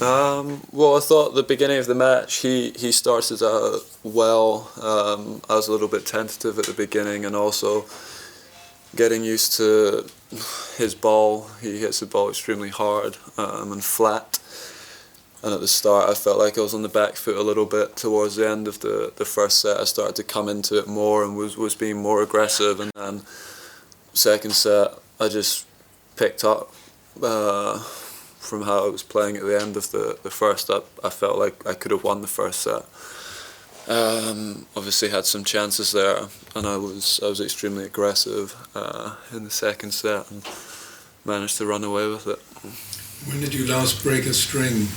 Well, I thought the beginning of the match, he started out well. I was a little bit tentative at the beginning, and also getting used to his ball. He hits the ball extremely hard and flat. And at the start, I felt like I was on the back foot a little bit. Towards the end of the first set, I started to come into it more and was being more aggressive. And then second set, I just picked up from how I was playing at the end of the first. I felt like I could have won the first set. Obviously had some chances there, and I was extremely aggressive in the second set and managed to run away with it. When did you last break a string?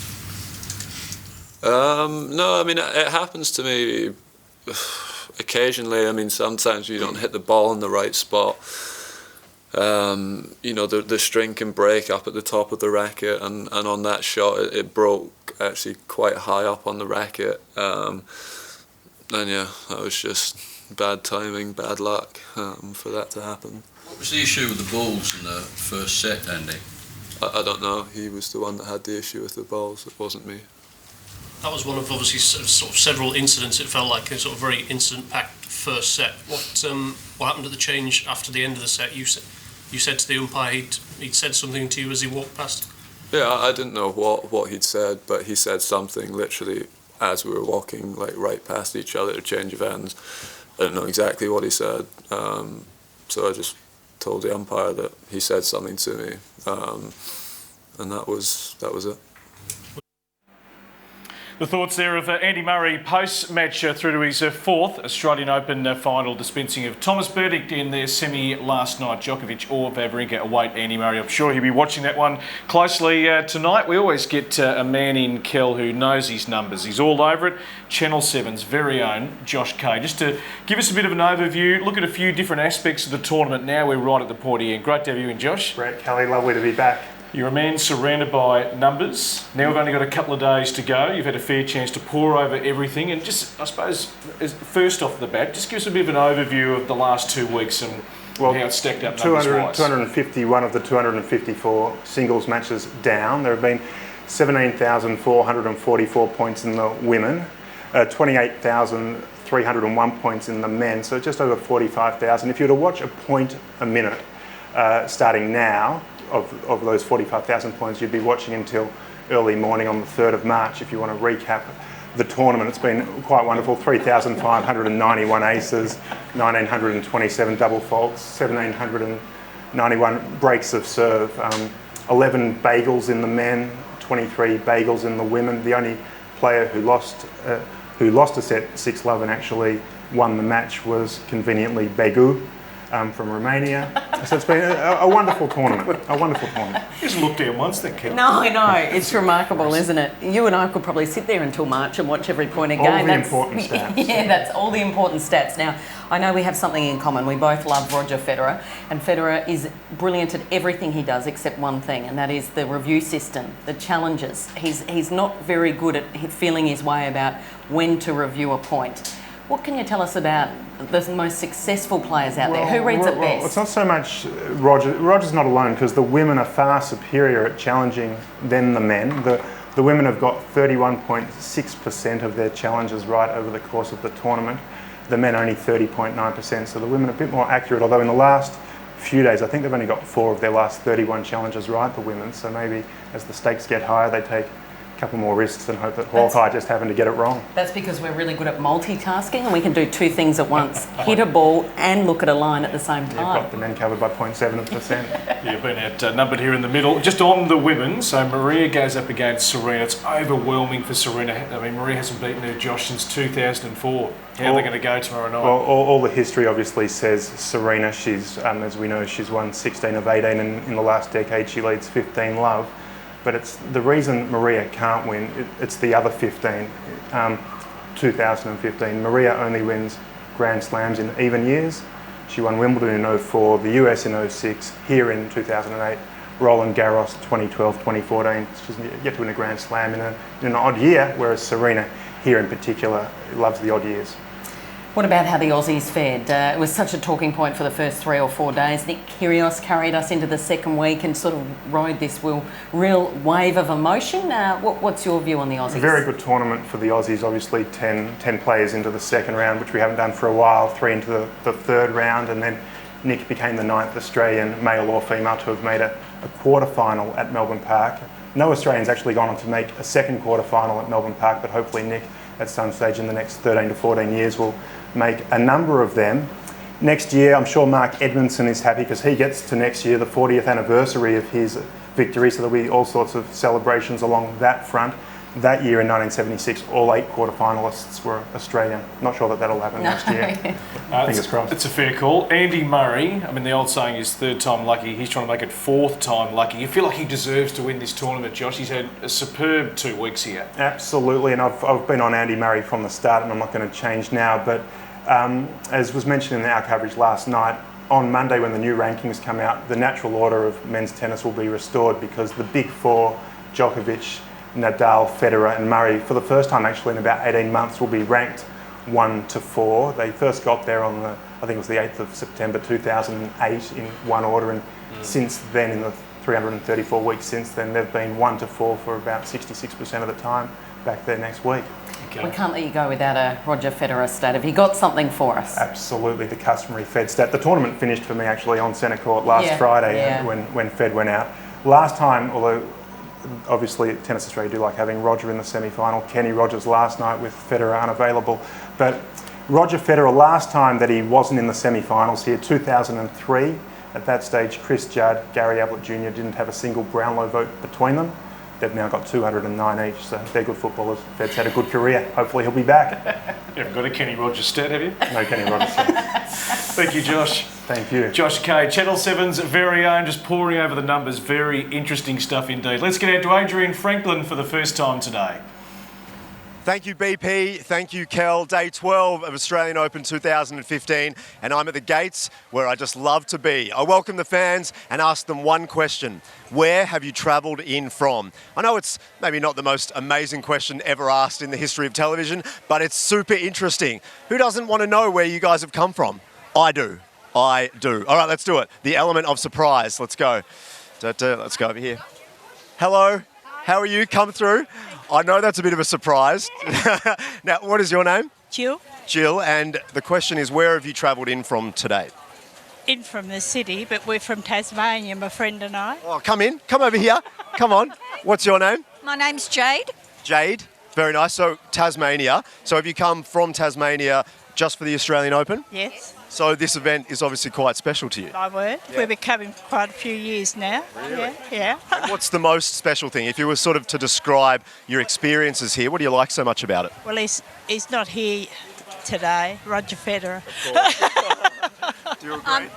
No, I mean, it happens to me occasionally. I mean, sometimes you don't hit the ball in the right spot. You know, the string can break up at the top of the racket, and on that shot it broke actually quite high up on the racket. And yeah, that was just bad timing, bad luck for that to happen. What was the issue with the balls in the first set, Andy? I don't know. He was the one that had the issue with the balls. It wasn't me. That was one of obviously sort of several incidents. It felt like a sort of very incident-packed first set. What happened at the change after the end of the set? You said to the umpire he'd said something to you as he walked past. Yeah, I didn't know what he'd said, but he said something literally as we were walking like right past each other to change of ends. I don't know exactly what he said, so I just told the umpire that he said something to me, and that was it. The thoughts there of Andy Murray post-match through to his fourth Australian Open final, dispensing of Thomas Berdych in their semi last night. Djokovic or Wawrinka await Andy Murray. I'm sure he'll be watching that one closely tonight. We always get a man in, Kel, who knows his numbers. He's all over it. Channel 7's very own Josh Kay. Just to give us a bit of an overview, look at a few different aspects of the tournament. Now we're right at the pointy end. Great to have you in, Josh. Brett, Kelly, lovely to be back. You're a man surrounded by numbers. Now we've only got a couple of days to go. You've had a fair chance to pore over everything. And just, I suppose, first off the bat, just give us a bit of an overview of the last 2 weeks and how it's stacked up numbers-wise. 251 of the 254 singles matches down. There have been 17,444 points in the women, 28,301 points in the men, so just over 45,000. If you were to watch a point a minute starting now, of those 45,000 points, you'd be watching until early morning on the 3rd of March. If you want to recap the tournament, it's been quite wonderful. 3,591 aces, 1,927 double faults, 1,791 breaks of serve, 11 bagels in the men, 23 bagels in the women. The only player who lost a set 6-love and actually won the match was conveniently Begu from Romania. So it's been a wonderful tournament, Just look down once then, Kel. No, I know. It's remarkable, isn't it? You and I could probably sit there until March and watch every point again. All the important stats. Yeah, that's all the important stats. Now, I know we have something in common. We both love Roger Federer, and Federer is brilliant at everything he does except one thing, and that is the review system, the challenges. He's not very good at feeling his way about when to review a point. What can you tell us about the most successful players out there? Who reads it best? It's not so much Roger. Roger's not alone, because the women are far superior at challenging than the men. The women have got 31.6% of their challenges right over the course of the tournament. The men only 30.9%, so the women are a bit more accurate, although in the last few days I think they've only got 4 of their last 31 challenges right, the women, so maybe as the stakes get higher they take a couple more risks and hope that Hawkeye just having to get it wrong. That's because we're really good at multitasking and we can do 2 things at once, hit a ball and look at a line at the same time. You've got the men covered by 0.7%. You've been outnumbered here in the middle. Just on the women, so Maria goes up against Serena. It's overwhelming for Serena. I mean, Maria hasn't beaten her, Josh, since 2004. How are they going to go tomorrow night? Well, all the history obviously says Serena. She's, as we know, she's won 16 of 18 and in the last decade she leads 15-love. But it's the reason Maria can't win, it's the other 15. 2015, Maria only wins Grand Slams in even years. She won Wimbledon in 04, the US in 06, here in 2008, Roland Garros 2012, 2014. She's yet to win a Grand Slam in an odd year, whereas Serena here in particular loves the odd years. What about how the Aussies fared? It was such a talking point for the first 3 or 4 days. Nick Kyrgios carried us into the second week and sort of rode this real wave of emotion. What's your view on the Aussies? A very good tournament for the Aussies. Obviously 10 players into the second round, which we haven't done for a while, 3 into the third round, and then Nick became the 9th Australian, male or female, to have made a quarter-final at Melbourne Park. No Australian's actually gone on to make a second quarter-final at Melbourne Park, but hopefully Nick, at some stage in the next 13 to 14 years, will make a number of them. Next year, I'm sure Mark Edmondson is happy because he gets to next year, the 40th anniversary of his victory, so there'll be all sorts of celebrations along that front. That year in 1976, all 8 quarter-finalists were Australian. Not sure that that'll happen next year. Fingers crossed. It's a fair call. Andy Murray, I mean, the old saying is third time lucky. He's trying to make it fourth time lucky. You feel like he deserves to win this tournament, Josh. He's had a superb 2 weeks here. Absolutely, and I've been on Andy Murray from the start, and I'm not going to change now, but as was mentioned in our coverage last night, on Monday when the new rankings come out, the natural order of men's tennis will be restored because the big 4, Djokovic, Nadal, Federer and Murray, for the first time actually in about 18 months, will be ranked 1 to 4. They first got there on I think it was the 8th of September 2008 in one order, and since then, in the 334 weeks since then, they've been 1 to 4 for about 66% of the time, back there next week. Okay. We can't let you go without a Roger Federer stat. Have you got something for us? Absolutely, the customary Fed stat. The tournament finished for me actually on centre court last Friday when Fed went out. Last time, although obviously Tennis Australia do like having Roger in the semi-final, Kenny Rogers last night with Federer unavailable, but Roger Federer last time that he wasn't in the semi-finals here, 2003, at that stage Chris Judd, Gary Ablett Jr. didn't have a single Brownlow vote between them. They've now got 209 each, so they're good footballers. Fed's had a good career. Hopefully he'll be back. You haven't got a Kenny Rogers stat, have you? No Kenny Rogers stat. Thank you, Josh. Thank you. Josh Kay, Channel 7's very own, just pouring over the numbers. Very interesting stuff indeed. Let's get out to Adrian Franklin for the first time today. Thank you, BP. Thank you, Kel. Day 12 of Australian Open 2015, and I'm at the gates where I just love to be. I welcome the fans and ask them one question. Where have you travelled in from? I know it's maybe not the most amazing question ever asked in the history of television, but it's super interesting. Who doesn't want to know where you guys have come from? I do. I do. All right, let's do it. The element of surprise. Let's go. Let's go over here. Hello. How are you? Come through. I know that's a bit of a surprise. Now, what is your name? Jill. Jill, and the question is, where have you travelled in from today? In from the city, but we're from Tasmania, my friend and I. Oh, come in. Come over here. Come on. What's your name? My name's Jade. Jade. Very nice. So, Tasmania. So, have you come from Tasmania just for the Australian Open? Yes. So this event is obviously quite special to you. My word. Yeah. We've been coming for quite a few years now. Really? Yeah. And what's the most special thing? If you were sort of to describe your experiences here, what do you like so much about it? Well, he's not here today, Roger Federer. Do you agree?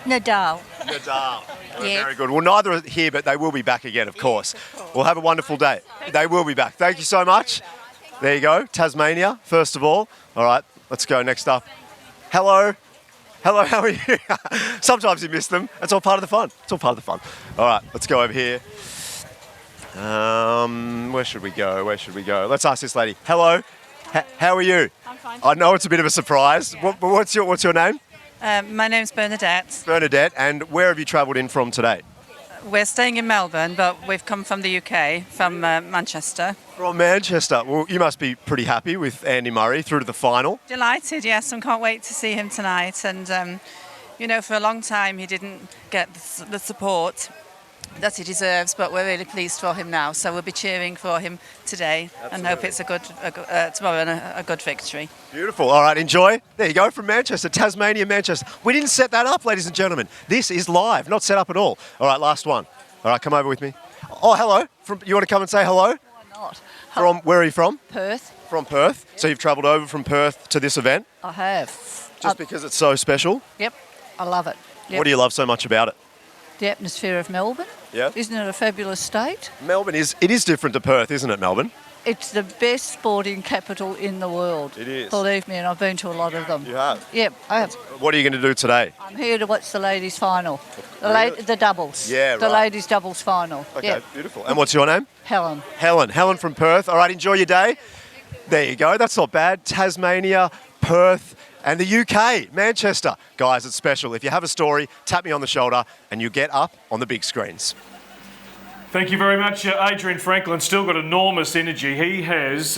Nadal. Nadal. Yeah. Very good. Well, neither are here, but they will be back again, of course. We'll have a wonderful day. They will be back. Thank you so much. There you go. Tasmania, first of all. All right, let's go next up. Hello. Hello, how are you? Sometimes you miss them. It's all part of the fun. It's all part of the fun. All right, let's go over here. Where should we go? Where should we go? Let's ask this lady. Hello. How are you? I'm fine. I know it's a bit of a surprise. Yeah. What's your name? My name's Bernadette. Bernadette, and where have you travelled in from today? We're staying in Melbourne, but we've come from the UK, from Manchester. From Manchester. Well, you must be pretty happy with Andy Murray through to the final. Delighted, yes, and can't wait to see him tonight. And, you know, for a long time he didn't get the support that he deserves, but we're really pleased for him now. So we'll be cheering for him today. Absolutely. And hope it's tomorrow and a good victory. Beautiful. All right, enjoy. There you go, from Manchester, Tasmania, Manchester. We didn't set that up, ladies and gentlemen. This is live, not set up at all. All right, last one. All right, come over with me. Oh, hello. You want to come and say hello? Why not? Where are you from? Perth. From Perth. Yep. So you've travelled over from Perth to this event? I have. Just because it's so special? Yep, I love it. Yep. What do you love so much about it? The atmosphere of Melbourne. Yeah. Isn't it a fabulous state? Melbourne is different to Perth, isn't it, Melbourne? It's the best sporting capital in the world. It is. Believe me, and I've been to a lot of them. You have? Yep, I have. What are you going to do today? I'm here to watch the ladies' final. The doubles. Yeah, The right. ladies' doubles final. Okay, Yep. beautiful. And what's your name? Helen. Helen from Perth. All right, enjoy your day. There you go. That's not bad. Tasmania, Perth, And the UK, Manchester. Guys, it's special. If you have a story, tap me on the shoulder and you get up on the big screens. Thank you very much. Adrian Franklin still got enormous energy. He has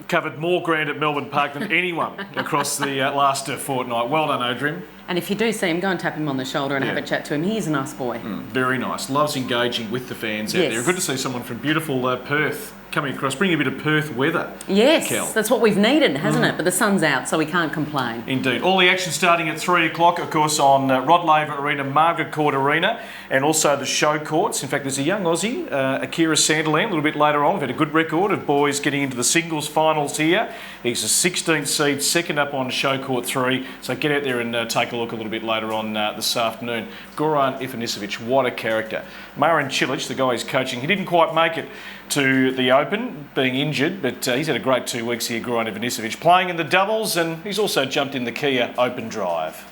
covered more ground at Melbourne Park than anyone across the last fortnight. Well done, Adrian. And if you do see him, go and tap him on the shoulder and have a chat to him. He's a nice boy. Very nice. Loves engaging with the fans out there. Good to see someone from beautiful Perth coming across, bringing a bit of Perth weather. Yes, Kel. that's what we've needed, hasn't it? But the sun's out, so we can't complain. Indeed. All the action starting at 3 o'clock, of course, on Rod Laver Arena, Margaret Court Arena, and also the show courts. In fact, there's a young Aussie, Akira Sanderland, a little bit later on. We've had a good record of boys getting into the singles finals here. He's a 16th seed, second up on show court 3. So get out there and take a look a little bit later on this afternoon. Goran Ivanišević, what a character. Marin Cilic, the guy he's coaching, he didn't quite make it to the Open, being injured, but he's had a great 2 weeks here, Goran Ivanišević, playing in the doubles, and he's also jumped in the Kia Open Drive.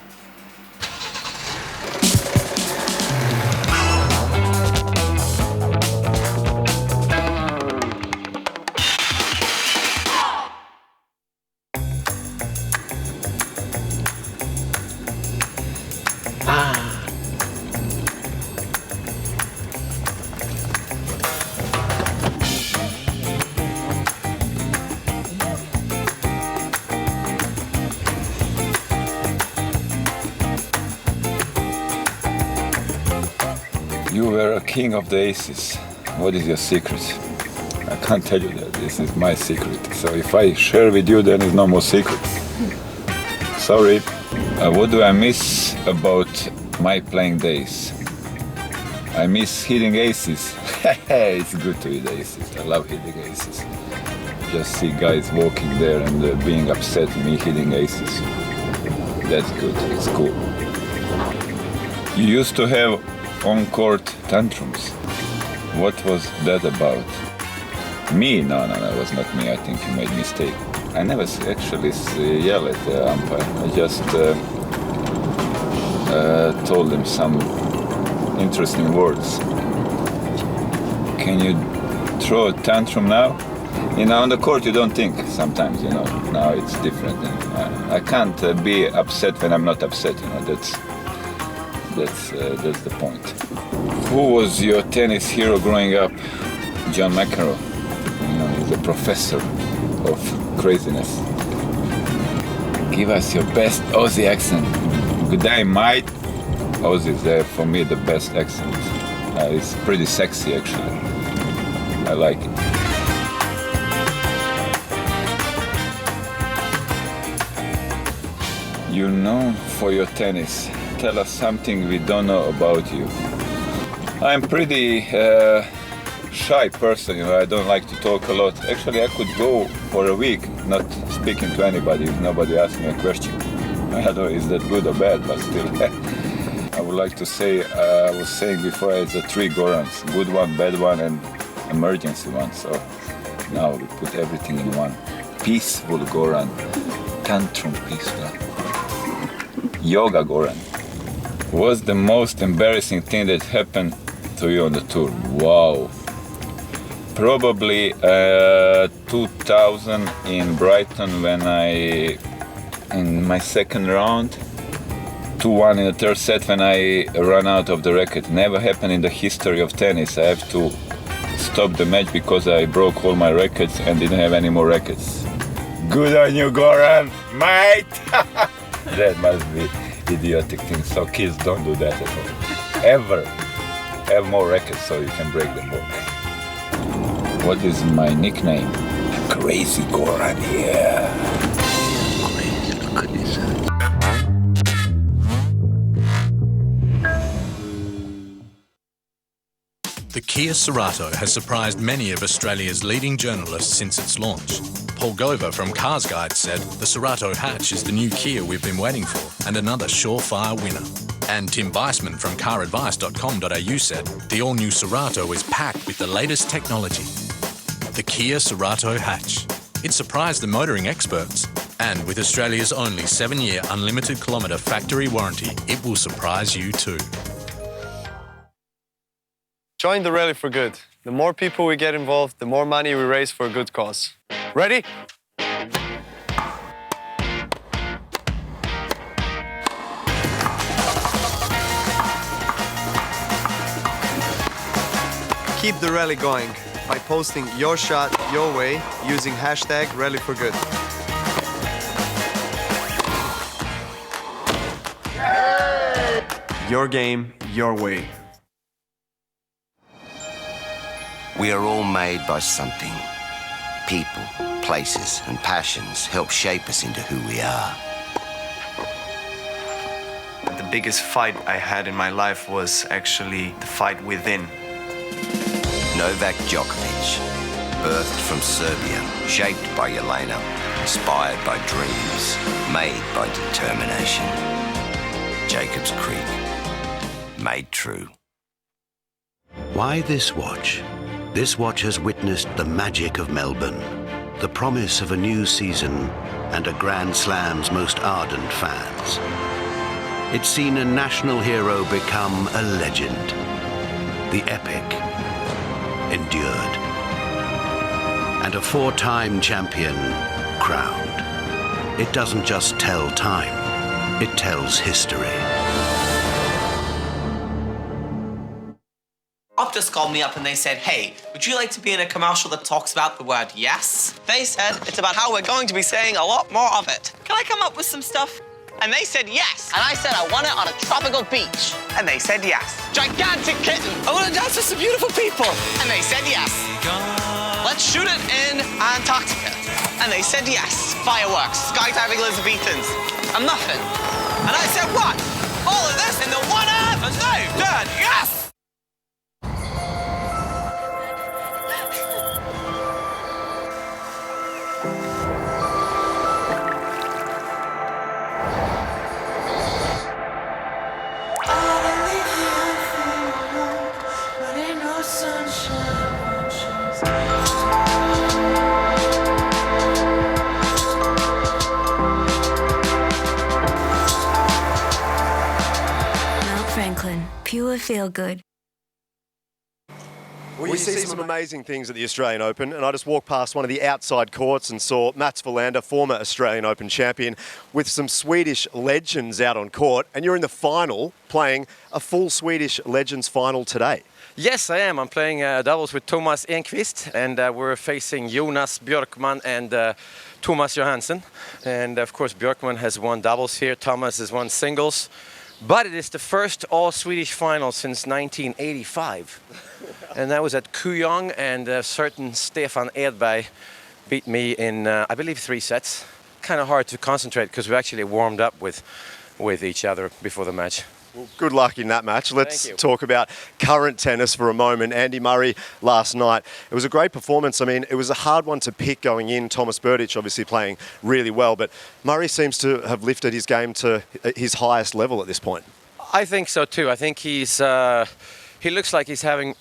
You were a king of the aces. What is your secret? I can't tell you that. This is my secret. So if I share with you, then it's no more secret. Sorry. What do I miss about my playing days? I miss hitting aces. It's good to hit aces. I love hitting aces. Just see guys walking there and being upset at me hitting aces. That's good. It's cool. You used to have on-court tantrums. What was that about? Me? No, it was not me. I think you made a mistake. I never actually yell at the umpire. I just told him some interesting words. Can you throw a tantrum now? You know, on the court you don't think sometimes, you know. Now it's different. I can't be upset when I'm not upset, you know. That's the point. Who was your tennis hero growing up? John McEnroe. You know, he's a professor of craziness. Give us your best Aussie accent. Good day, mate. Aussies, they're for me the best accent. It's pretty sexy, actually. I like it. You're known for your tennis. Tell us something we don't know about you. I'm pretty shy person, you know, I don't like to talk a lot. Actually, I could go for a week not speaking to anybody if nobody asks me a question. I don't know, is that good or bad, but still. I would like to say, I was saying before, it's the 3 Gorans. Good one, bad one, and emergency one. So now we put everything in one. Peaceful Goran. Tantrum peaceful. Yoga Goran. What's the most embarrassing thing that happened to you on the tour? Wow. Probably 2000 in Brighton when in my second round, 2-1 in the third set when I ran out of the racket. Never happened in the history of tennis. I have to stop the match because I broke all my rackets and didn't have any more rackets. Good on you, Goran, mate! That must be idiotic thing. So kids, don't do that at all. Ever. Have more rackets so you can break them more. What is my nickname? Crazy Goran, yeah. Crazy, look at this. The Kia Cerato has surprised many of Australia's leading journalists since its launch. Paul Gover from Cars Guide said the Cerato hatch is the new Kia we've been waiting for and another surefire winner. And Tim Weissman from caradvice.com.au said the all-new Cerato is packed with the latest technology. The Kia Cerato hatch. It surprised the motoring experts. And with Australia's only 7-year unlimited kilometre factory warranty, it will surprise you too. Join the rally for good. The more people we get involved, the more money we raise for a good cause. Ready? Keep the rally going by posting your shot your way using hashtag #RallyForGood. Your game, your way. We are all made by something. People, places, and passions help shape us into who we are. The biggest fight I had in my life was actually the fight within. Novak Djokovic, birthed from Serbia, shaped by Yelena, inspired by dreams, made by determination. Jacob's Creek, made true. Why this watch? This watch has witnessed the magic of Melbourne, the promise of a new season and a Grand Slam's most ardent fans. It's seen a national hero become a legend. The epic endured. And a four-time champion crowned. It doesn't just tell time, it tells history. Optus called me up and they said, hey, would you like to be in a commercial that talks about the word yes? They said it's about how we're going to be saying a lot more of it. Can I come up with some stuff? And they said yes. And I said I want it on a tropical beach. And they said yes. Gigantic kitten. I want to dance with some beautiful people. And they said yes. Let's shoot it in Antarctica. And they said yes. Fireworks, skydiving Elizabethans, a muffin. And I said what? All of this in the one earth? And they said yes. Pure feel good. Well, you see some amazing things at the Australian Open, and I just walked past one of the outside courts and saw Mats Wilander, former Australian Open champion, with some Swedish legends out on court, and you're in the final playing a full Swedish Legends final today. Yes, I am. I'm playing doubles with Thomas Enqvist, and we're facing Jonas Björkman and Thomas Johansson. And of course, Björkman has won doubles here, Thomas has won singles. But it is the first all-Swedish final since 1985. And that was at Kujong, and a certain Stefan Edberg beat me in, I believe, 3 sets. Kind of hard to concentrate because we actually warmed up with each other before the match. Well, good luck in that match. Let's talk about current tennis for a moment. Andy Murray last night, it was a great performance. I mean, it was a hard one to pick going in. Thomas Berdych obviously playing really well, but Murray seems to have lifted his game to his highest level at this point. I think so too. I think he looks like he's having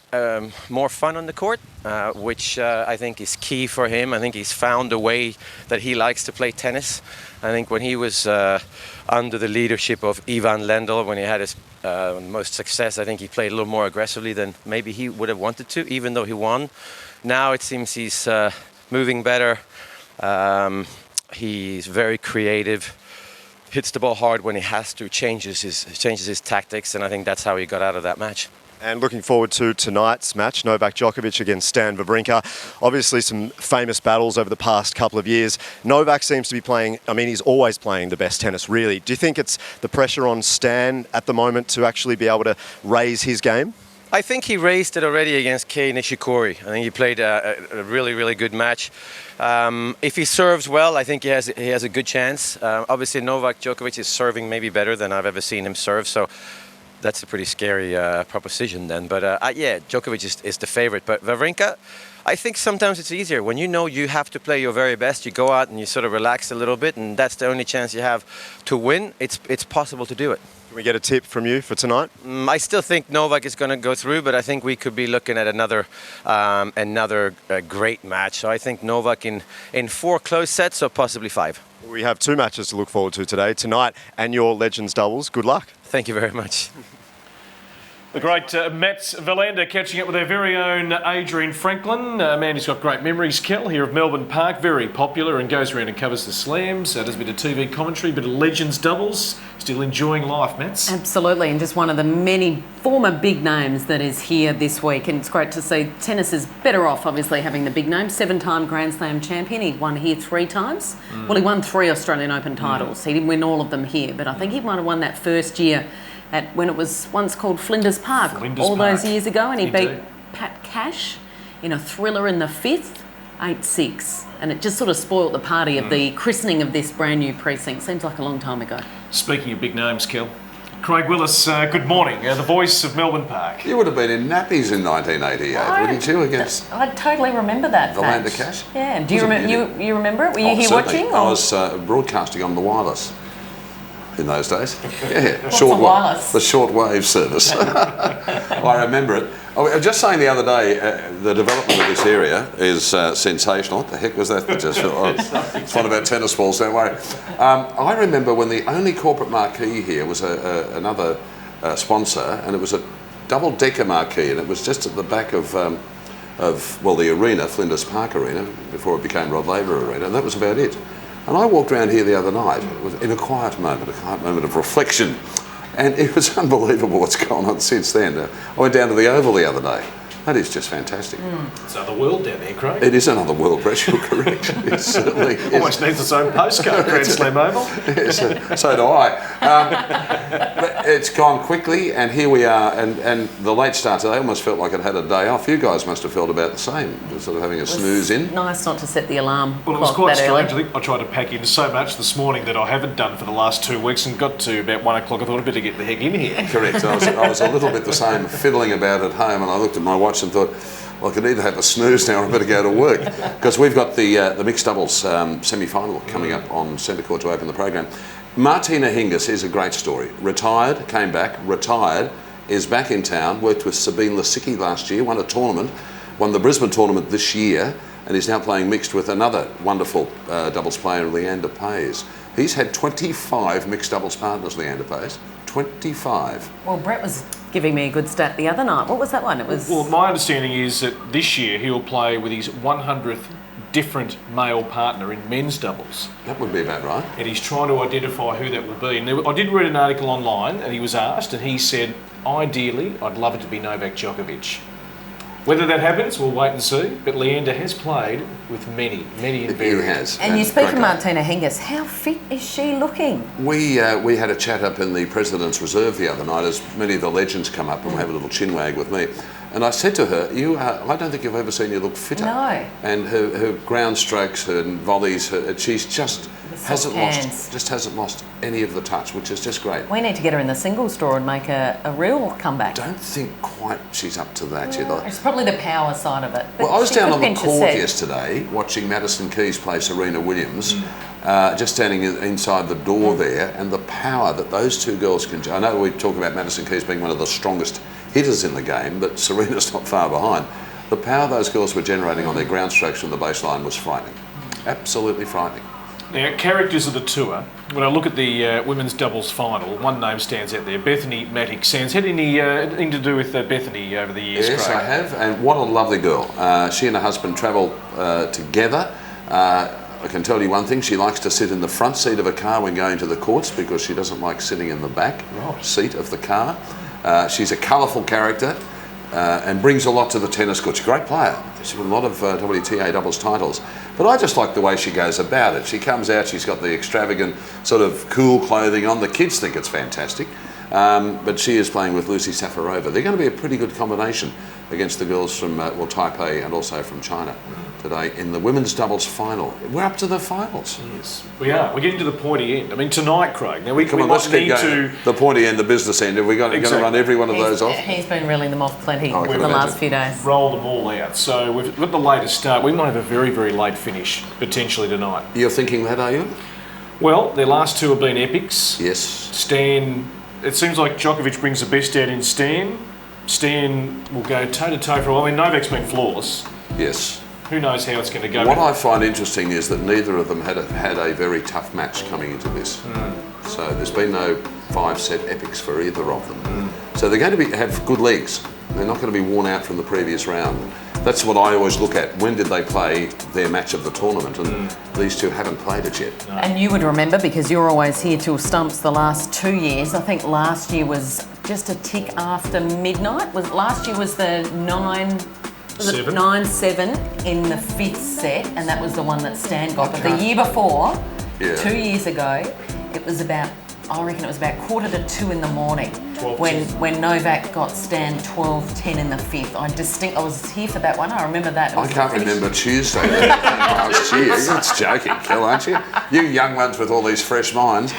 more fun on the court, which I think is key for him. I think he's found a way that he likes to play tennis. I think when he was under the leadership of Ivan Lendl, when he had his most success, I think he played a little more aggressively than maybe he would have wanted to, even though he won. Now it seems he's moving better. He's very creative. Hits the ball hard when he has to, changes his tactics, and I think that's how he got out of that match. And looking forward to tonight's match, Novak Djokovic against Stan Wawrinka. Obviously some famous battles over the past couple of years. Novak seems to be playing, I mean, he's always playing the best tennis, really. Do you think it's the pressure on Stan at the moment to actually be able to raise his game? I think he raised it already against Kei Nishikori. I think he played a really, really good match. If he serves well, I think he has a good chance. Obviously, Novak Djokovic is serving maybe better than I've ever seen him serve, so that's a pretty scary proposition then. But yeah, Djokovic is the favorite. But Wawrinka, I think sometimes it's easier. When you know you have to play your very best, you go out and you sort of relax a little bit, and that's the only chance you have to win. It's possible to do it. Can we get a tip from you for tonight? I still think Novak is going to go through, but I think we could be looking at another great match. So I think Novak in 4 close sets, or possibly 5. We have 2 matches to look forward to today, tonight and your Legends doubles. Good luck. Thank you very much. The great Mats Wilander catching up with our very own Adrian Franklin, a man who's got great memories, Kel, here of Melbourne Park, very popular and goes around and covers the slams, does a bit of TV commentary, bit of Legends doubles, still enjoying life, Mats. Absolutely, and just one of the many former big names that is here this week, and it's great to see tennis is better off, obviously, having the big name. 7-time Grand Slam champion, he won here 3 times. Well, he won 3 Australian Open titles. He didn't win all of them here, but I think he might have won that first year at when it was once called Flinders Park, those years ago, and he beat Pat Cash in a thriller in the 5th, 8-6, and it just sort of spoilt the party of the christening of this brand new precinct. Seems like a long time ago. Speaking of big names, Kel, Craig Willis, good morning, the voice of Melbourne Park. You would have been in nappies in 1988, wouldn't you? Against I totally remember that. Wilander Cash. Yeah. Do you remember? You remember it? Were you here certainly. watching? I was broadcasting on the wireless in those days. Yeah, What's the wireless? The short-wave service. I remember it. I was just saying the other day, the development of this area is sensational. What the heck was that? It's one about tennis balls, don't worry. I remember when the only corporate marquee here was another sponsor, and it was a double-decker marquee, and it was just at the back of the arena, Flinders Park Arena, before it became Rod Laver Arena, and that was about it. And I walked around here the other night in a quiet moment of reflection, and it was unbelievable what's gone on since then. I went down to the Oval the other day. That is just fantastic. It's another world down there, Craig. It is another world, Brett, you're correct. It certainly is. Almost needs its own postcode, Grand Slam Oval. Yes, so do I. But it's gone quickly, and here we are, and the late start today almost felt like it had a day off. You guys must have felt about the same, sort of having a snooze in. Nice not to set the alarm Well, it was clock quite that strange. early. I think I tried to pack in so much this morning that I haven't done for the last 2 weeks, and got to about 1 o'clock. I thought I'd better get the heck in here. Correct. I was a little bit the same, fiddling about at home, and I looked at my watch and thought, well, I could either have a snooze now or I better go to work, because we've got the mixed doubles semi-final coming up on centre court to open the program. Martina Hingis is a great story. Retired, came back, retired, is back in town, worked with Sabine Lisicki last year, won a tournament, won the Brisbane tournament this year, and is now playing mixed with another wonderful doubles player, Leander Paes. He's had 25 mixed doubles partners, Leander Paes. 25. Well, Brett was giving me a good stat the other night. What was that one? It was. Well, my understanding is that this year he'll play with his 100th different male partner in men's doubles. That would be about right. And he's trying to identify who that will be. And I did read an article online, and he was asked, and he said, ideally, I'd love it to be Novak Djokovic. Whether that happens, we'll wait and see. But Leander has played with many in various. He has. And you speak of Martina Hingis. How fit is she looking? We had a chat up in the President's Reserve the other night as many of the legends come up and have a little chinwag with me. And I said to her, I don't think I've ever seen you look fitter. No. And her ground strokes, her volleys, she's just hasn't lost any of the touch, which is just great. We need to get her in the singles draw and make a real comeback. I don't think quite she's up to that yet. It's probably the power side of it. But well, I was down on the pinch a court set. yesterday watching Madison Keys play Serena Williams, just standing inside the door there, and the power that those two girls can... I know we talk about Madison Keys being one of the strongest hitters in the game, but Serena's not far behind. The power those girls were generating on their ground strokes from the baseline was frightening. Absolutely frightening. Now, characters of the tour, when I look at the women's doubles final, one name stands out there, Bethany Mattek-Sands. Had anything to do with Bethany over the years, Yes, Craig? I have, and what a lovely girl. She and her husband travel together. I can tell you one thing, she likes to sit in the front seat of a car when going to the courts because she doesn't like sitting in the back seat of the car. She's a colourful character and brings a lot to the tennis court. She's a great player. She's won a lot of WTA doubles titles. But I just like the way she goes about it. She comes out, she's got the extravagant sort of cool clothing on. The kids think it's fantastic. But she is playing with Lucy Safarova. They're going to be a pretty good combination against the girls from Taipei and also from China today in the women's doubles final. We're up to the finals. Yes, we are. We're getting to the pointy end. I mean, tonight, Craig. Now, Come on, let's might keep need going. to... The pointy end, the business end. Have we got going to run every one of those off? He's been reeling them off plenty in the imagine. last few days. Roll them all out. So we've got the latest start. We might have a very, very late finish, potentially tonight. You're thinking that, are you? Well, their last two have been epics. Yes. Stan, it seems like Djokovic brings the best out in Stan. Stan will go toe-to-toe for a while. I mean, Novak's been flawless. Yes. who knows how it's going to go. What I find interesting is that neither of them had a very tough match coming into this. So there's been no 5-set epics for either of them. So they're going to have good legs. They're not going to be worn out from the previous round. That's what I always look at. When did they play their match of the tournament? And these two haven't played it yet. No. And you would remember, because you're always here till stumps the last 2 years. I think last year was just a tick after midnight. Last year was the 9-7 in the 5th set, and that was the one that Stan got. But the year before, 2 years ago, it was about, I reckon it was about 1:45 in the morning when Novak got Stan 12-10 in the 5th. I was here for that one. I remember that. I can't remember Tuesday last year. It's joking, Kel, aren't you? You young ones with all these fresh minds.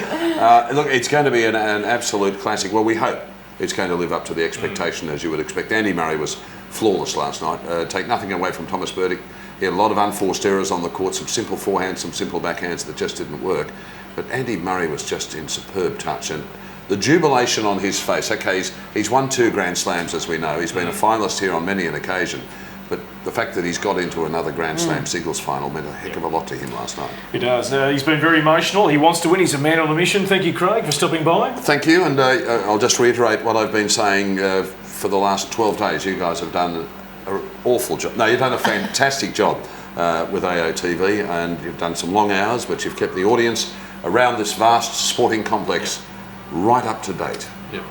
Look, it's going to be an absolute classic. Well, we hope it's going to live up to the expectation, as you would expect. Andy Murray was flawless last night. Take nothing away from Thomas Berdych. He had a lot of unforced errors on the court, some simple forehands, some simple backhands that just didn't work. But Andy Murray was just in superb touch, and the jubilation on his face. Okay, he's won 2 Grand Slams, as we know. He's been a finalist here on many an occasion. But the fact that he's got into another Grand Slam singles final meant a heck of a lot to him last night. He does. He's been very emotional. He wants to win. He's a man on a mission. Thank you, Craig, for stopping by. Thank you, and I'll just reiterate what I've been saying for the last 12 days. You guys have done an awful job. No, you've done a fantastic job with AOTV, and you've done some long hours, but you've kept the audience around this vast sporting complex right up to date.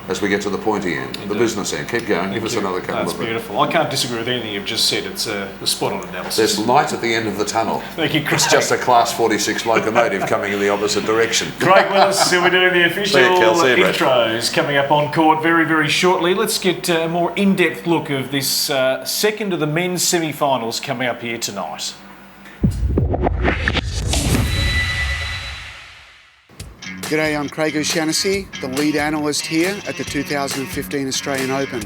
As we get to the pointy end, the business end. Keep going. Give us another couple of minutes. That's beautiful. I can't disagree with anything you've just said. It's a spot-on analysis. There's light at the end of the tunnel. Thank you, Craig. It's just a Class 46 locomotive coming in the opposite direction. Craig Willis, we're doing the official intros coming up on court very, very shortly. Let's get a more in-depth look of this second of the men's semi-finals coming up here tonight. G'day, I'm Craig O'Shaughnessy, the lead analyst here at the 2015 Australian Open.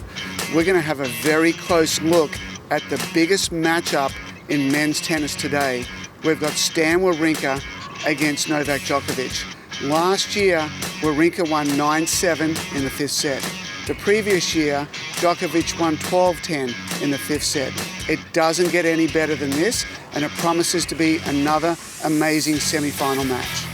We're going to have a very close look at the biggest matchup in men's tennis today. We've got Stan Wawrinka against Novak Djokovic. Last year, Wawrinka won 9-7 in the 5th set. The previous year, Djokovic won 12-10 in the 5th set. It doesn't get any better than this, and it promises to be another amazing semi-final match.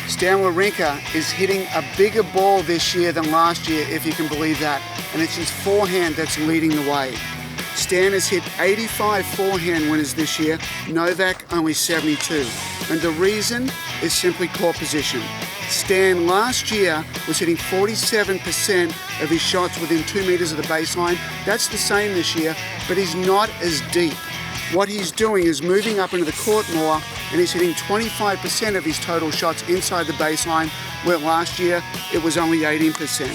Stan Wawrinka is hitting a bigger ball this year than last year, if you can believe that, and it's his forehand that's leading the way. Stan has hit 85 forehand winners this year, Novak only 72, and the reason is simply court position. Stan last year was hitting 47% of his shots within 2 meters of the baseline. That's the same this year, but he's not as deep. What he's doing is moving up into the court more, and he's hitting 25% of his total shots inside the baseline, where last year it was only 18%.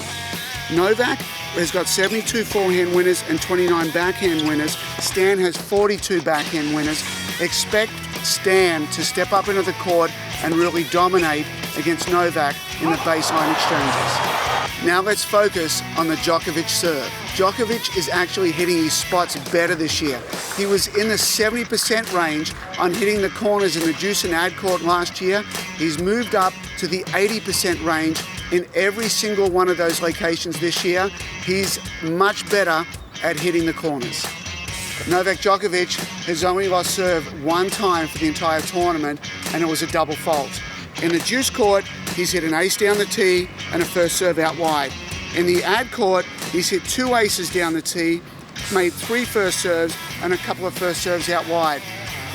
Novak has got 72 forehand winners and 29 backhand winners. Stan has 42 backhand winners. Expect Stan to step up into the court and really dominate against Novak in the baseline exchanges. Now let's focus on the Djokovic serve. Djokovic is actually hitting his spots better this year. He was in the 70% range on hitting the corners in the deuce and ad court last year. He's moved up to the 80% range in every single one of those locations this year. He's much better at hitting the corners. Novak Djokovic has only lost serve one time for the entire tournament, and it was a double fault. In the deuce court, he's hit an ace down the tee and a first serve out wide. In the ad court, he's hit 2 aces down the tee, made 3 first serves and a couple of first serves out wide.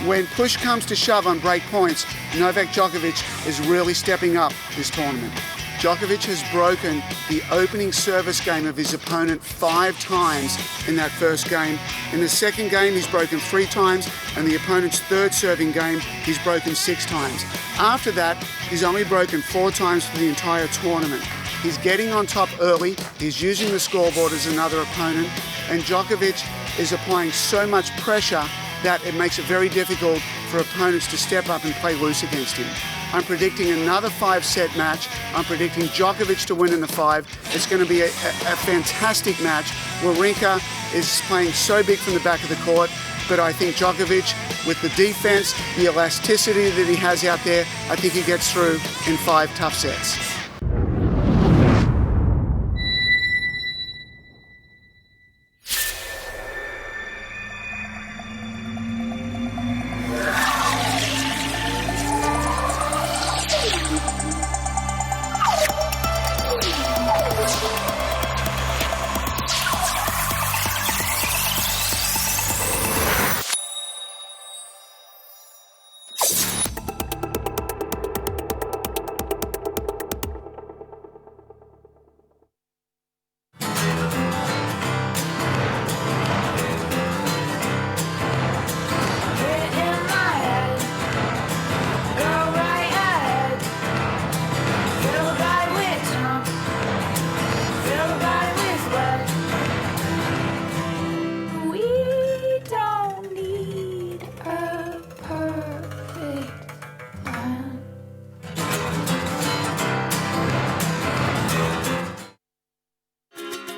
When push comes to shove on break points, Novak Djokovic is really stepping up this tournament. Djokovic has broken the opening service game of his opponent 5 times in that first game. In the second game, he's broken 3 times, and the opponent's third serving game, he's broken 6 times. After that, he's only broken 4 times for the entire tournament. He's getting on top early, he's using the scoreboard as another opponent, and Djokovic is applying so much pressure that it makes it very difficult for opponents to step up and play loose against him. I'm predicting another 5-set match. I'm predicting Djokovic to win in the 5. It's going to be a fantastic match. Wawrinka is playing so big from the back of the court, but I think Djokovic, with the defense, the elasticity that he has out there, I think he gets through in 5 tough sets.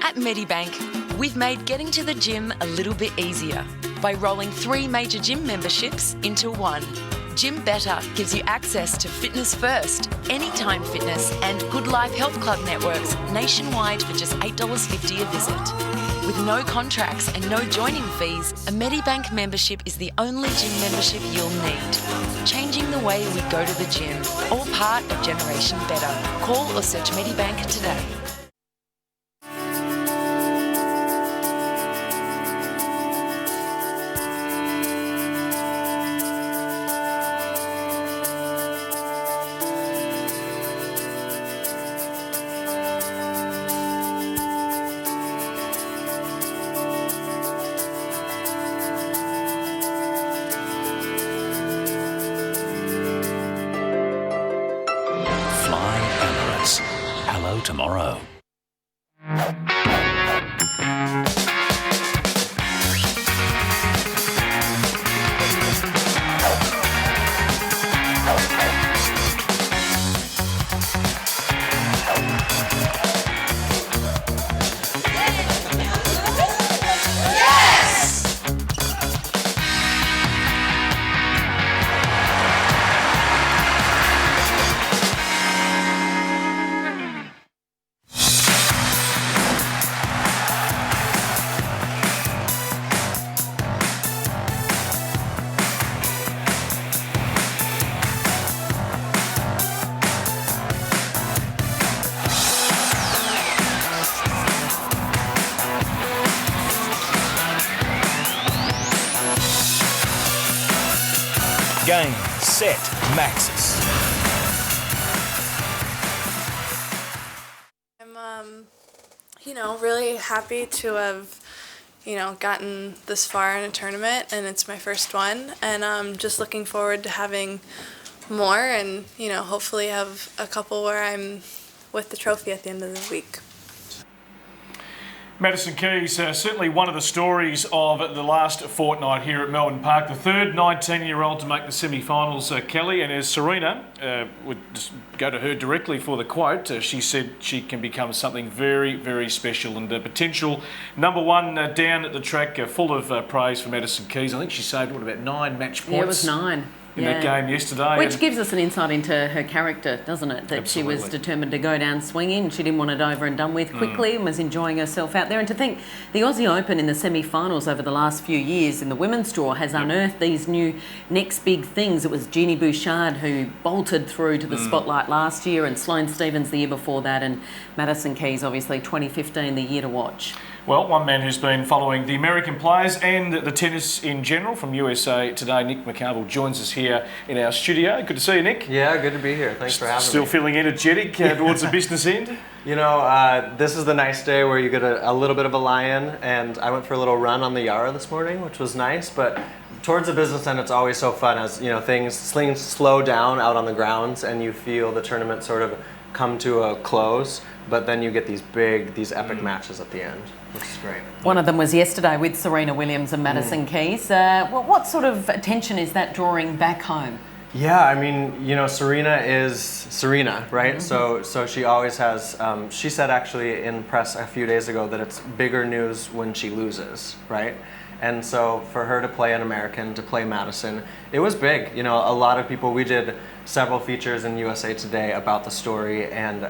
At Medibank, we've made getting to the gym a little bit easier by rolling 3 major gym memberships into one. Gym Better gives you access to Fitness First, Anytime Fitness and Good Life Health Club networks nationwide for just $8.50 a visit. With no contracts and no joining fees, a Medibank membership is the only gym membership you'll need. Changing the way we go to the gym, all part of Generation Better. Call or search Medibank today. Tomorrow. Game, set, Maxis. I'm, really happy to have, gotten this far in a tournament, and it's my first one, and I'm just looking forward to having more and, hopefully have a couple where I'm with the trophy at the end of the week. Madison Keys, certainly one of the stories of the last fortnight here at Melbourne Park. The third 19-year-old to make the semi-finals, Kelly, and as Serena would just go to her directly for the quote, she said she can become something very, very special and potential number one down at the track, full of praise for Madison Keys. I think she saved, about 9 match points? Yeah, it was 9. In that game yesterday. Which gives us an insight into her character, doesn't it? That Absolutely. She was determined to go down swinging. She didn't want it over and done with quickly and was enjoying herself out there. And to think the Aussie Open in the semi-finals over the last few years in the women's draw has unearthed these new next big things. It was Jeannie Bouchard who bolted through to the spotlight last year, and Sloane Stephens the year before that, and Madison Keys, obviously 2015, the year to watch. Well, one man who's been following the American players and the tennis in general from USA Today, Nick McCarville, joins us here in our studio. Good to see you, Nick. Yeah, good to be here. Thanks for having me. Still feeling energetic towards the business end? This is the nice day where you get a little bit of a lie-in, and I went for a little run on the Yarra this morning, which was nice, but towards the business end, it's always so fun as, things slow down out on the grounds and you feel the tournament sort of come to a close, but then you get these epic matches at the end, which is great. One of them was yesterday with Serena Williams and Madison Keys. What sort of attention is that drawing back home? Yeah, Serena is Serena, right? So she always has, she said actually in press a few days ago that it's bigger news when she loses, right? And so for her to play an American, to play Madison, it was big. A lot of people, we did several features in USA Today about the story, and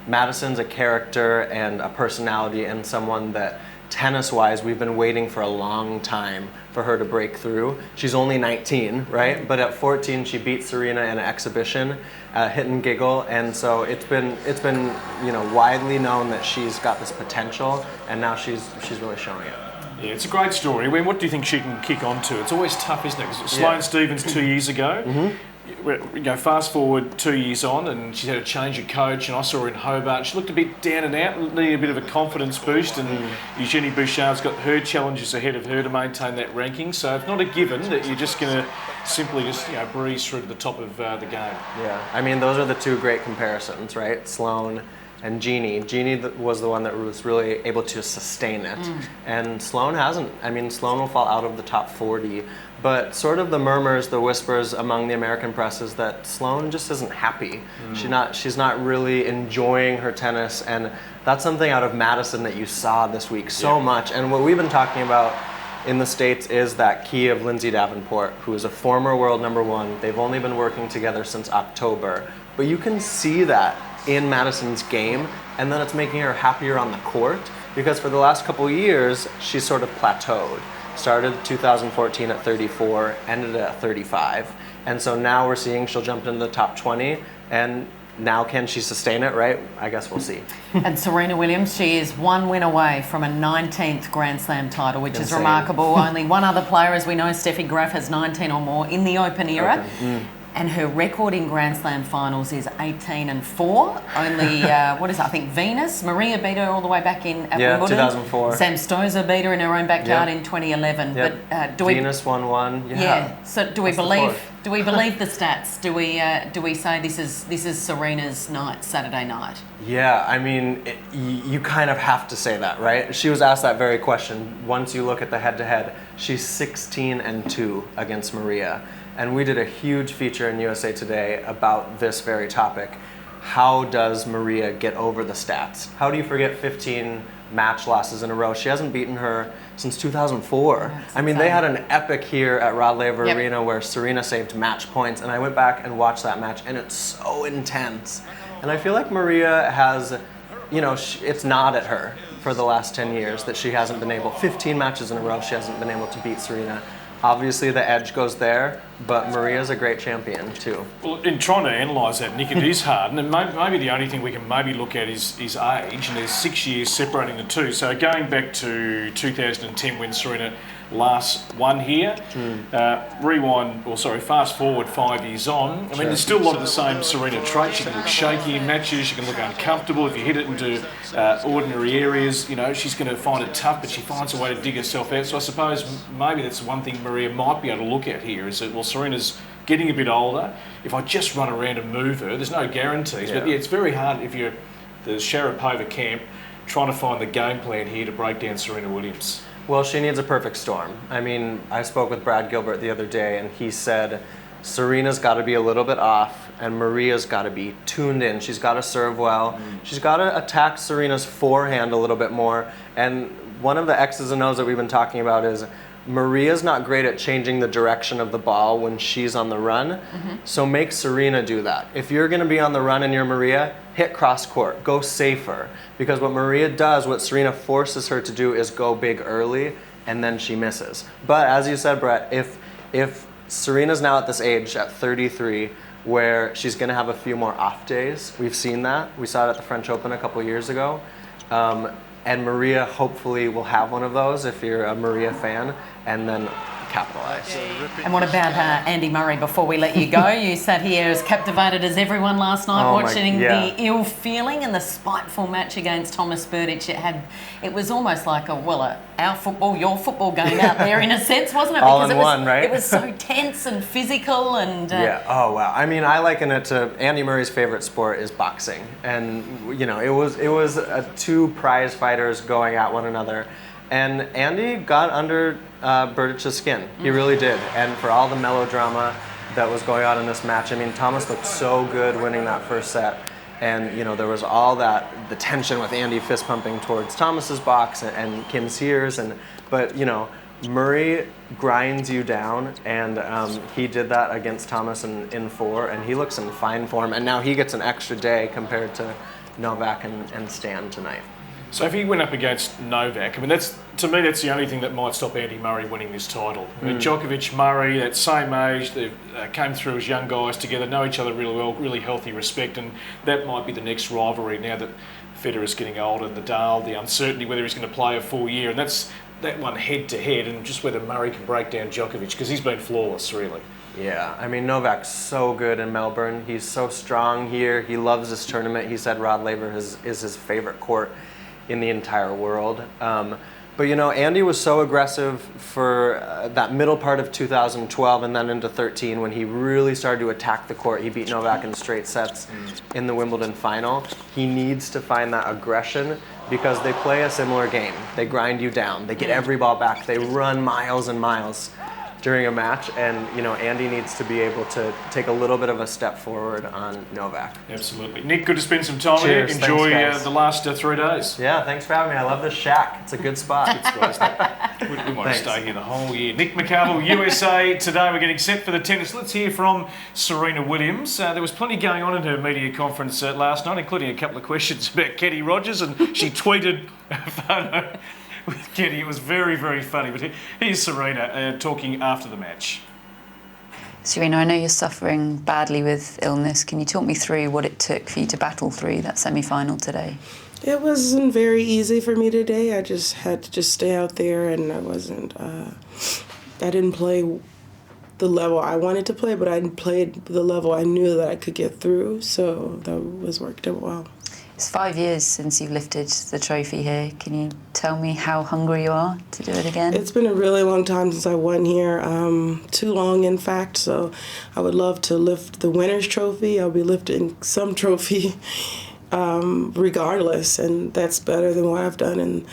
Madison's a character and a personality and someone that tennis-wise we've been waiting for a long time for her to break through. She's only 19, right? But at 14 she beat Serena in an exhibition, hit and giggle, and so it's been widely known that she's got this potential, and now she's really showing it. Yeah, it's a great story. What do you think she can kick on to? It's always tough, isn't it? Sloane Stephens 2 years ago, fast forward 2 years on, and she's had a change of coach, and I saw her in Hobart. She looked a bit down and out, needing a bit of a confidence boost, and Eugenie Bouchard's got her challenges ahead of her to maintain that ranking. So it's not a given that you're just going to simply just breeze through to the top of the game. Yeah, I mean, those are the two great comparisons, right? Sloane and Jeannie. Jeannie was the one that was really able to sustain it. And Sloane hasn't. I mean, Sloane will fall out of the top 40. But sort of the murmurs, the whispers among the American press is that Sloane just isn't happy. She's not really enjoying her tennis, and that's something out of Madison that you saw this week so much. And what we've been talking about in the States is that key of Lindsay Davenport, who is a former world #1. They've only been working together since October. But you can see that in Madison's game, and then it's making her happier on the court, because for the last couple of years, she's sort of plateaued. Started 2014 at 34, ended at 35. And so now we're seeing she'll jump into the top 20, and now can she sustain it, right? I guess we'll see. And Serena Williams, she is 1 win away from a 19th Grand Slam title, which is remarkable. Only one other player, as we know, Steffi Graf, has 19 or more in the Open era. And her record in Grand Slam finals is 18-4. Only, I think Venus, Maria beat her all the way back in at Wimbledon. 2004. Sam Stosur beat her in her own backyard in 2011. But Venus won one. So do we believe the stats? Do we say this is Serena's night, Saturday night? Yeah, I mean, you kind of have to say that, right? She was asked that very question. Once you look at the head-to-head, she's 16-2 against Maria. And we did a huge feature in USA Today about this very topic. How does Maria get over the stats? How do you forget 15 match losses in a row? She hasn't beaten her since 2004. I mean, they had an epic here at Rod Laver Arena where Serena saved match points, and I went back and watched that match, and it's so intense. And I feel like Maria has, it's not at her for the last 10 years that she hasn't been able, 15 matches in a row, she hasn't been able to beat Serena. Obviously, the edge goes there, but Maria's a great champion, too. Well, in trying to analyse that, Nick, it is hard. And maybe the only thing we can maybe look at is age, and there's 6 years separating the two. So going back to 2010 when Serena last won here, fast forward 5 years on. I mean, there's still a lot of the same Serena traits. She can look shaky in matches, she can look uncomfortable. If you hit it into ordinary areas, she's going to find it tough, but she finds a way to dig herself out. So I suppose maybe that's one thing Maria might be able to look at here, is that, well, Serena's getting a bit older. If I just run around and move her, there's no guarantees. But it's very hard if you're the Sharapova camp trying to find the game plan here to break down Serena Williams. Well, she needs a perfect storm. I mean, I spoke with Brad Gilbert the other day, and he said Serena's got to be a little bit off, and Maria's got to be tuned in. She's got to serve well. She's got to attack Serena's forehand a little bit more. And one of the X's and O's that we've been talking about is Maria's not great at changing the direction of the ball when she's on the run, so make Serena do that. If you're going to be on the run and you're Maria, hit cross court, go safer. Because what Maria does, what Serena forces her to do, is go big early, and then she misses. But as you said, Brett, if Serena's now at this age, at 33, where she's going to have a few more off days, we've seen that. We saw it at the French Open a couple years ago. And Maria hopefully will have one of those if you're a Maria fan, and then capitalize. And what about Andy Murray, before we let you go? You sat here as captivated as everyone last night watching the ill feeling and the spiteful match against Thomas Berdych. It was almost like our football, your football game out there in a sense, wasn't it? All in one, right? It was so tense and physical and... Oh, wow. I mean, I liken it to Andy Murray's favorite sport is boxing. And, it was two prize fighters going at one another. And Andy got under Berdych's skin. He really did. And for all the melodrama that was going on in this match, I mean, Thomas looked so good winning that first set. And, there was all the tension with Andy fist pumping towards Thomas's box and Kim Sears. But Murray grinds you down, and he did that against Thomas in 4, and he looks in fine form. And now he gets an extra day compared to Novak and Stan tonight. So if he went up against Novak, I mean, to me that's the only thing that might stop Andy Murray winning this title. I mean, Djokovic, Murray, that same age, they came through as young guys together, know each other really well, really healthy respect, and that might be the next rivalry now that Federer's getting older, Nadal, the uncertainty whether he's going to play a full year, and that's that one head to head, and just whether Murray can break down Djokovic, because he's been flawless, really. Yeah, I mean, Novak's so good in Melbourne. He's so strong here. He loves this tournament. He said Rod Laver is his favorite court in the entire world. But you know, Andy was so aggressive for that middle part of 2012 and then into 13 when he really started to attack the court. He beat Novak in straight sets in the Wimbledon final. He needs to find that aggression because they play a similar game. They grind you down. They get every ball back. They run miles and miles during a match, and you know, Andy needs to be able to take a little bit of a step forward on Novak. Absolutely. Nick, good to spend some time Cheers, with you. Enjoy thanks, the last 3 days. Yeah, thanks for having me. I love this shack. It's a good spot. We might stay here the whole year. Nick McCarville, USA Today. We're getting set for the tennis. Let's hear from Serena Williams. There was plenty going on in her media conference last night, including a couple of questions about Kenny Rogers, and she tweeted a photo with Kenny. It was very, very funny. But here's Serena talking after the match. Serena, I know you're suffering badly with illness. Can you talk me through what it took for you to battle through that semi-final today? It wasn't very easy for me today. I just had to stay out there, and I didn't play the level I wanted to play, but I played the level I knew that I could get through, so that was worked out well. It's 5 years since you've lifted the trophy here. Can you tell me how hungry you are to do it again? It's been a really long time since I won here, too long in fact, so I would love to lift the winner's trophy. I'll be lifting some trophy regardless, and that's better than what I've done in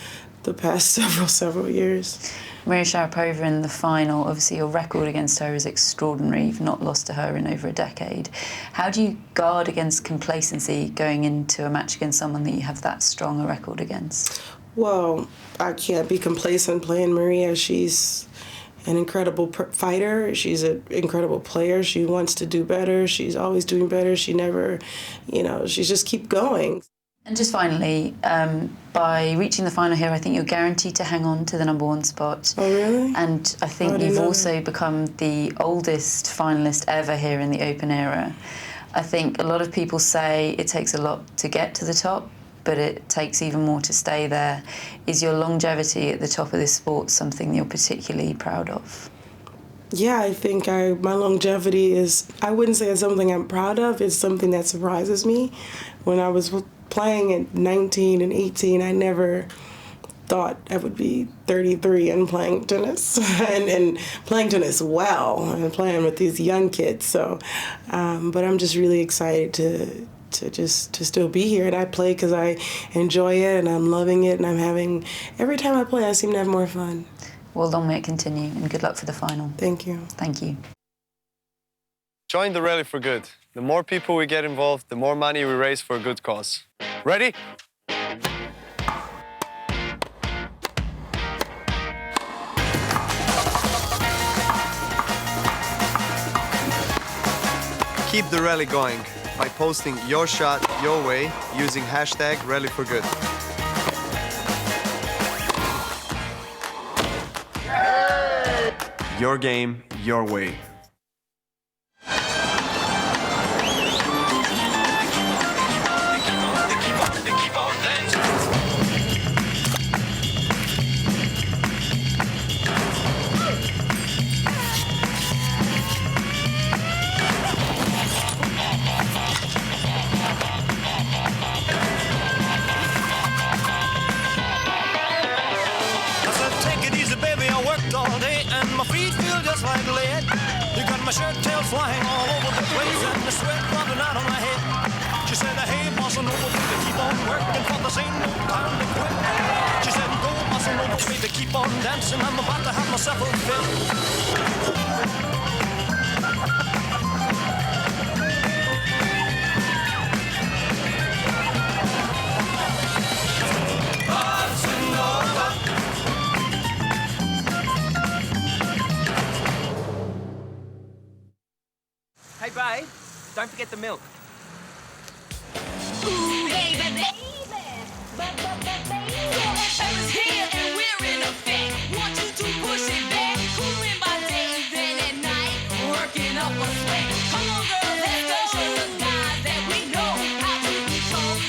the past several years. Maria Sharapova in the final, obviously your record against her is extraordinary. You've not lost to her in over a decade. How do you guard against complacency going into a match against someone that you have that strong a record against? Well, I can't be complacent playing Maria. She's an incredible fighter. She's an incredible player. She wants to do better. She's always doing better. She never, she just keep going. And just finally, by reaching the final here, I think you're guaranteed to hang on to the #1 spot. Oh, really? And I think you've also become the oldest finalist ever here in the Open era. I think a lot of people say it takes a lot to get to the top, but it takes even more to stay there. Is your longevity at the top of this sport something that you're particularly proud of? Yeah, I think my longevity is, I wouldn't say it's something I'm proud of, it's something that surprises me. When I was playing at 19 and 18, I never thought I would be 33 and playing tennis and playing tennis well and playing with these young kids. So, but I'm just really excited to still be here, and I play because I enjoy it and I'm loving it, and every time I play I seem to have more fun. Well, long may it continue, and good luck for the final. Thank you. Thank you. Join the rally for good. The more people we get involved, the more money we raise for a good cause. Ready? Keep the rally going by posting your shot your way using hashtag #RallyForGood. Your game, your way. My shirt tail flying all over the place and the sweat running out of my head. She said, hey, bossa nova, baby, keep on working for this ain't no time to quit. She said, go, bossa nova, baby, keep on dancing. I'm about to have myself a fit. Hey, babe, don't forget the milk. Ooh, baby, baby. She's here and we're in effect. Want you to push it back. Cooling by day, then at night. Working up a sweat. Come on, girl, let's go. Show the guys that we know how to become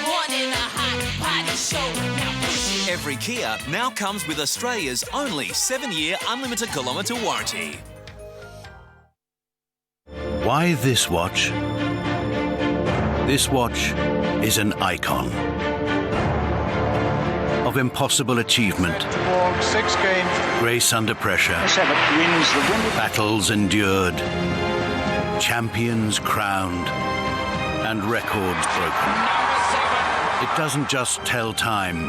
#1 in the hot body show. Now push it. Every Kia now comes with Australia's only 7-year unlimited kilometre warranty. Why this watch? This watch is an icon of impossible achievement, 6 games, grace under pressure, wins the Wimbledon. battles endured, champions crowned, and records broken. It doesn't just tell time,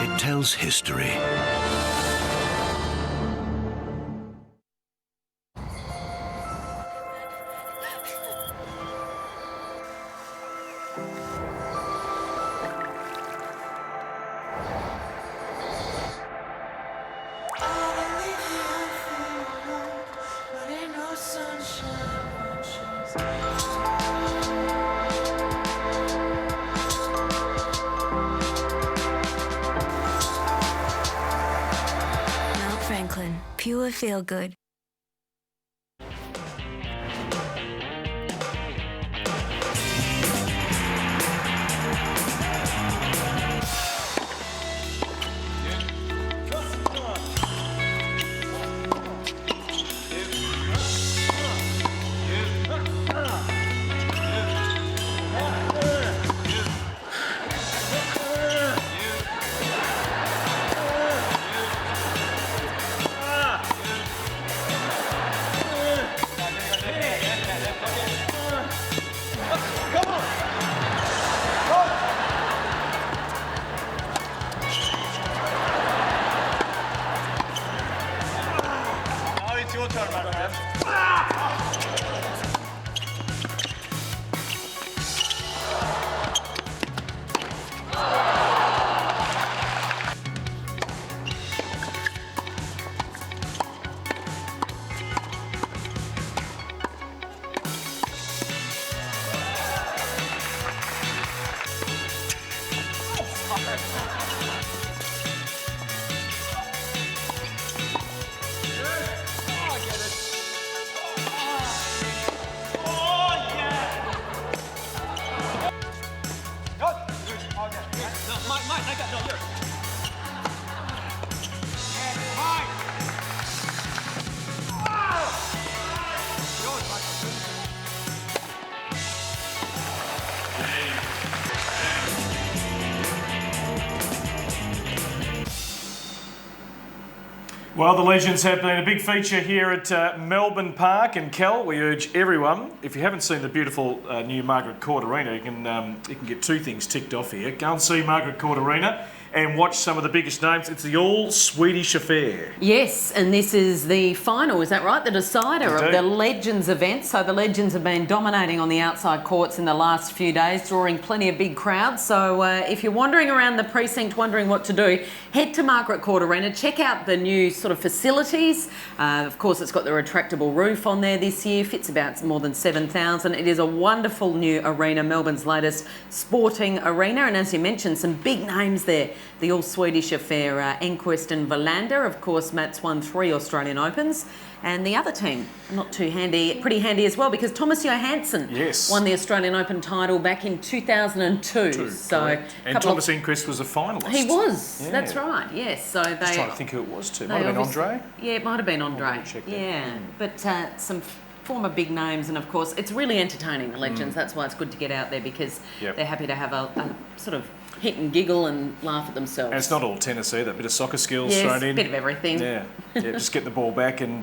it tells history. Pure feel good. Well, the Legends have been a big feature here at Melbourne Park, and Kel, we urge everyone, if you haven't seen the beautiful new Margaret Court Arena, you can get 2 things ticked off here. Go and see Margaret Court Arena and watch some of the biggest names. It's the all-Swedish affair. Yes, and this is the final, is that right? The decider of the Legends event. So the Legends have been dominating on the outside courts in the last few days, drawing plenty of big crowds. So if you're wandering around the precinct wondering what to do, head to Margaret Court Arena, check out the new sort of facilities. Of course, it's got the retractable roof on there this year, fits about more than 7,000. It is a wonderful new arena, Melbourne's latest sporting arena. And as you mentioned, some big names there. The all-Swedish affair, Enquist and Wilander. Of course, Matt's won 3 Australian Opens. And the other team, not too handy, pretty handy as well, because Thomas Johansson won the Australian Open title back in 2002. And Thomas Enquist was a finalist. He was, that's right, yes. So they, just trying to think who it was too. Might have been Andre? Yeah, it might have been Andre. Yeah, but some former big names, and of course, it's really entertaining, the Legends. That's why it's good to get out there, because they're happy to have a sort of hit and giggle and laugh at themselves. And it's not all tennis either, a bit of soccer skills thrown in. A bit of everything. Yeah, just get the ball back and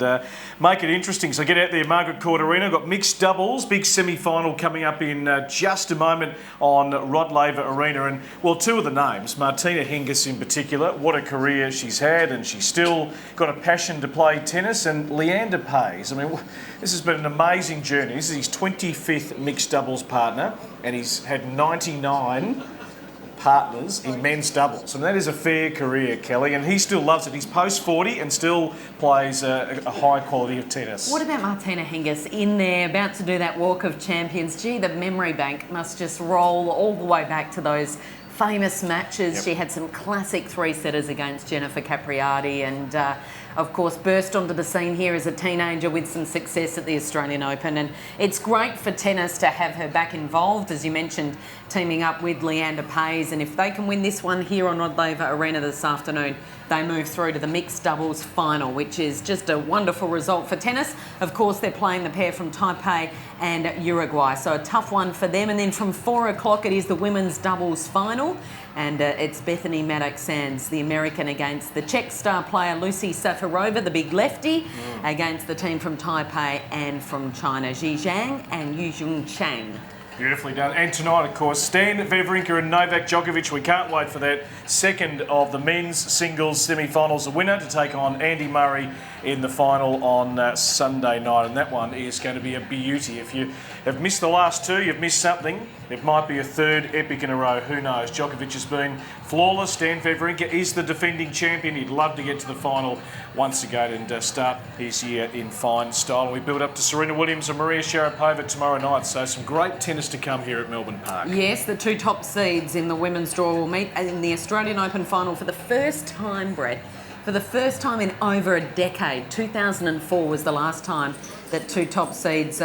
make it interesting. So get out there, Margaret Court Arena. Got mixed doubles, big semi-final coming up in just a moment on Rod Laver Arena. And, well, 2 of the names, Martina Hingis in particular, what a career she's had, and she's still got a passion to play tennis. And Leander Paes, I mean, this has been an amazing journey. This is his 25th mixed doubles partner, and he's had 99 partners in men's doubles, and that is a fair career, Kelly, and he still loves it. He's post 40 and still plays a high quality of tennis. What about Martina Hingis in there, about to do that walk of champions? Gee, the memory bank must just roll all the way back to those famous matches. She had some classic 3-setters against Jennifer Capriati, and of course, burst onto the scene here as a teenager with some success at the Australian Open. And it's great for tennis to have her back involved, as you mentioned, teaming up with Leander Paes. And if they can win this one here on Rod Laver Arena this afternoon, they move through to the mixed doubles final, which is just a wonderful result for tennis. Of course, they're playing the pair from Taipei and Uruguay, so a tough one for them. And then from 4 o'clock, it is the women's doubles final. And it's Bethany Maddox-Sands, the American, against the Czech star player Lucy Safarova, the big lefty, against the team from Taipei and from China, Zhi Zhang and Yuzhong Chang. Beautifully done. And tonight, of course, Stan Wawrinka and Novak Djokovic. We can't wait for that second of the men's singles semi-finals. The winner to take on Andy Murray in the final on Sunday night. And that one is going to be a beauty. If you have missed the last two, you've missed something. It might be a third epic in a row. Who knows? Djokovic has been flawless. Stan Wawrinka is the defending champion. He'd love to get to the final once again and start his year in fine style. We build up to Serena Williams and Maria Sharapova tomorrow night. So some great tennis to come here at Melbourne Park. Yes, the two top seeds in the women's draw will meet in the Australian Open final for the first time, Brett. For the first time in over a decade. 2004 was the last time that two top seeds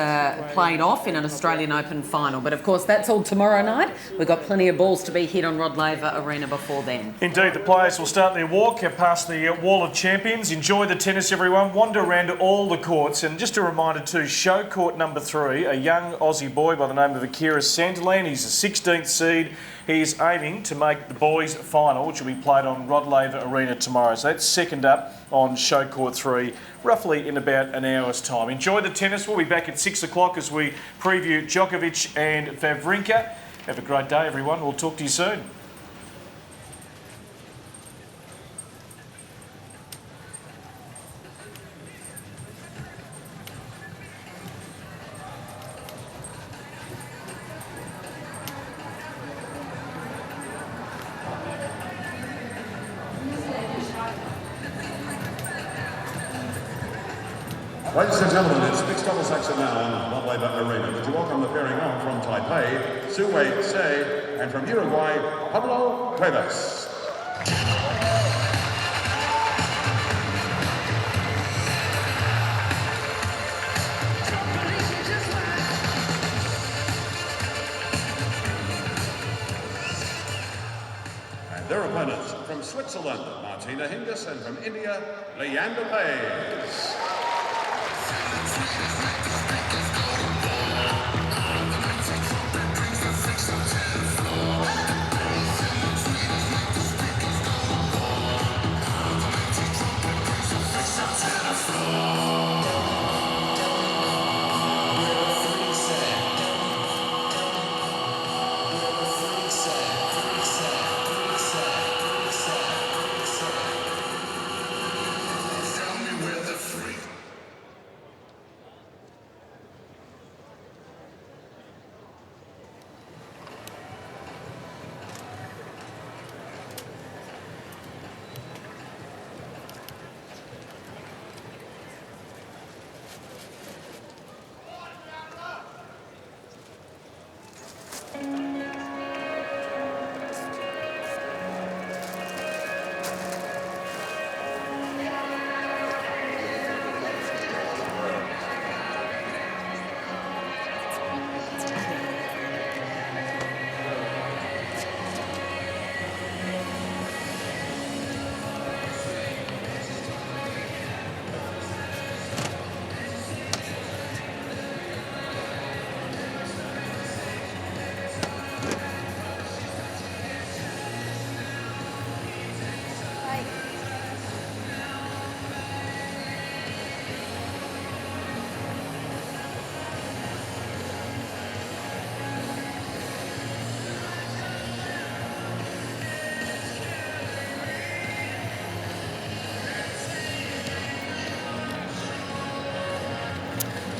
played off in an Australian Open final. But of course, that's all tomorrow night. We've got plenty of balls to be hit on Rod Laver Arena before then. Indeed, the players will start their walk past the Wall of Champions. Enjoy the tennis, everyone. Wander around all the courts. And just a reminder too, show court number 3, a young Aussie boy by the name of Akira Sandilands. He's a 16th seed. He is aiming to make the boys' final, which will be played on Rod Laver Arena tomorrow. So that's second up on show court 3, roughly in about an hour's time. Enjoy the tennis. We'll be back at 6 o'clock as we preview Djokovic and Wawrinka. Have a great day, everyone. We'll talk to you soon. Ladies and gentlemen, it's mixed doubles action now on Rod Laver Arena. Would you welcome the pairing on from Taipei, Su-Wei Tsai, and from Uruguay, Pablo Cuevas. And their opponents from Switzerland, Martina Hingis, and from India, Leander Paes.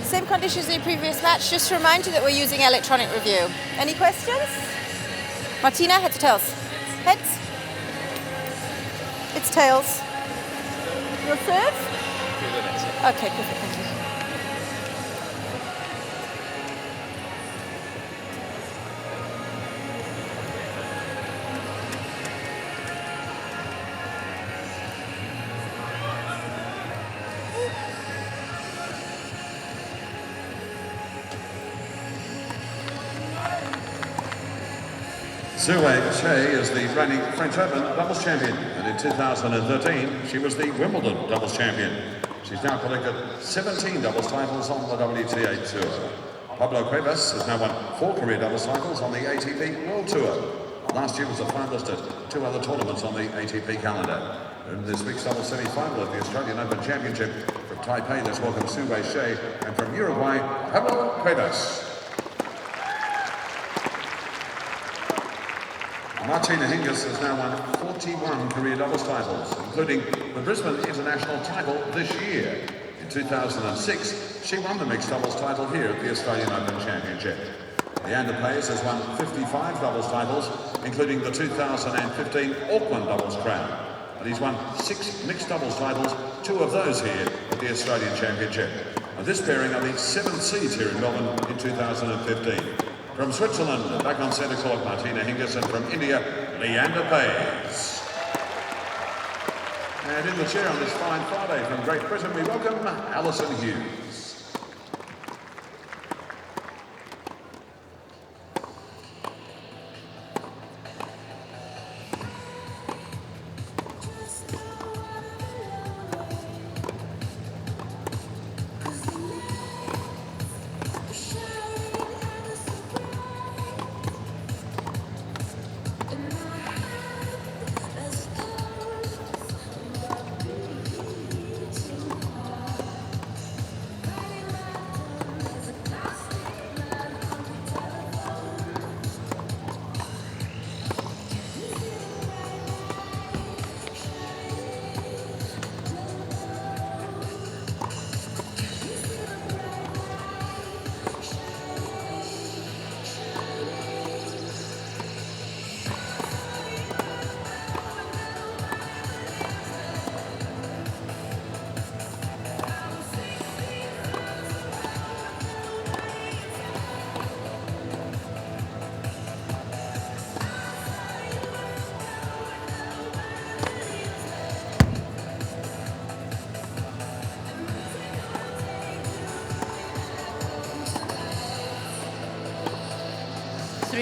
Same conditions in the previous match. Just to remind you that we're using electronic review. Any questions? Martina, heads or tails? Heads? It's tails. Your serve? Okay, perfect, thank you. Sue Shea is the reigning French Open doubles champion, and in 2013 she was the Wimbledon doubles champion. She's now collected 17 doubles titles on the WTA Tour. Pablo Cuevas has now won 4 career doubles titles on the ATP World Tour. Last year was a finalist at 2 other tournaments on the ATP calendar. In this week's doubles semi-final of the Australian Open Championship, from Taipei, let's welcome Sue Shea, and from Uruguay, Pablo Cuevas. Martina Hingis has now won 41 career doubles titles, including the Brisbane International title this year. In 2006, she won the mixed doubles title here at the Australian Open Championship. Leander Paes has won 55 doubles titles, including the 2015 Auckland doubles crown. And he's won 6 mixed doubles titles, 2 of those here at the Australian Championship. And this pairing are the 7th seeds here in Melbourne in 2015. From Switzerland, back on centre court, Martina Hingis, and from India, Leander Paes. And in the chair on this fine Friday from Great Britain, we welcome Alison Hughes.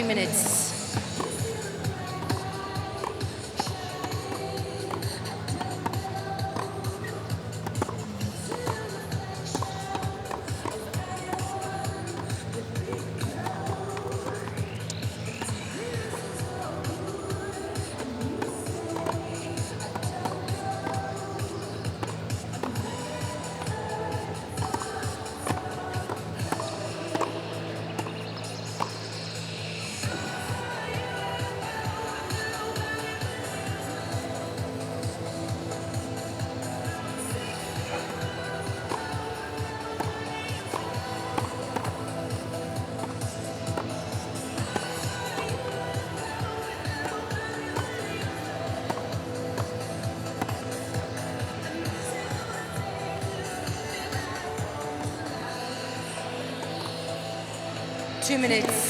Minutes. 2 minutes.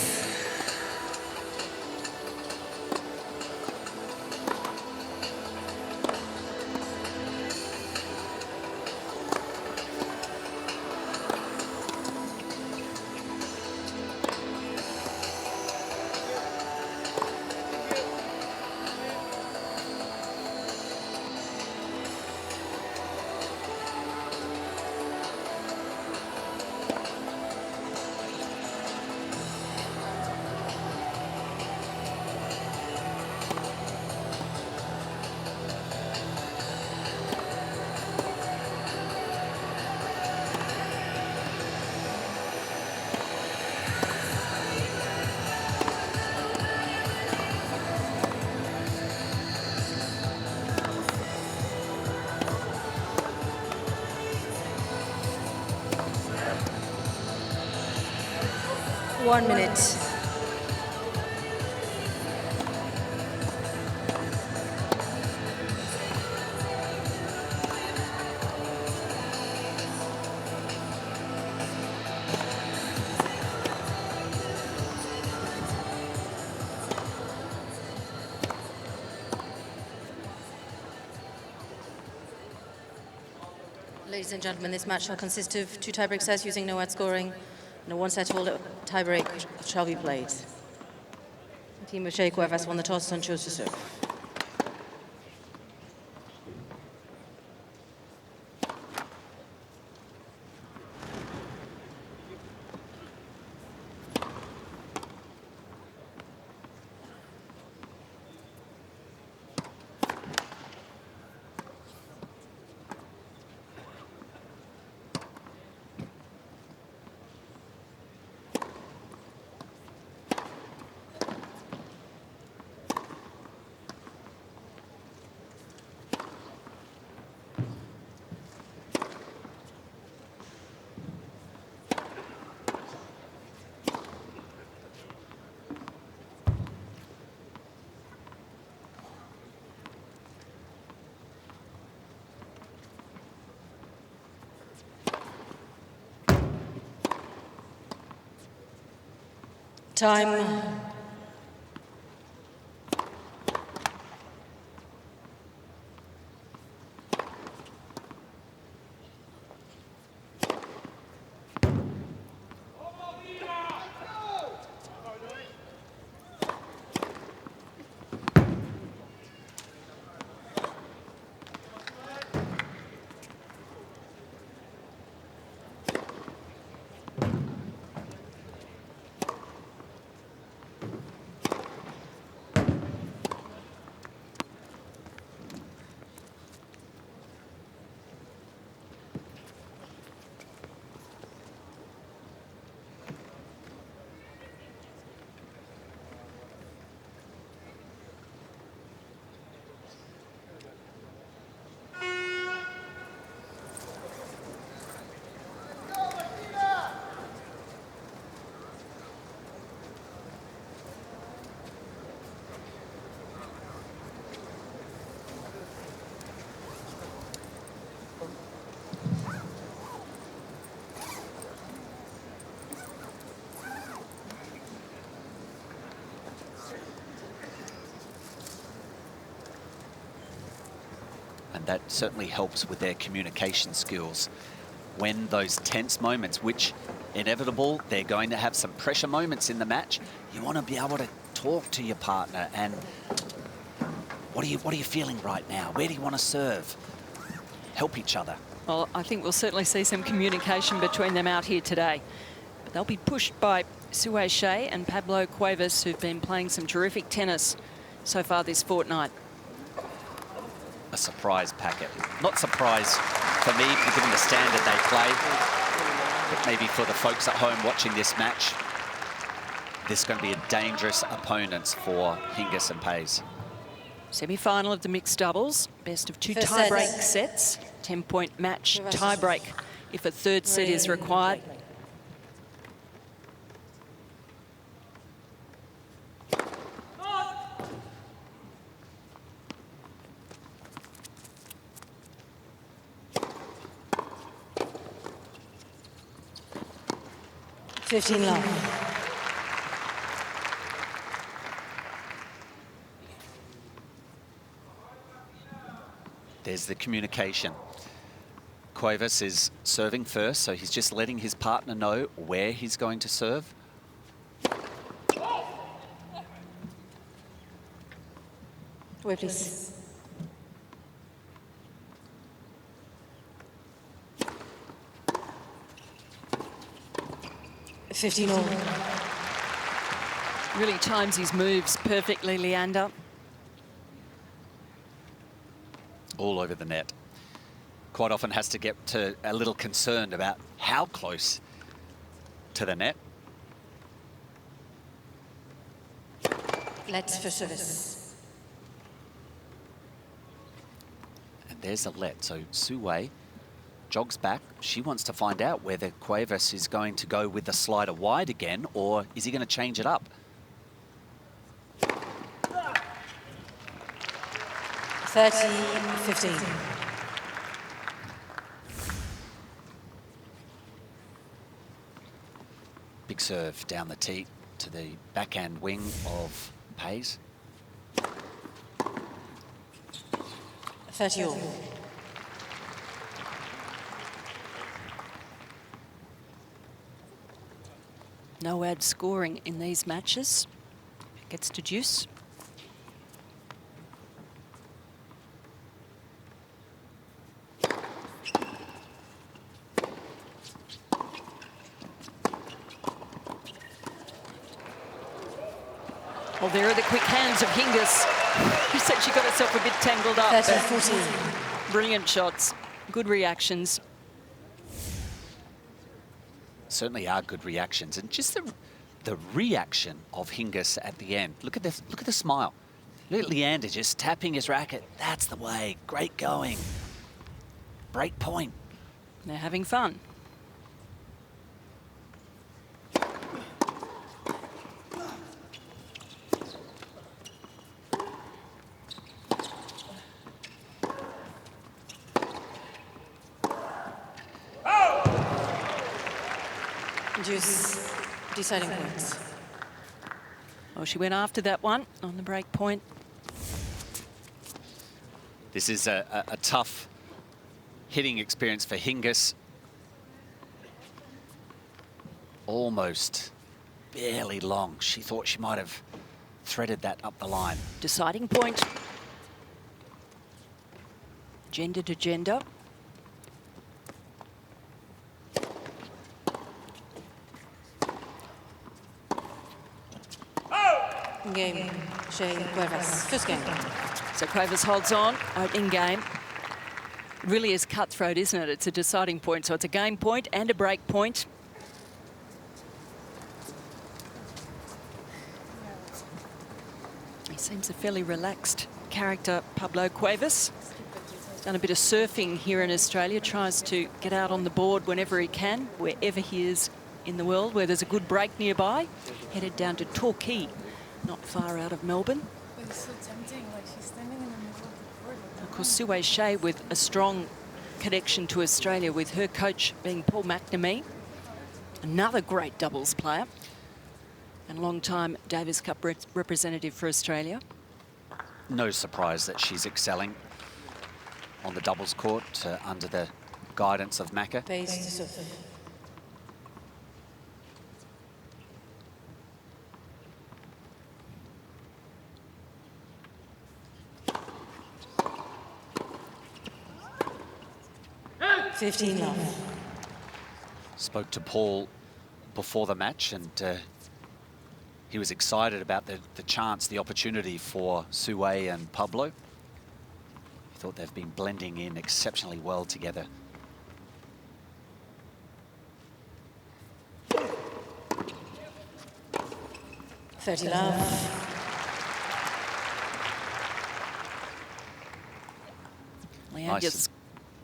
One minute. Ladies and gentlemen, this match shall consist of 2 tiebreak sets using no outscoring. No one set all tiebreak shall be played. Timofey Cuevas won the toss and chose to serve. Time. And that certainly helps with their communication skills. When those tense moments, which inevitable, they're going to have some pressure moments in the match, you want to be able to talk to your partner and what are you feeling right now? Where do you want to serve? Help each other. Well, I think we'll certainly see some communication between them out here today. But they'll be pushed by Sue Shea and Pablo Cuevas, who've been playing some terrific tennis so far this fortnight. A surprise packet. Not surprise for me, given the standard they play, but maybe for the folks at home watching this match, this is going to be a dangerous opponent for Hingis and Pays. Semi-final of the mixed doubles, best of two tie-break sets, 10-point match tie-break if a third set is required. There's the communication. Cuevas is serving first, so he's just letting his partner know where he's going to serve. Wait, please. Really times his moves perfectly, Wilander. All over the net. Quite often has to get to a little concerned about how close to the net. Let's for service. And there's a let. So Sue jogs back. She wants to find out whether Cuevas is going to go with the slider wide again, or is he going to change it up? 30-15. Big serve down the tee to the backhand wing of Pays. 30 all. No ad scoring in these matches. gets to deuce. Well, there are the quick hands of Hingis. She said she got herself a bit tangled up. 30-14. Brilliant shots, good reactions. Certainly are good reactions, and just the reaction of Hingis at the end. Look at this. Look at the smile. Look at Leander just tapping his racket. That's the way. Great going. Break point. They're having fun. Deuce, deciding points. Well, she went after that one on the break point. This is a tough hitting experience for Hingis. Almost barely long. She thought she might have threaded that up the line. Deciding point. Gender to gender. Game, Shea, Cuevas. First game. So Cuevas holds on, opening game. Really is cutthroat, isn't it? It's a deciding point, so it's a game point and a break point. He seems a fairly relaxed character, Pablo Cuevas. Done a bit of surfing here in Australia, tries to get out on the board whenever he can, wherever he is in the world, where there's a good break nearby. Headed down to Torquay, not far out of Melbourne. But it's so tempting, like she's standing in the middle of the court. Of course, Sue Shea with a strong connection to Australia, with her coach being Paul McNamee, another great doubles player and long-time Davis Cup representative for Australia. No surprise that she's excelling on the doubles court under the guidance of Macca. Base to serve. Love. Spoke to Paul before the match, and he was excited about the chance, the opportunity for Sue and Pablo. He thought they've been blending in exceptionally well together. Love.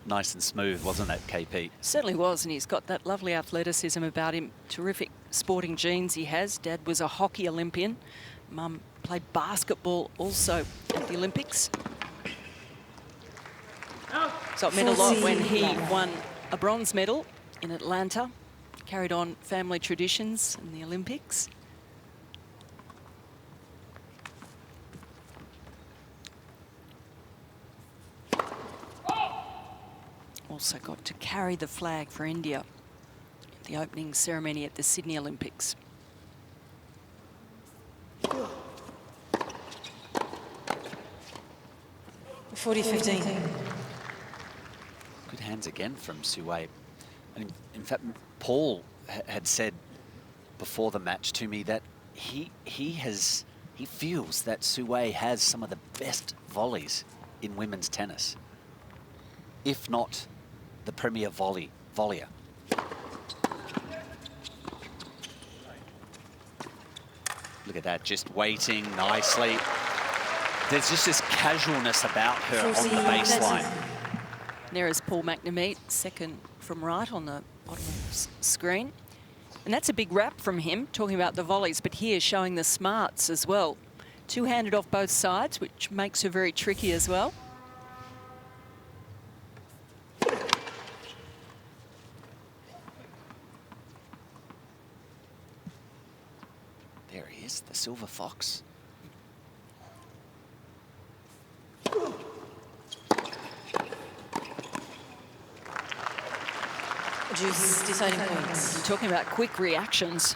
Nice and smooth, wasn't it, KP? Certainly was, and he's got that lovely athleticism about him. Terrific sporting genes he has. Dad was a hockey Olympian. Mum played basketball also at the Olympics. So it meant a lot when he won a bronze medal in Atlanta. Carried on family traditions in the Olympics. Also got to carry the flag for India at the opening ceremony at the Sydney Olympics. 40-15. Good hands again from Sue. And in fact, Paul had said before the match to me that he feels that Sue has some of the best volleys in women's tennis, if not the premier volleyer. Look at that, just waiting nicely. There's just this casualness about her on the baseline. There is Paul McNamee, second from right on the bottom of the screen. And that's a big rap from him, talking about the volleys, but here showing the smarts as well. Two-handed off both sides, which makes her very tricky as well. There he is, the silver fox. Juice deciding points. You're talking about quick reactions.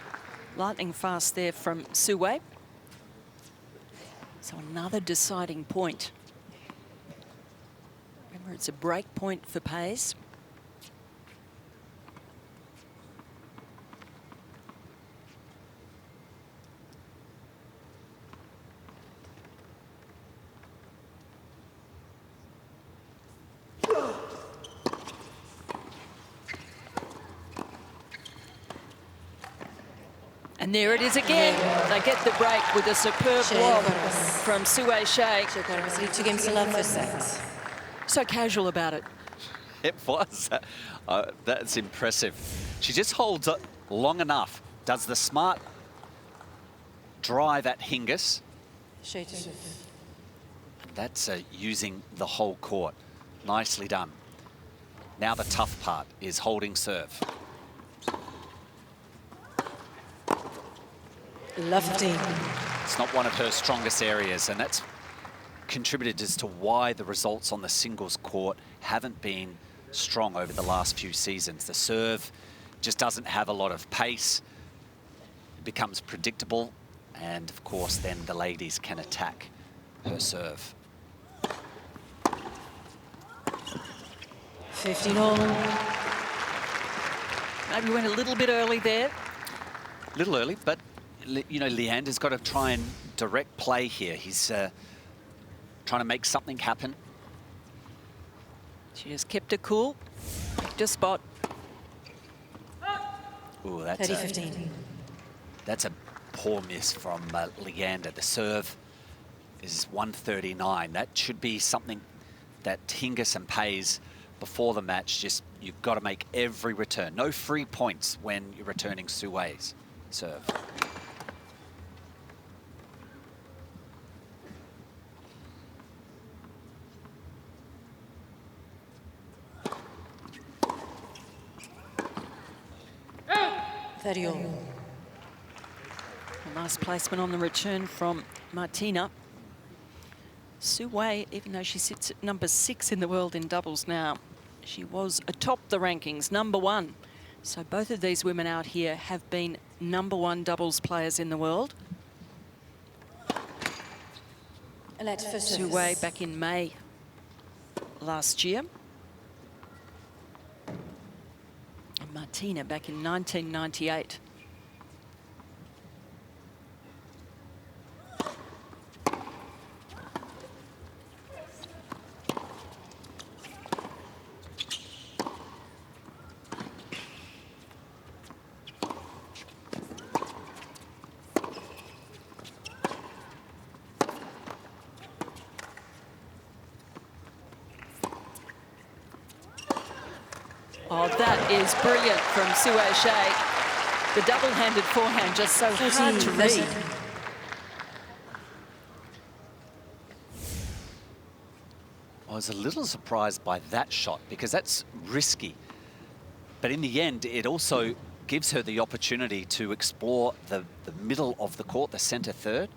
Lightning fast there from Sue. So another deciding point. Remember, it's a break point for Pays. And there it is again. They get the break with a superb lob from Sue Shea. 2 games to love for set. So casual about it. It was. That's impressive. She just holds it long enough. Does the smart drive at Hingis. That's using the whole court. Nicely done. Now the tough part is holding serve. Lovely. It's not one of her strongest areas, and that's contributed as to why the results on the singles court haven't been strong over the last few seasons. The serve just doesn't have a lot of pace. It becomes predictable, and of course then the ladies can attack her serve. 15 all. Maybe went a little bit early there. A little early, but you know, Leander's got to try and direct play here. He's trying to make something happen. She just kept it cool, picked a spot. Ooh, that's 30-15. That's a poor miss from Leander. The serve is 139. That should be something that Hingis and Pays before the match. Just, you've got to make every return. No free points when you're returning Sue's serve. A nice placement on the return from Martina. Sue Wei, even though she sits at number 6 in the world in doubles now, she was atop the rankings, #1. So both of these women out here have been #1 doubles players in the world. Sue Wei back in May last year. And Martina back in 1998. Oh, that is brilliant from Sue Shea. The double-handed forehand just so hard to read. I was a little surprised by that shot because that's risky. But in the end, it also gives her the opportunity to explore the middle of the court, the centre third.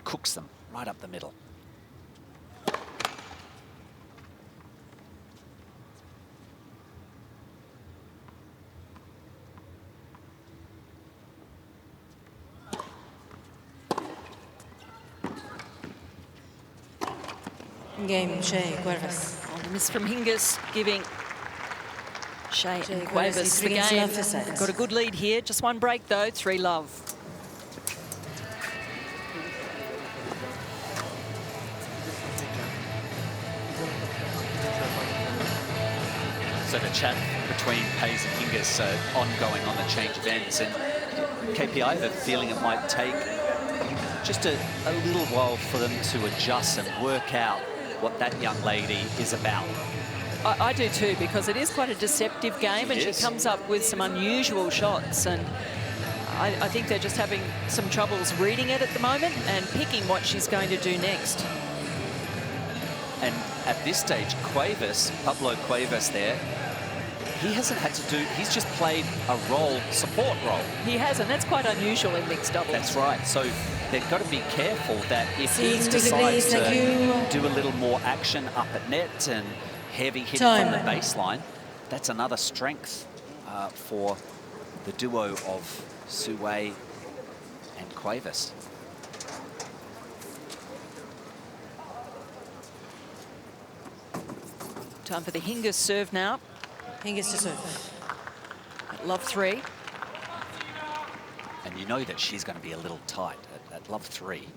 Cooks them right up the middle. Game, Shea, Cuevas. Oh, the miss from Hingis giving Shea and Cuevas the game. Got a good lead here. Just one break though, 3-love. So the chat between Pays and Hingis ongoing on the change of ends, and KP, I have a feeling it might take just a little while for them to adjust and work out what that young lady is about. I do too, because it is quite a deceptive game, and she comes up with some unusual shots, and I think they're just having some troubles reading it at the moment and picking what she's going to do next. And at this stage, Cuevas, Pablo Cuevas there, he hasn't had to do, he's just played a role, support role. He has, and that's quite unusual in mixed doubles. That's right. So they've got to be careful that if he decides to do a little more action up at net and heavy hit from the baseline, that's another strength for the duo of Sue and Cuevas. Time for the Hingis serve now. Hingis to serve. Love 3. And you know that she's going to be a little tight at love 3.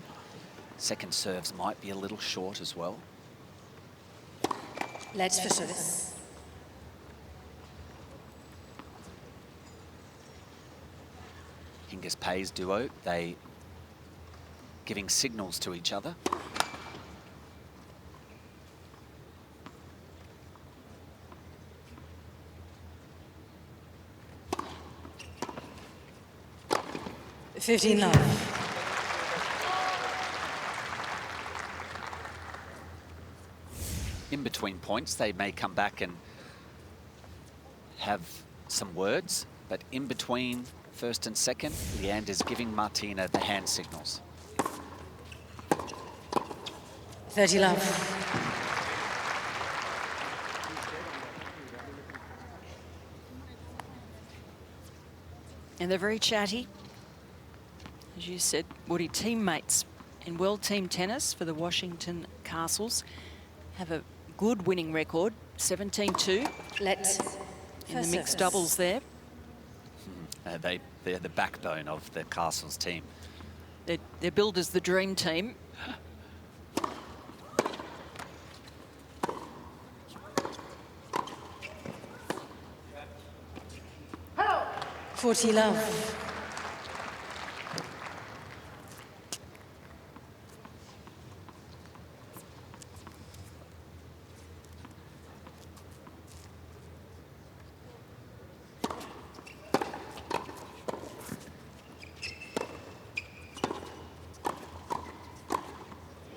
Second serves might be a little short as well. Let's for service. Hingis Pays duo, they giving signals to each other. $15 love. In between points, they may come back and have some words, but in between first and second, Wilander's giving Martina the hand signals. 30 love. And they're very chatty. As you said, Woody, teammates in World Team Tennis for the Washington Castles have a good winning record, 17-2. Let's in the mixed doubles there. They're the backbone of the Castles team. They're billed as the dream team. $40 love.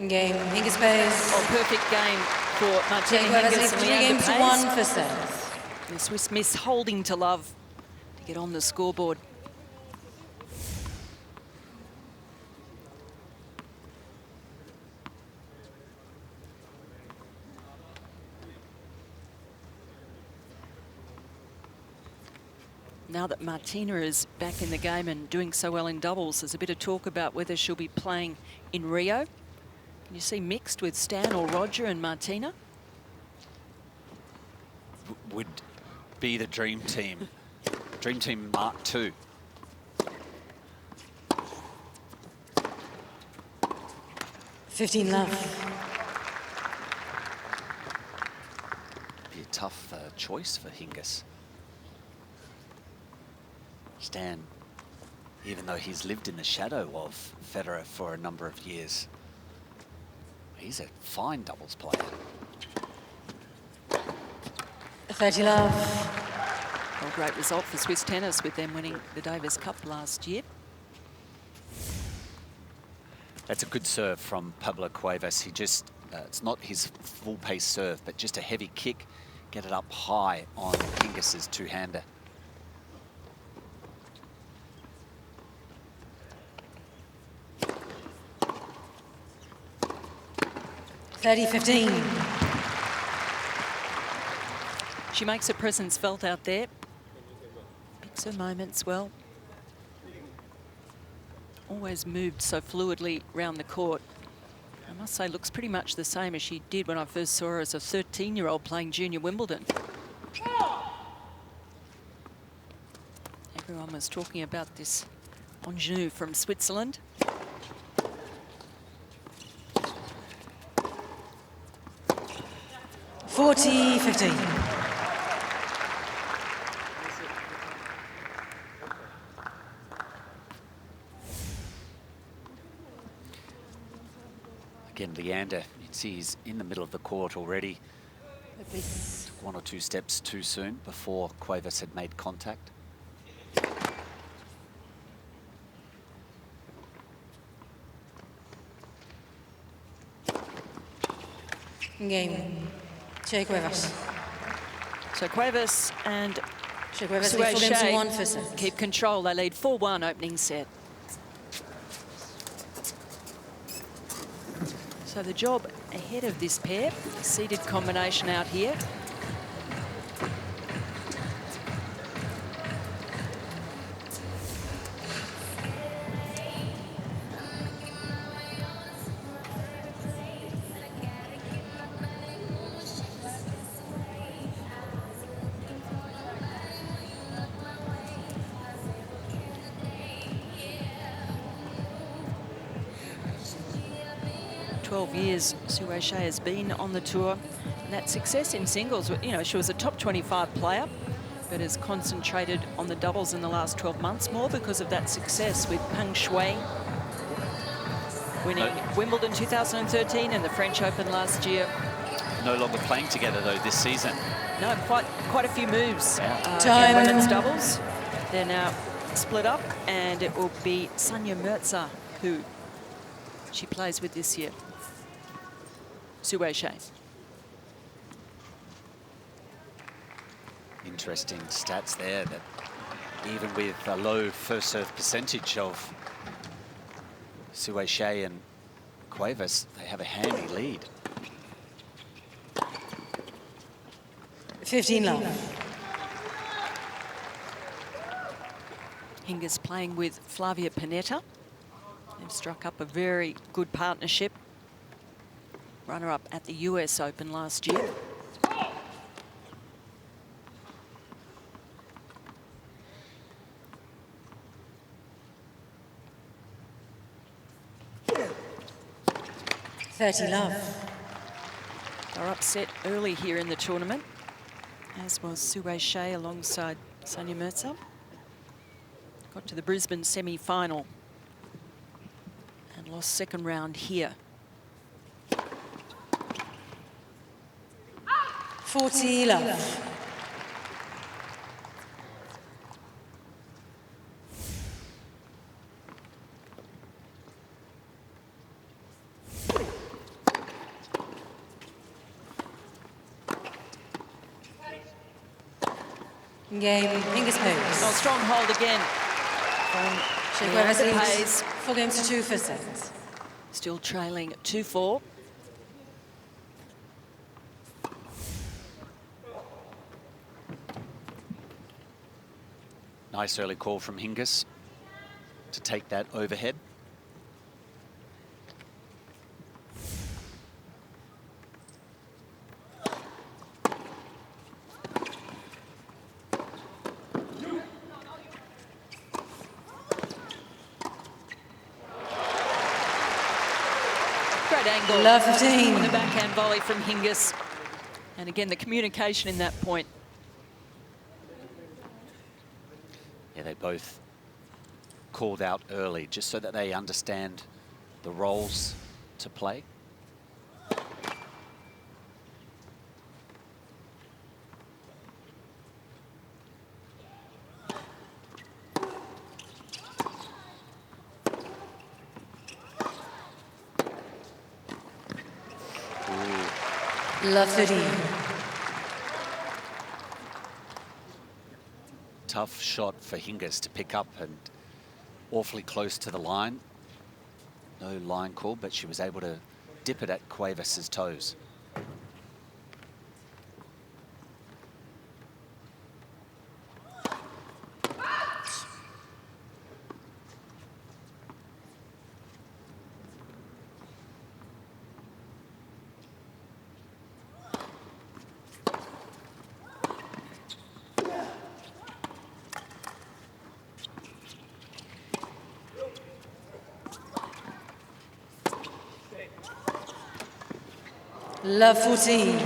Game, Hingis Pays. Oh, perfect game for Martina Hingis. 3 games to 1 for serve. The Swiss miss holding to love to get on the scoreboard. Now that Martina is back in the game and doing so well in doubles, there's a bit of talk about whether she'll be playing in Rio. Can you see mixed with Stan or Roger and Martina? Would be the dream team. Dream team Mark II. $15 love. Be a tough choice for Hingis. Stan, even though he's lived in the shadow of Federer for a number of years, he's a fine doubles player. 30 love. Well, great result for Swiss tennis with them winning the Davis Cup last year. That's a good serve from Pablo Cuevas. He just, it's not his full pace serve, but just a heavy kick, get it up high on Hingis's two-hander. $30-15. She makes her presence felt out there. Picks her moments well. Always moved so fluidly round the court. I must say, looks pretty much the same as she did when I first saw her as a 13-year-old playing junior Wimbledon. Everyone was talking about this ingenue from Switzerland. $40-15. Again, Wilander, you'd see he's in the middle of the court already. Took one or two steps too soon before Cuevas had made contact. Game. Cuevas. So Cuevas and Cuevas lead 4 games to 1 for set. Keep control. They lead 4-1 opening set. So the job ahead of this pair, a seated combination out here. 12 years Sue Shea has been on the tour. And that success in singles, you know, she was a top 25 player, but has concentrated on the doubles in the last 12 months, more because of that success with Peng Shuai, winning Wimbledon 2013 and the French Open last year. No longer playing together, though, this season. No, quite a few moves in women's doubles. They're now split up, and it will be Sanya Mirza who she plays with this year. Sue Shea. Interesting stats there, that even with a low first serve percentage of Sue Shea and Cuevas, they have a handy lead. 15 love. Hingis playing with Flavia Pennetta. They've struck up a very good partnership. Runner-up at the US Open last year. Love. They're upset early here in the tournament, as was Sue Shea alongside Sanya Mirza. Got to the Brisbane semi-final and lost second round here. 40 love. Game, Hingis pays. Oh, strong hold again. Wilander pays. 4 games to 2 for sets. Still trailing 2-4. Nice early call from Hingis to take that overhead. Love 15. On the backhand volley from Hingis. And again, the communication in that point. Yeah, they both called out early, just so that they understand the roles to play. Love 13. Tough shot for Hingis to pick up and awfully close to the line. No line call, but she was able to dip it at Cuevas's toes. Love 14.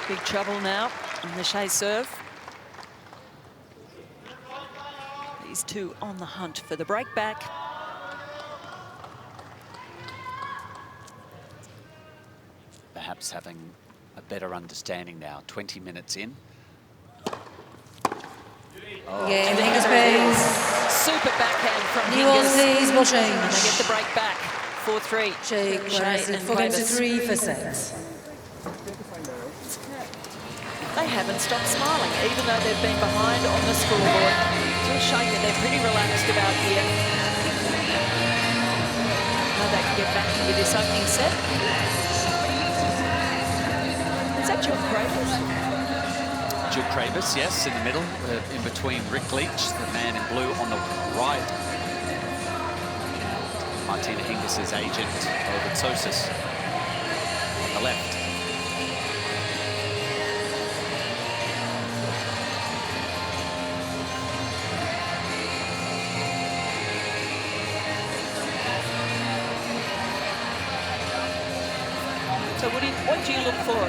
Big trouble now in the Shea serve. These two on the hunt for the break back. Perhaps having a better understanding now, 20 minutes in. Oh. Game, Hingis pays. Super backhand from New Orleans, Hingis. please, will change. And they get the break back. 4-3. Shea and 4 games to 3 for sets. They haven't stopped smiling, even though they've been behind on the scoreboard. Just showing that they're pretty relaxed about here. Now they can get back into this opening set. Is that Jill Cravers? Jill Cravers, yes, in the middle, in between Rick Leach, the man in blue on the right. Martina Hingis' agent, David Sosis, on the left. did you look for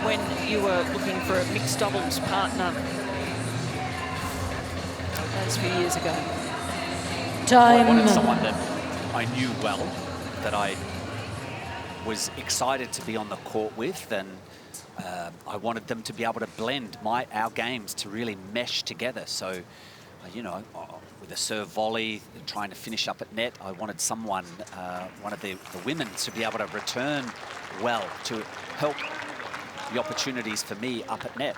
when you were looking for a mixed doubles partner those few years ago? I wanted someone that I knew well, that I was excited to be on the court with, and I wanted them to be able to blend our games to really mesh together. So, you know, with a serve volley, trying to finish up at net, I wanted someone, one of the women, to be able to return well, to help the opportunities for me up at net.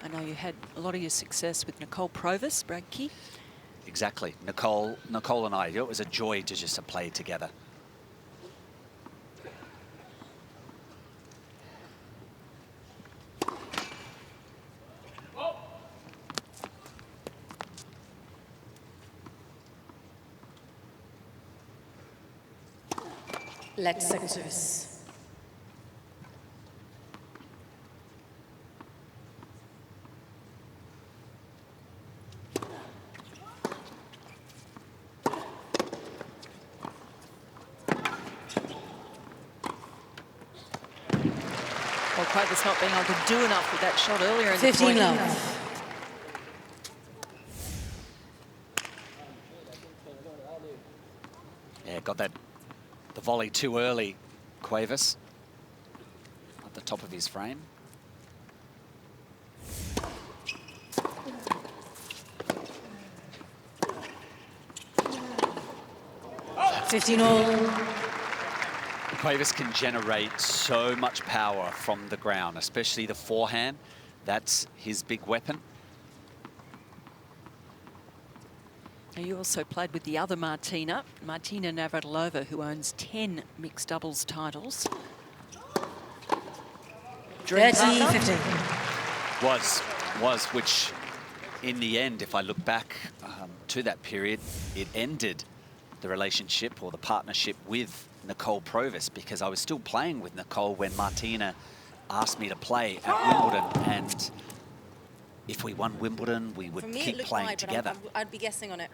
I know you had a lot of your success with Nicole Provis, Brad Key. Exactly. Nicole and I, it was a joy to just play together. Let's second service. Well, Quavis not being able to do enough with that shot earlier in the 15 point. love. Yeah, got the volley too early, Quavis, at the top of his frame. Quavis can generate so much power from the ground, especially the forehand. That's his big weapon. And you also played with the other Martina Navratilova, who owns 10 mixed doubles titles. 30-15. Was, which in the end, if I look back to that period, it ended the relationship or the partnership with Nicole Provis, because I was still playing with Nicole when Martina asked me to play at Wimbledon, and if we won Wimbledon, we would keep playing together. I'd be guessing on it.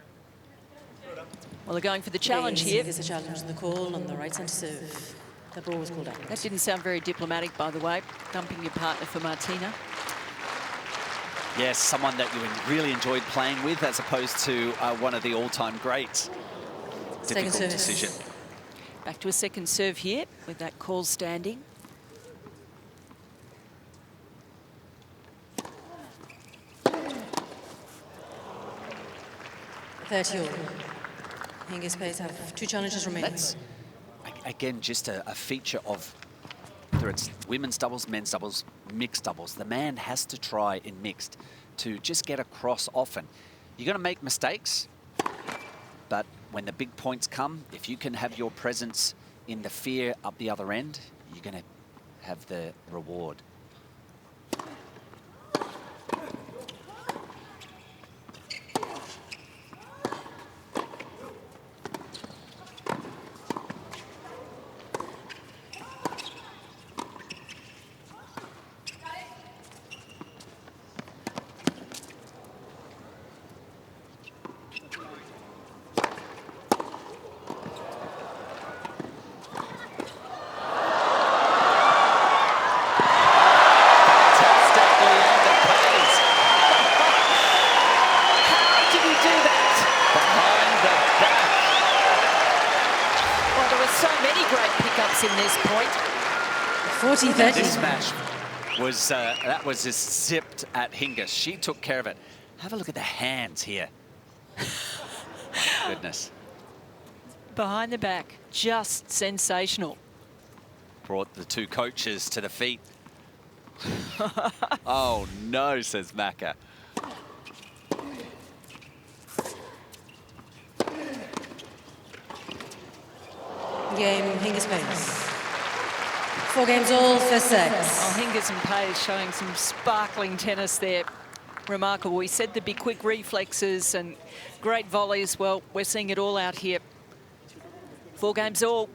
Well, they're going for the challenge here. There's a challenge in the call on the right centre serve. The ball was called out. That didn't sound very diplomatic, by the way, dumping your partner for Martina. Yes, someone that you really enjoyed playing with, as opposed to one of the all-time greats. Difficult decision. Back to a second serve here with that call standing. Hingis Pays have 2 challenges remaining. That's, again, just a feature of, whether it's women's doubles, men's doubles, mixed doubles. The man has to try in mixed to just get across often. You're going to make mistakes, but when the big points come, if you can have your presence in the fear up the other end, you're going to have the reward. This match was, that was just zipped at Hingis. She took care of it. Have a look at the hands here. Goodness. Behind the back, just sensational. Brought the 2 coaches to the feet. Oh no, says Macca. Game, Hingis Pays. 4 games all for 6. Oh, Hingis and Pays showing some sparkling tennis there. Remarkable. We said there'd be quick reflexes and great volleys. Well, we're seeing it all out here. 4 games all.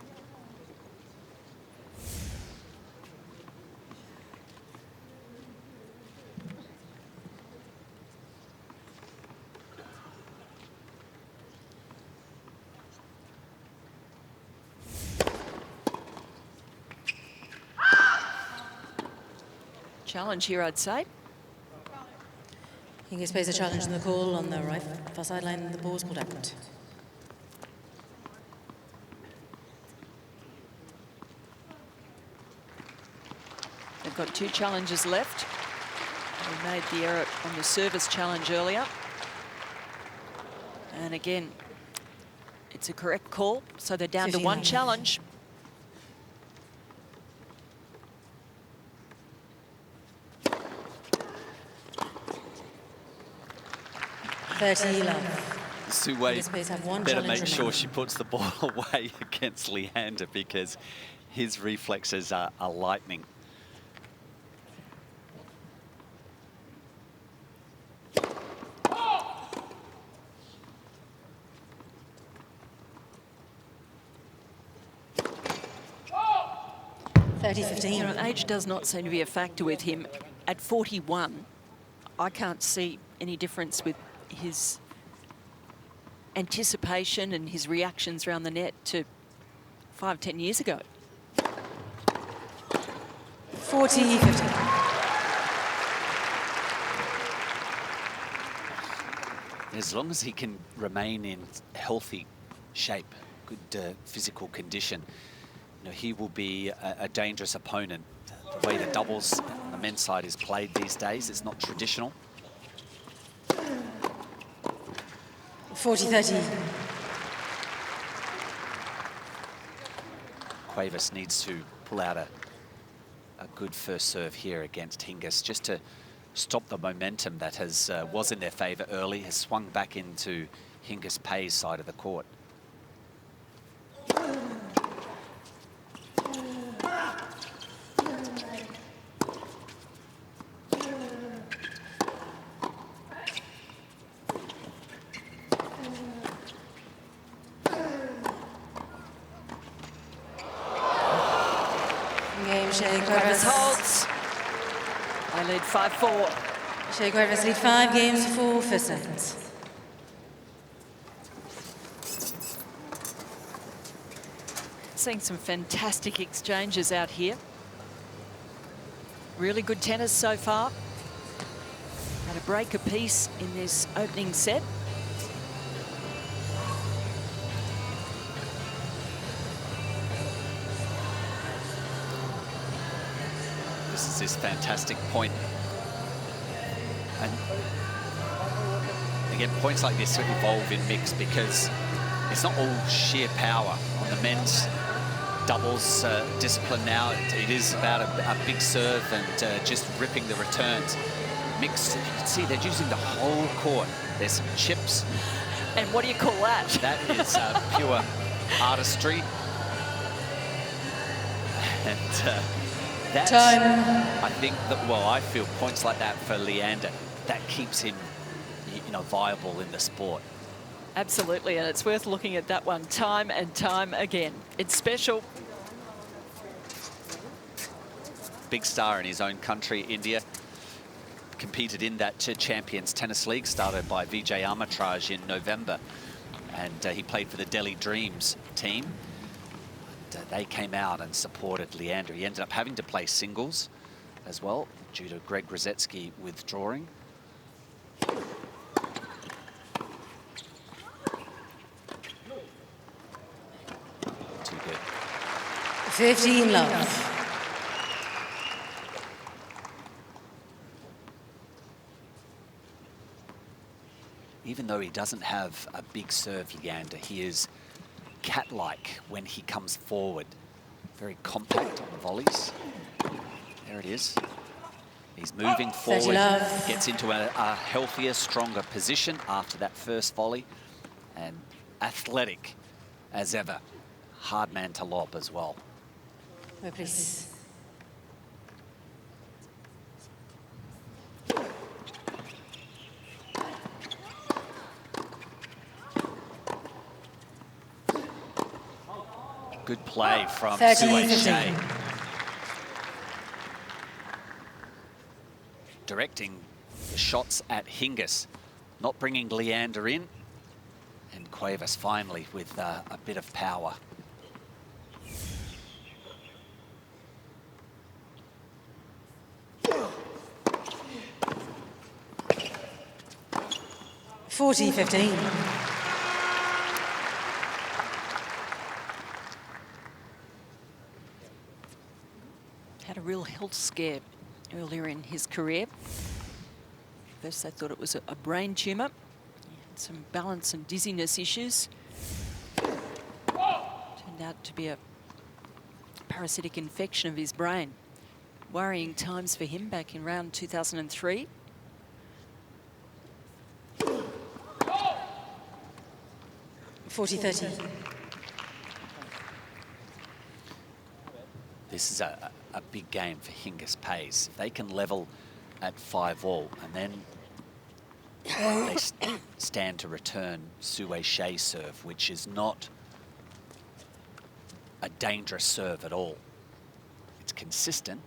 challenge here, I'd say. Hingis pays a challenge in the call on the right far sideline. The ball's pulled out. They've got 2 challenges left. They made the error on the service challenge earlier. And again, it's a correct call, so they're down to 1 challenge. Sue-Wei better make sure she puts the ball away against Wilander because his reflexes are lightning. You know, age does not seem to be a factor with him. At 41, I can't see any difference with his anticipation and his reactions around the net to 5-10 years ago. 40-50. As long as he can remain in healthy shape, good physical condition, you know, he will be a dangerous opponent. The way the doubles on the men's side is played these days, it's not traditional. 40-30. Cuevas needs to pull out a good first serve here against Hingis just to stop the momentum that was in their favour early, has swung back into Hingis Pay's side of the court. Cuevas holds. They lead 5-4. Shea Cuevas lead 5 games for first sets. Seeing some fantastic exchanges out here. Really good tennis so far. Had a break apiece in this opening set. This is his fantastic point. And again, points like this evolve in mix because it's not all sheer power. On the men's doubles discipline now, it is about a big serve and just ripping the returns. Mixed, you can see they're using the whole court. There's some chips. And what do you call that? That is pure artistry. And that's, I think that, well, I feel points like that for Wilander, that keeps him, you know, viable in the sport. Absolutely, and it's worth looking at that one time and time again. It's special. Big star in his own country, India. Competed in that Champions Tennis League started by Vijay Amritraj in November. And he played for the Delhi Dreams team. They came out and supported Wilander. He ended up having to play singles as well due to Greg Grozetsky withdrawing. Too good. 15 love. Even though he doesn't have a big serve, Wilander, he is cat-like when he comes forward. Very compact on the volleys. There it is. He's moving forward, gets into a healthier, stronger position after that first volley. And athletic as ever. Hard man to lob as well. Oh, please. Good play from Sue-Wei. Directing the shots at Hingis, not bringing Wilander in, and Cuevas finally with a bit of power. 40-15. Had a real health scare earlier in his career. First they thought it was a brain tumour. He had some balance and dizziness issues. Turned out to be a parasitic infection of his brain. Worrying times for him back in round 2003. This is a big game for Hingis Pays. If they can level at 5-all and then they stand to return Sue Shay's serve, which is not a dangerous serve at all. It's consistent.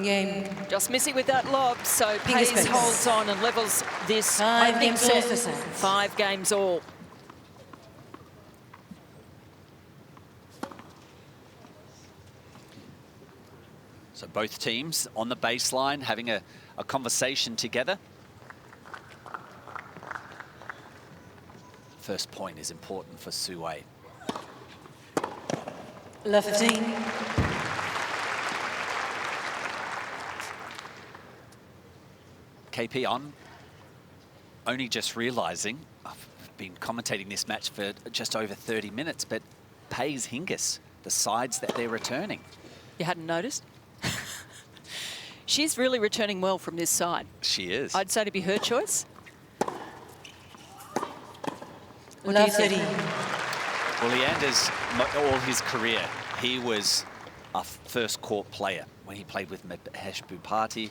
Game. Just missing with that lob, so Pays Pays holds on and levels this 5 opening games set. all for set. 5 games all. So both teams on the baseline having a conversation together. First point is important for Sue. Love 15. KP, I'm only just realising, I've been commentating this match for just over 30 minutes, but Pays Hingis, the sides that they're returning. You hadn't noticed? She's really returning well from this side. She is. I'd say to be her choice. Love 30. Well, Leander's, all his career, he was a first court player when he played with Mahesh Bhupathi.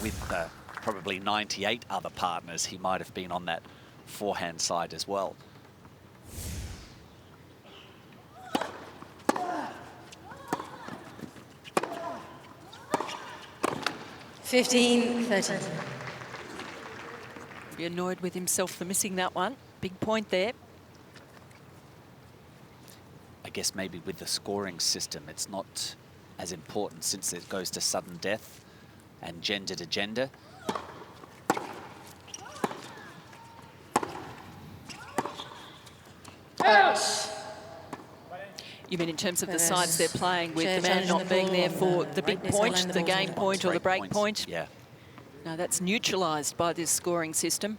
With probably 98 other partners, he might have been on that forehand side as well. $15-13. Be annoyed with himself for missing that one. Big point there. I guess maybe with the scoring system, it's not as important since it goes to sudden death and gender to gender. You mean in terms of the sides they're playing with, the man not being there for the big point, the game point or the break point? Yeah. No, that's neutralised by this scoring system.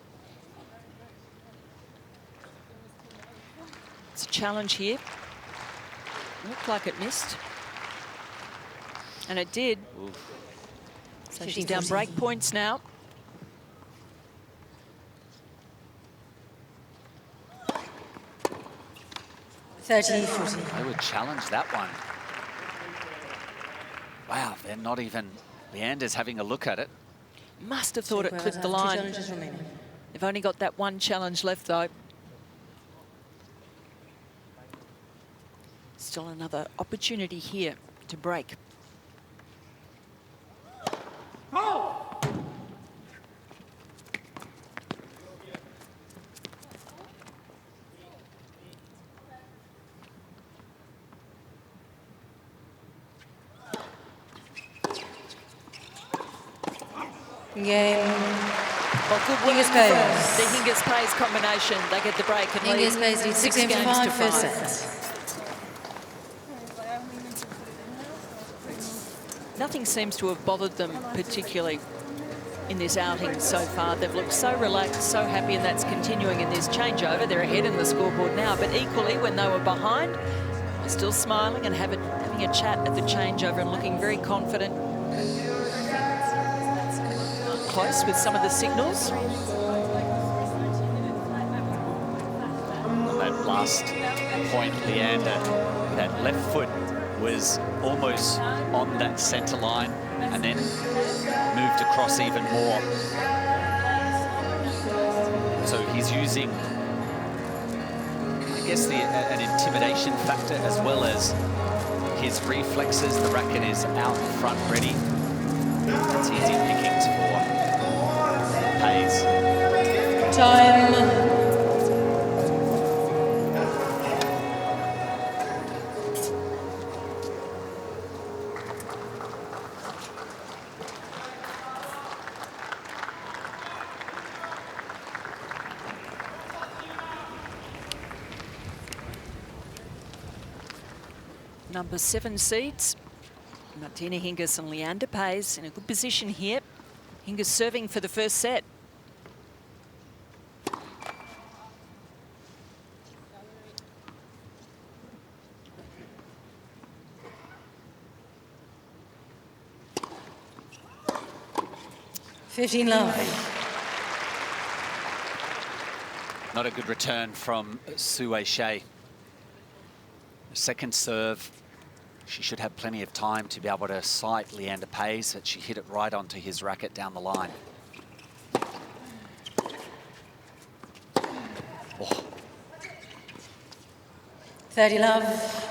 It's a challenge here. Looked like it missed. And it did. Oof. So she's down break points now. I would challenge that one. Wow, they're not even... Leander's having a look at it. Must have thought it clipped the line. They've only got that one challenge left, though. Still another opportunity here to break. Game. Well, good work Hingis from Pays. the Hingis Pays combination. They get the break and Hingis lead Pays leads 6 6 games games to to 5 5. sets. Nothing seems to have bothered them particularly in this outing so far. They've looked so relaxed, so happy, and that's continuing in this changeover. They're ahead in the scoreboard now, but equally when they were behind, they're still smiling and having a chat at the changeover and looking very confident. Close with some of the signals. On that last point, Leander, that left foot was almost on that centre line and then moved across even more. So he's using, I guess, an intimidation factor as well as his reflexes. The racket is out in front ready. It's easy pickings for Pays. Time. number 7 seeds. Martina Hingis and Leander Paes in a good position here. Hingis serving for the first set. Not a good return from Sue Shea. Second serve. She should have plenty of time to be able to sight Leander Paes, but she hit it right onto his racket down the line. Oh. 30 love.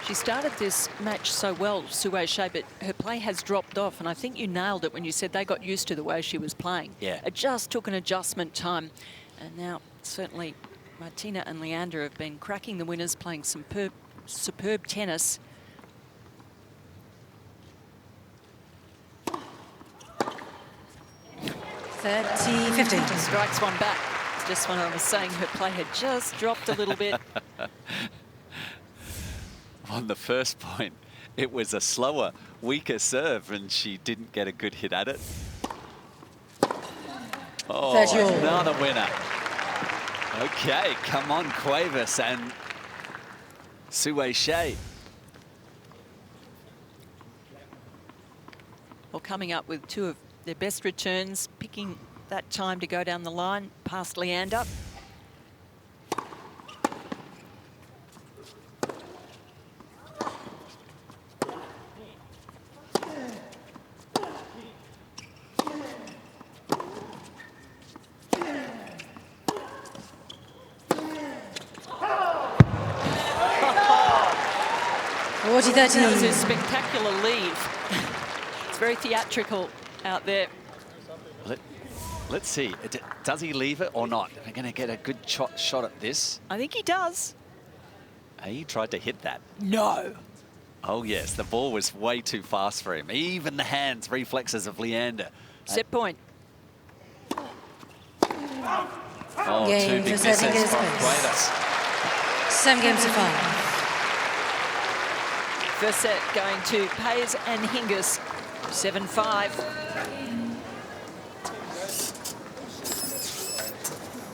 She started this match so well, Sue Shea, but her play has dropped off, and I think you nailed it when you said they got used to the way she was playing. Yeah. It just took an adjustment time, and now certainly Martina and Leander have been cracking the winners, playing superb tennis. Strikes one back. It's just when I was saying her play had just dropped a little bit. On the first point, it was a slower, weaker serve, and she didn't get a good hit at it. Oh, another winner. Okay, come on, Cuevas and Sue Shea. Well, coming up with 2 of their best returns, picking that time to go down the line past Leander. That was a spectacular leave. It's very theatrical out there. Let's see. Does he leave it or not? We're going to get a good shot at this. I think he does. He tried to hit that. No. Oh, yes. The ball was way too fast for him. Even the hands reflexes of Leander. Set point. Oh, 2 big misses from Cuevas. 7 games to 5. First set going to Paes and Hingis, 7-5.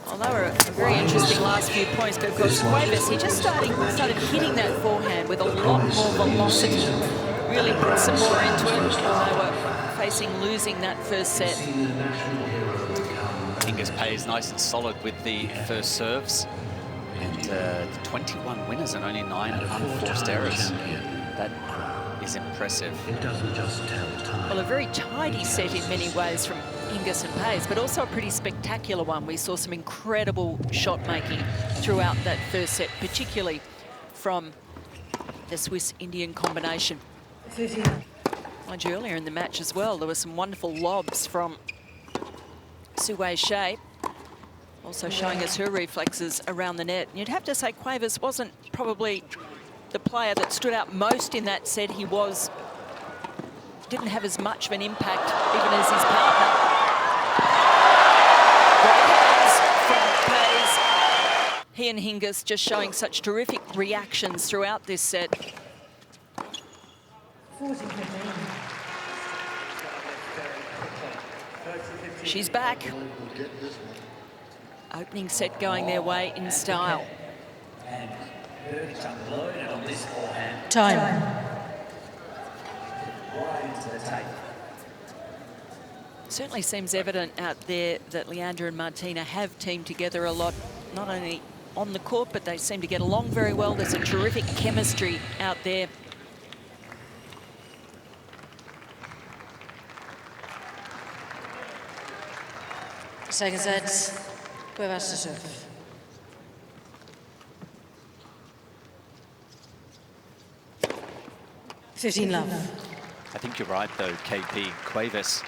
Well, they were a very interesting last few points because Cuevas, he just started hitting that forehand with a lot more velocity. Really put some more into it. They were facing losing that first set. Hingis Paes nice and solid with the first serves. And 21 winners and only 9 unforced errors. That is impressive. It doesn't just tell time. Well, a very tidy set in many ways from Hingis and Paes, but also a pretty spectacular one. We saw some incredible shot making throughout that first set, particularly from the Swiss-Indian combination. Mind you, earlier in the match as well, there were some wonderful lobs from Sue Shea, also showing us her reflexes around the net. And you'd have to say Cuevas wasn't probably the player that stood out most in that set. He didn't have as much of an impact even as his partner. Great hands from Paes. He and Hingis just showing such terrific reactions throughout this set. She's back. Opening set going their way in style. Time. Certainly seems evident out there that Leander and Martina have teamed together a lot, not only on the court, but they seem to get along very well. There's a terrific chemistry out there. Second set, Cuevas to serve. Love. I think you're right, though, KP. Cuevas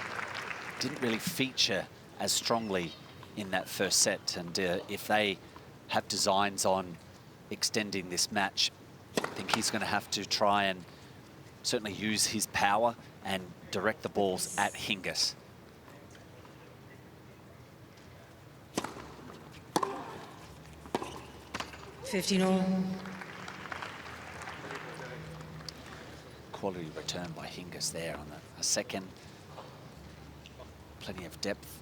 didn't really feature as strongly in that first set. And if they have designs on extending this match, I think he's going to have to try and certainly use his power and direct the balls at Hingis. quality return by Hingis there on a second. Plenty of depth.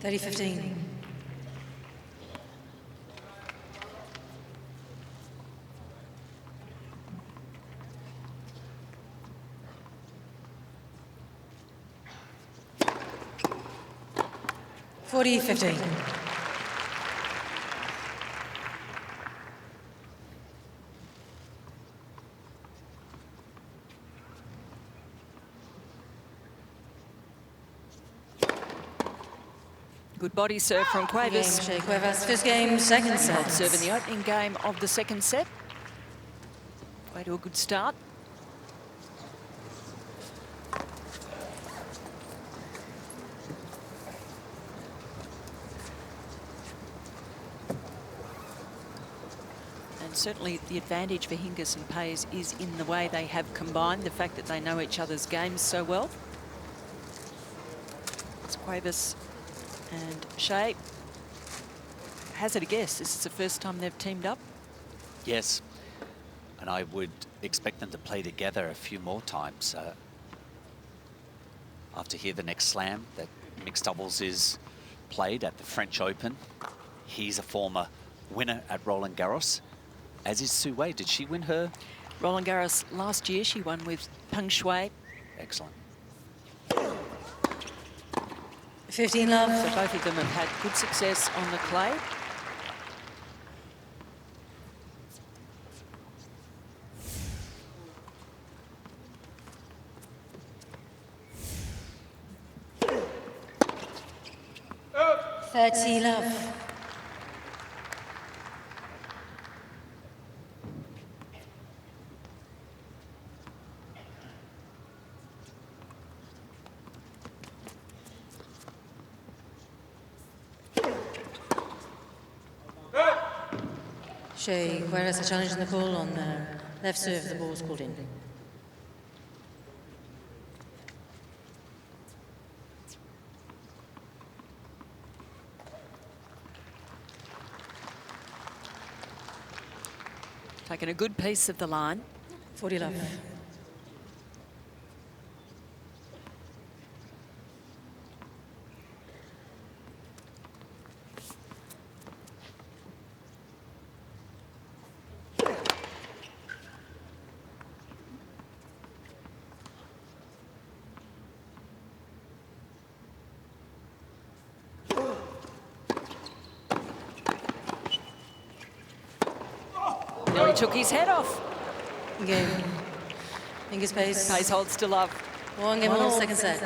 Thirty 15. Forty 15. Good body serve from Cuevas. Game, Cuevas, first game, second set. Serve in the opening game of the second set. Way to a good start. And certainly the advantage for Hingis and Pays is in the way they have combined, the fact that they know each other's games so well. It's Cuevas and Shea. Hazard a guess, this is the first time they've teamed up? Yes, and I would expect them to play together a few more times. After here, the next slam that mixed doubles is played at the French Open. He's a former winner at Roland Garros, as is Su Wei. Did she win her? Roland Garros last year, she won with Peng Shuai. Excellent. 15 love. So both of them have had good success on the clay. Oh. 30 love. Shea, whereas a challenge in the call on the left serve, the ball's called in. Taking a good piece of the line. 40 love. Nearly took his head off. Game. Hingis Pays. Pays holds to love. One game on second set.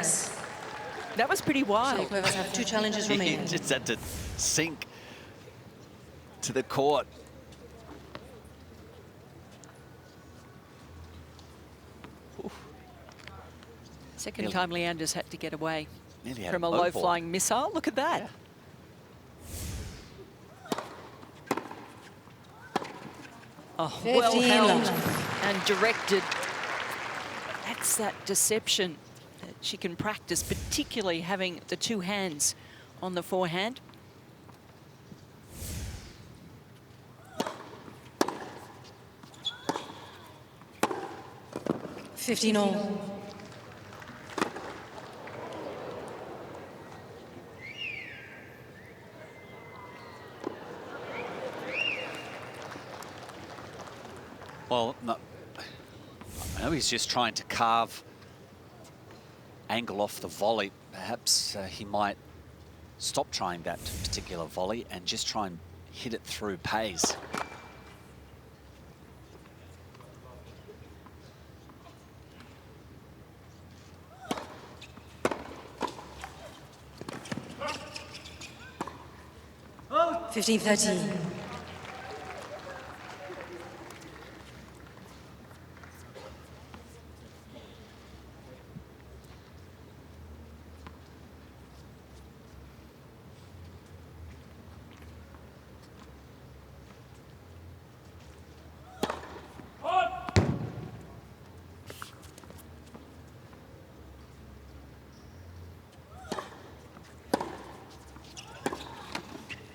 That was pretty wild. Shea Cuevas have 2 challenges remaining. He just had to sink to the court. Second time Leander's had to get away Nearly from a low-flying missile. Look at that. Yeah. Oh, well held and directed. That's that deception that she can practice, particularly having the 2 hands on the forehand. $15 Well, no, I know he's just trying to carve angle off the volley. Perhaps he might stop trying that particular volley and just try and hit it through Pays. Oh. 15-13.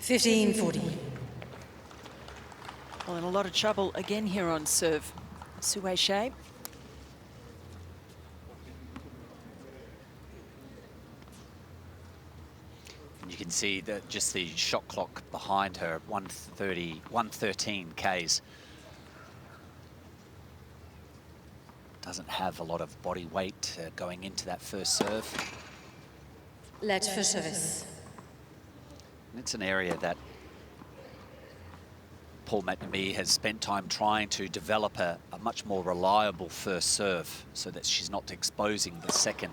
15-40. Well, in a lot of trouble again here on serve. Sue Shea. And you can see that just the shot clock behind her, 1:30, 1:13 Ks. Doesn't have a lot of body weight going into that first serve. Let for service. And it's an area that Paul McNamee has spent time trying to develop a much more reliable first serve so that she's not exposing the second.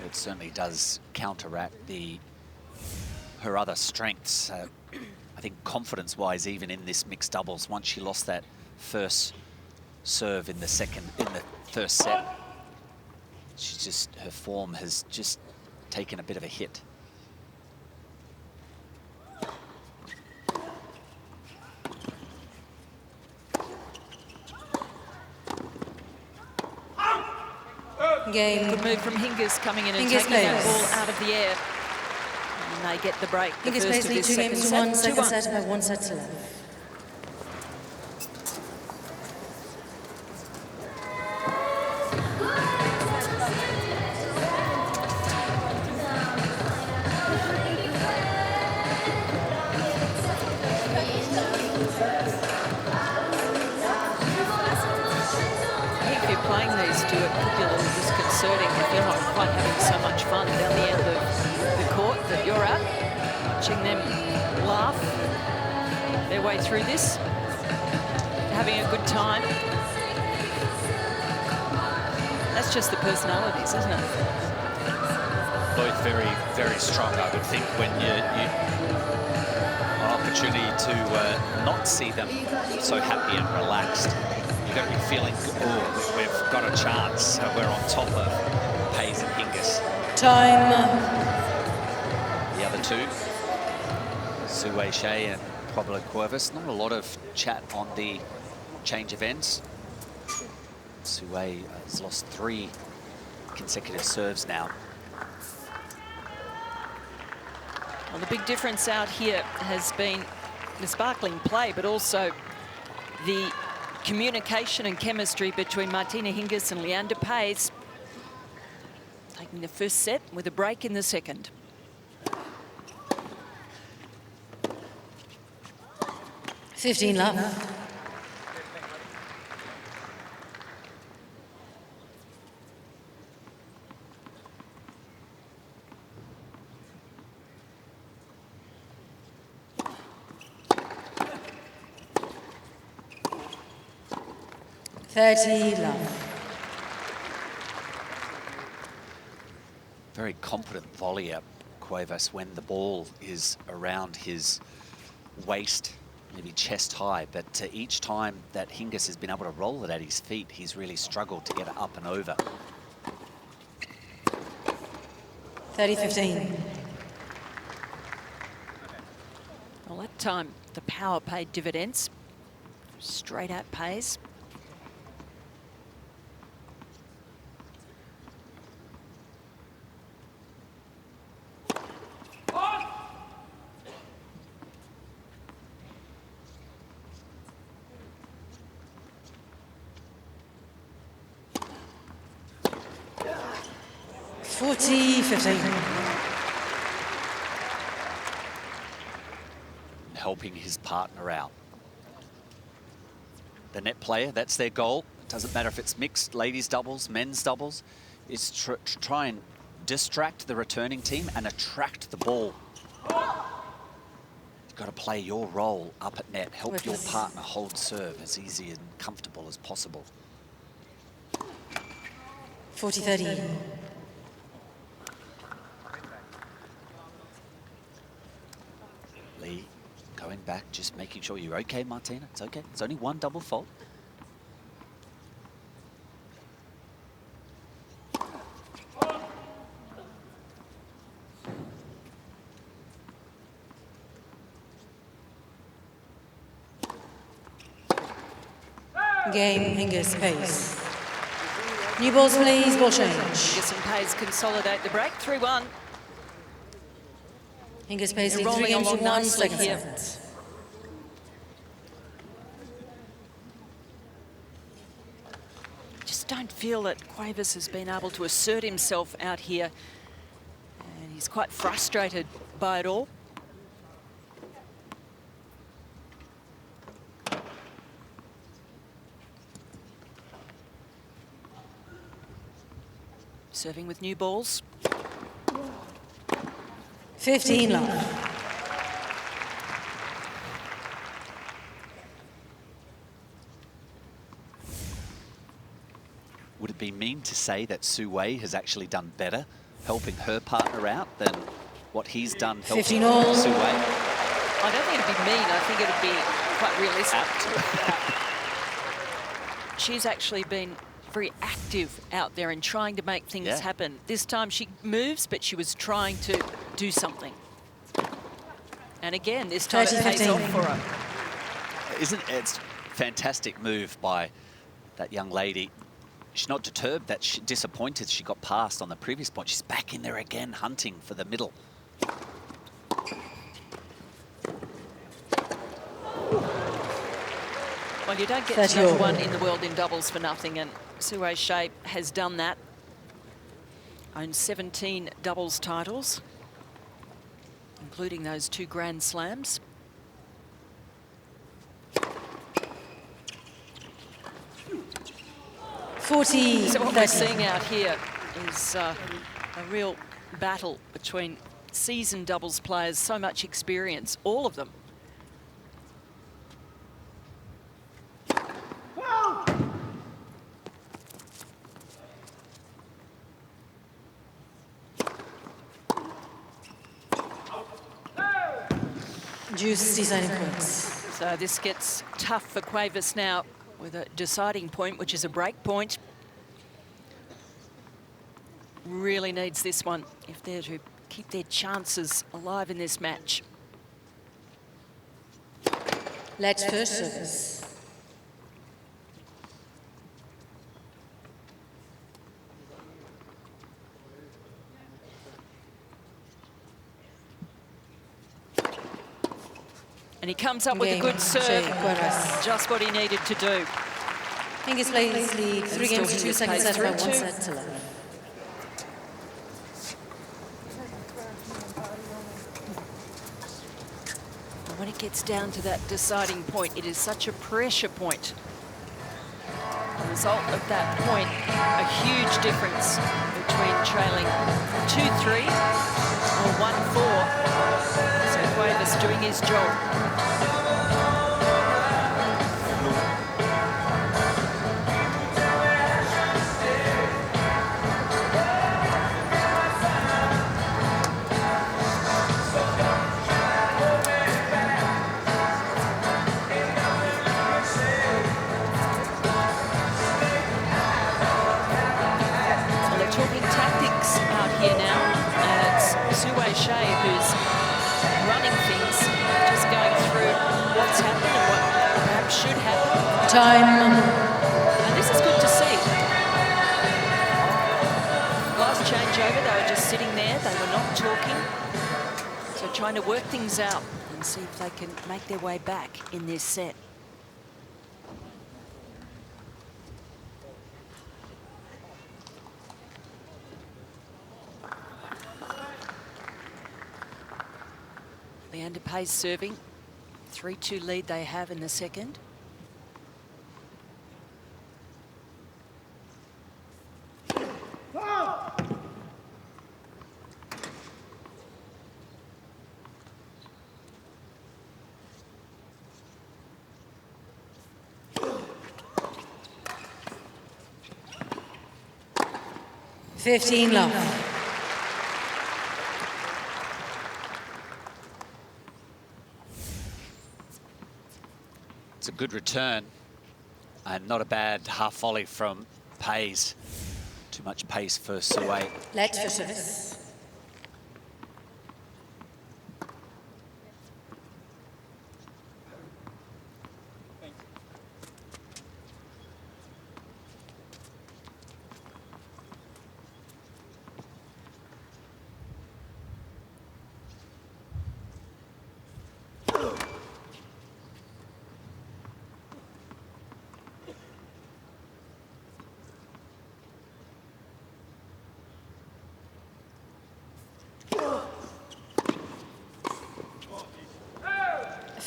It certainly does counteract her other strengths. I think confidence-wise, even in this mixed doubles, once she lost that first serve in the first set, her form has just taken a bit of a hit. Game. Good move from Hingis coming in and Hingis taking that plays. ball out of the air. And they get the break. The Hingis first plays of lead this 2 second games to set. 1, second 2-1. set by 1 set to love. Playing these two, it could be a little disconcerting if you're not quite having so much fun down the end of the court that you're at, watching them laugh their way through this, having a good time. That's just the personalities, isn't it? Both very, very strong, I would think, when you an opportunity to not see them so happy and relaxed. You've got to be feeling, oh, we've got a chance. We're on top of Pays and Hingis. Time. The other two, Sue Shea and Pablo Cuevas. Not a lot of chat on the change of ends. Sue has lost 3 consecutive serves now. Well, the big difference out here has been the sparkling play, but also the communication and chemistry between Martina Hingis and Leander Paes, taking the first set with a break in the second. $15 love. $30 love. Very competent volleyer, Cuevas, when the ball is around his waist, maybe chest high, but each time that Hingis has been able to roll it at his feet, he's really struggled to get it up and over. 30-15. Well, that time the power paid dividends. Straight at Paes. Helping his partner out. The net player, that's their goal. It doesn't matter if it's mixed, ladies doubles, men's doubles. It's to try and distract the returning team and attract the ball. You've got to play your role up at net. Help your partner hold serve as easy and comfortable as possible. 40-30. Lee going back, just making sure you're okay, Martina. It's okay. It's only one double fault. Game, Hingis, pace. New balls, please, ball change. Hingis and Pace consolidate the break, 3-1. Hingis, pace, They're lead 3 rolling games to along 1, nicely second here. set. Just don't feel that Cuevas has been able to assert himself out here. And he's quite frustrated by it all. Serving with new balls. 15 love. Would it be mean to say that Su Wei has actually done better helping her partner out than what he's done helping Su Wei? I don't think it'd be mean. I think it'd be quite realistic. She's actually been very active out there in trying to make things happen. This time she moves, but she was trying to do something. And again, this time it pays off for her. Isn't it a fantastic move by that young lady? She's not deterred, that she's disappointed she got past on the previous point. She's back in there again, hunting for the middle. Well, you don't get to number 1 in the world in doubles for nothing, and Su Shea has done that. Owns 17 doubles titles, including those 2 Grand Slams. So what we're seeing out here is a real battle between seasoned doubles players, so much experience, all of them. Juice deciding points. So this gets tough for Cuevas now with a deciding point, which is a break point. Really needs this one if they're to keep their chances alive in this match. Let's first service. And he comes up with a good serve. Just what he needed to do. Hingis plays lead 3 games to 2, second set by 1 set to love. And when it gets down to that deciding point, it is such a pressure point. The result of that point, a huge difference between trailing 2-3 or 1-4. So Cuevas doing his job. Here now, and it's Su Shea who's running things, just going through what's happened and what perhaps should happen. Time. And this is good to see. Last changeover, they were just sitting there, they were not talking. So trying to work things out and see if they can make their way back in this set. Wilander Pace serving. 3-2 lead they have in the second. $15 love. It's a good return and not a bad half volley from Pays. Too much pace for Su Wei. Let's for service.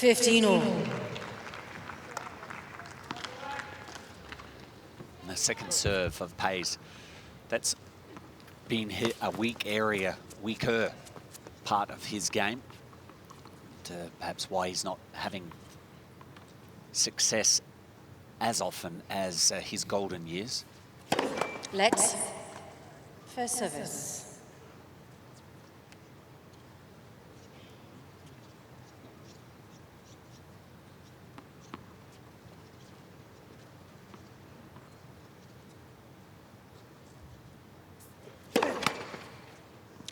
15 all. And the second serve of Pays, that's been hit a weaker part of his game. Perhaps why he's not having success as often as his golden years. Let's. First service.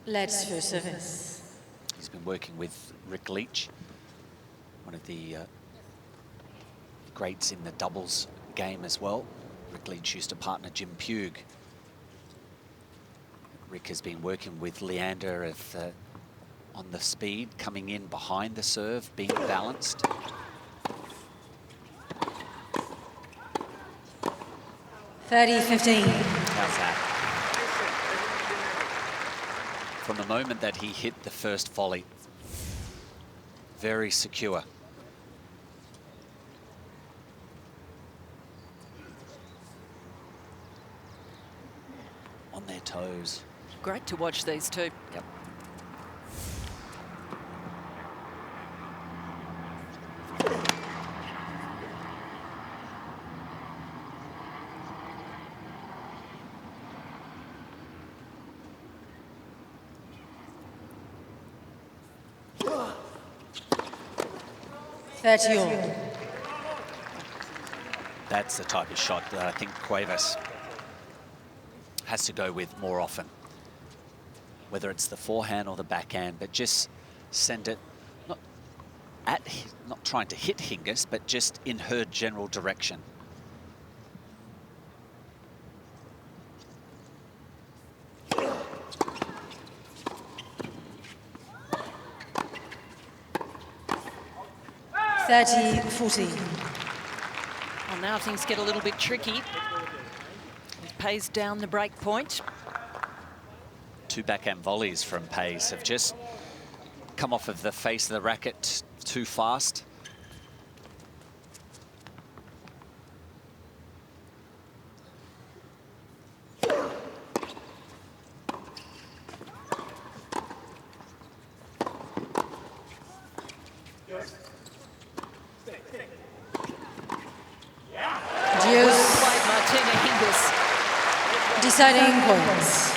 Let's first service. He's been working with Rick Leach, one of the greats in the doubles game as well. Rick Leach used to partner Jim Pugh. Rick has been working with Leander on the speed, coming in behind the serve, being balanced. (30-15). How's that? From the moment that he hit the first volley, very secure. On their toes. Great to watch these two. Yep. That's the type of shot that I think Cuevas has to go with more often. Whether it's the forehand or the backhand, but just send it not trying to hit Hingis, but just in her general direction. Well, now things get a little bit tricky. It pays down the break point. Two backhand volleys from Pays have just come off of the face of the racket too fast. Deciding points.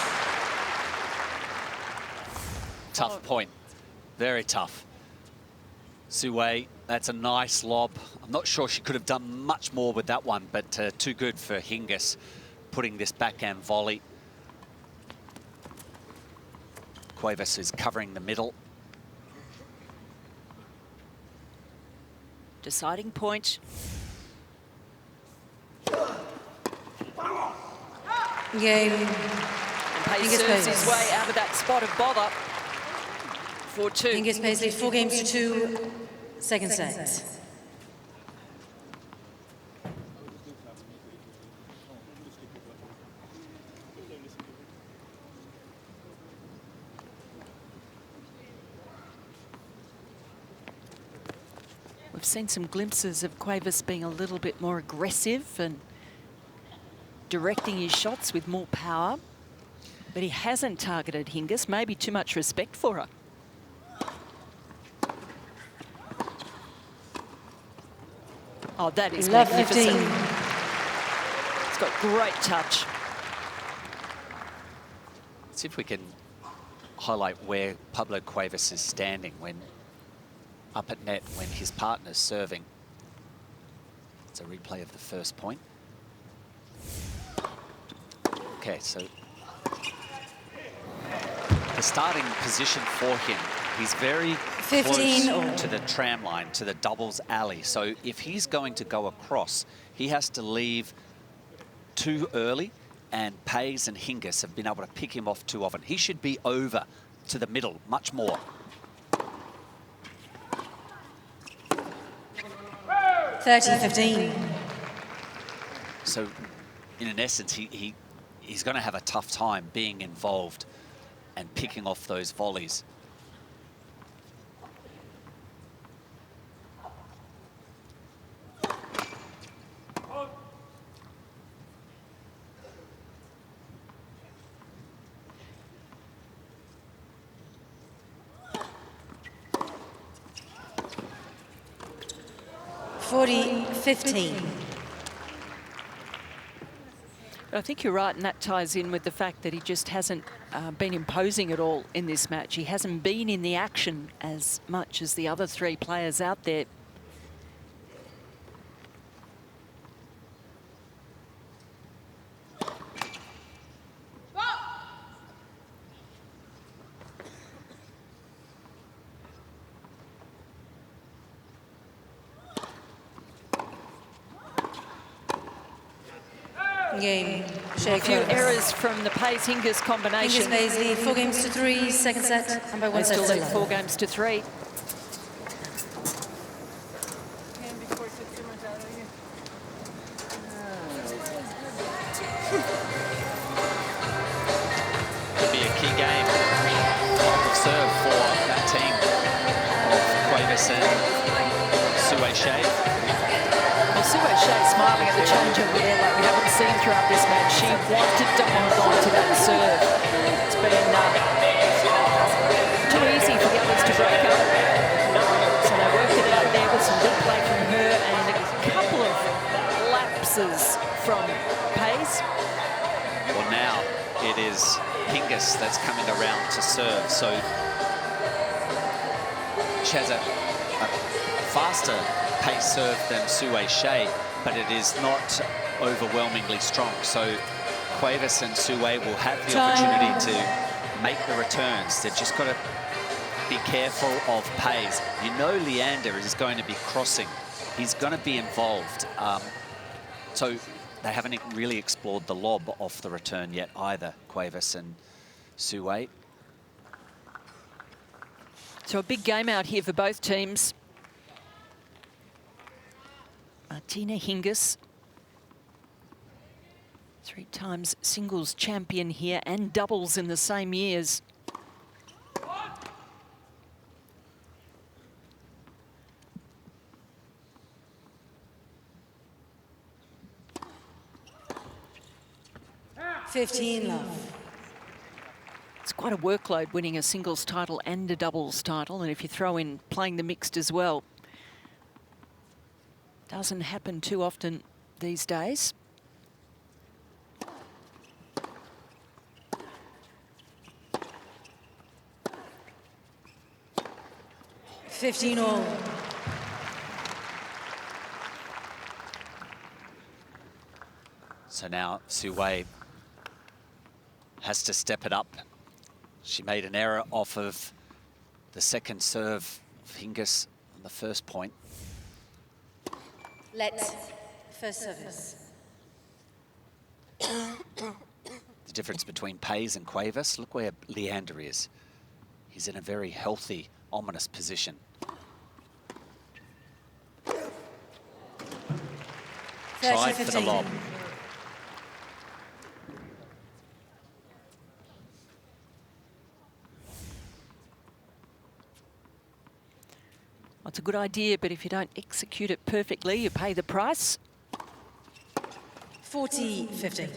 Tough point, very tough. Sue, that's a nice lob. I'm not sure she could have done much more with that one, but too good for Hingis, putting this backhand volley. Cuevas is covering the middle. Deciding point. Game. Pays serves his way out of that spot of bother. 4-2. Hingis Pays lead 4-2, second set. We've seen some glimpses of Cuevas being a little bit more aggressive and directing his shots with more power, but he hasn't targeted Hingis. Maybe too much respect for her. Oh, that is magnificent. 15. It's got great touch. Let's see if we can highlight where Pablo Cuevas is standing when up at net, when his partner's serving. It's a replay of the first point. Okay, so the starting position for him, he's very 15 close to the tram line, to the doubles alley. So if he's going to go across, he has to leave too early, and Pays and Hingis have been able to pick him off too often. He should be over to the middle much more. 30-15. So in an essence, he's going to have a tough time being involved and picking off those volleys. 40-15. I think you're right, and that ties in with the fact that he just hasn't been imposing at all in this match. He hasn't been in the action as much as the other three players out there. Game. A few errors from the Pays-Hingis combination. Hingis lead 4-3, second set, and by 1 They set. still lead 4-3. Could be a key game of serve for that team of Cuevas and Sue Shea. Well, Sue Shea smiling at the challenger there like we haven't seen throughout this match. She wanted to hold on to that serve. It's been too easy for the others to break up. So they worked it out there with some good play from her and a couple of lapses from Pays. Well, now it is Hingis that's coming around to serve. So she has a faster pace serve than Sue Shea, but it is not overwhelmingly strong. So Cuevas and Sue will have the opportunity to make the returns. They've just got to be careful of Pays. You know Wilander is going to be crossing. He's going to be involved. So they haven't really explored the lob off the return yet either, Cuevas and Sue. So a big game out here for both teams. Martina Hingis, 3 times singles champion here and doubles in the same years. It's quite a workload winning a singles title and a doubles title, and if you throw in playing the mixed as well, doesn't happen too often these days. all. So now Sue has to step it up. She made an error off of the second serve of Hingis on the first point. First service. The difference between Pays and Cuevas, look where Wilander is. He's in a very healthy, ominous position. Tried for the lob. Well, it's a good idea, but if you don't execute it perfectly, you pay the price. 40-15.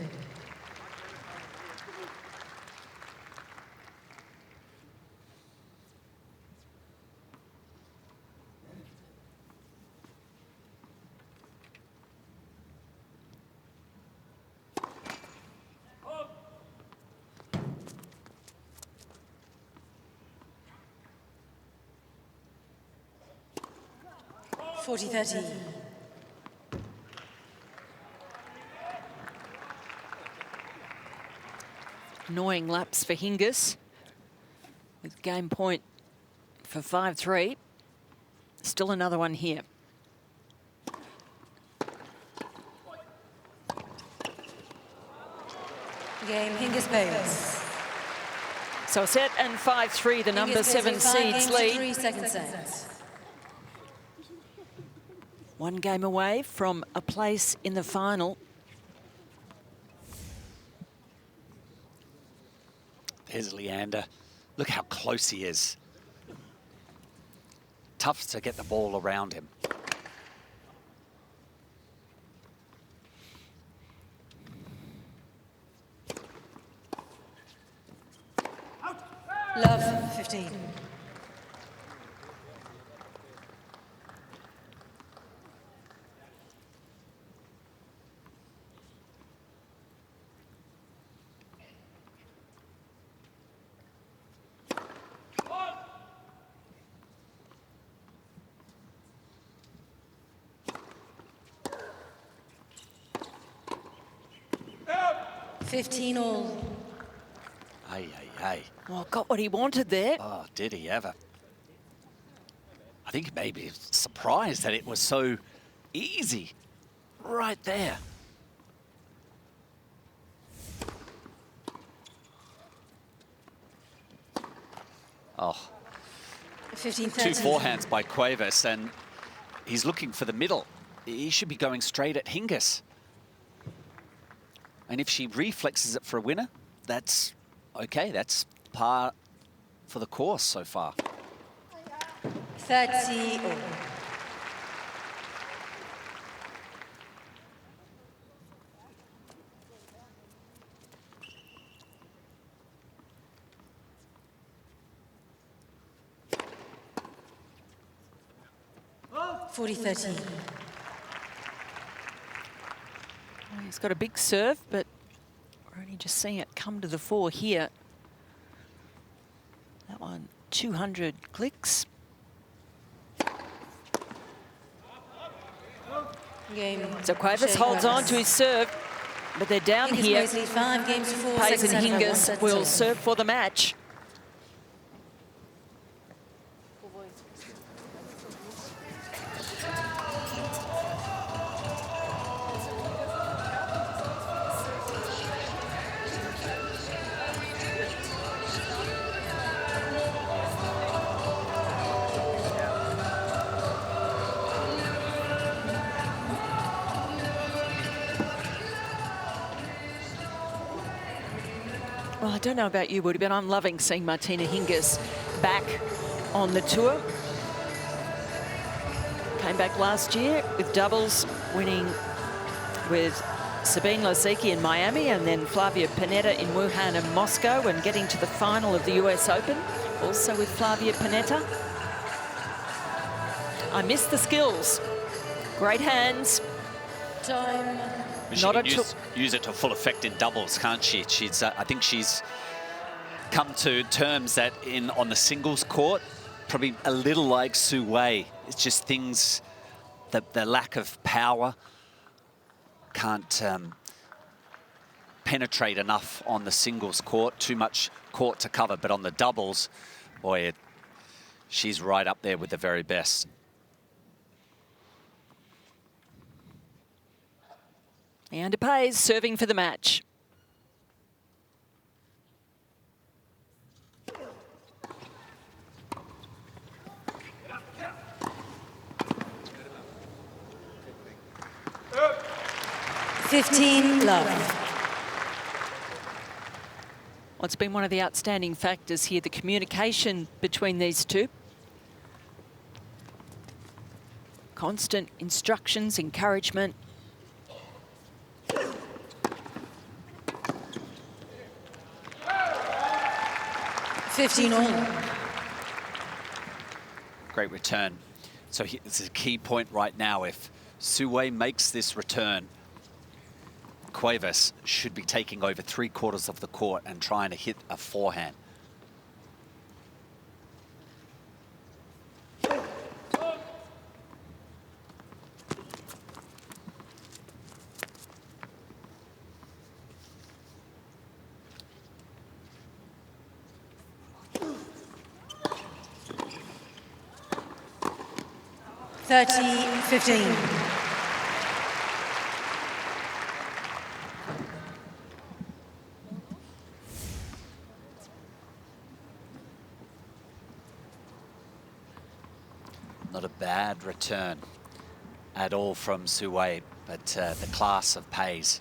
Annoying lapse for Hingis with game point for 5-3. Still another one here. Game Hingis Pays. So a set and 5-3, the number 7 seeds lead. 3 second set. One game away from a place in the final. There's Wilander. Look how close he is. Tough to get the ball around him. Love 15. 15 all. Ay, ay, ay. Well, got what he wanted there. Oh, did he ever? I think maybe surprised that it was so easy right there. Oh, 15, 2 forehands by Cuevas, and he's looking for the middle. He should be going straight at Hingis. And if she reflexes it for a winner, that's okay. That's par for the course so far. 30 all. Oh. 40-13. He's got a big serve, but we're only just seeing it come to the fore here. That one, 200 clicks. So Cuevas holds on to his serve, but they're down Hingis here. Moseley, 5 games to 4. Pays and second set of Hingis 1 will set serve for the match. Well, I don't know about you, Woody, but I'm loving seeing Martina Hingis back on the tour. Came back last year with doubles, winning with Sabine Losicki in Miami and then Flavia Pennetta in Wuhan and Moscow, and getting to the final of the US Open, also with Flavia Pennetta. I miss the skills. Great hands. Time. She Not can a use it to full effect in doubles, can't she? She's, I think she's come to terms that on the singles court, probably a little like Su Wei. It's just things, the lack of power can't penetrate enough on the singles court, too much court to cover. But on the doubles, boy, she's right up there with the very best. And Pays serving for the match. $15 love. Well, it's been one of the outstanding factors here, the communication between these two. Constant instructions, encouragement. $15 all. Great return. So this is a key point right now. If Su Wei makes this return, Cuevas should be taking over 3/4 of the court and trying to hit a forehand. $30-15. Not a bad return at all from Su Wei, but the class of Pays.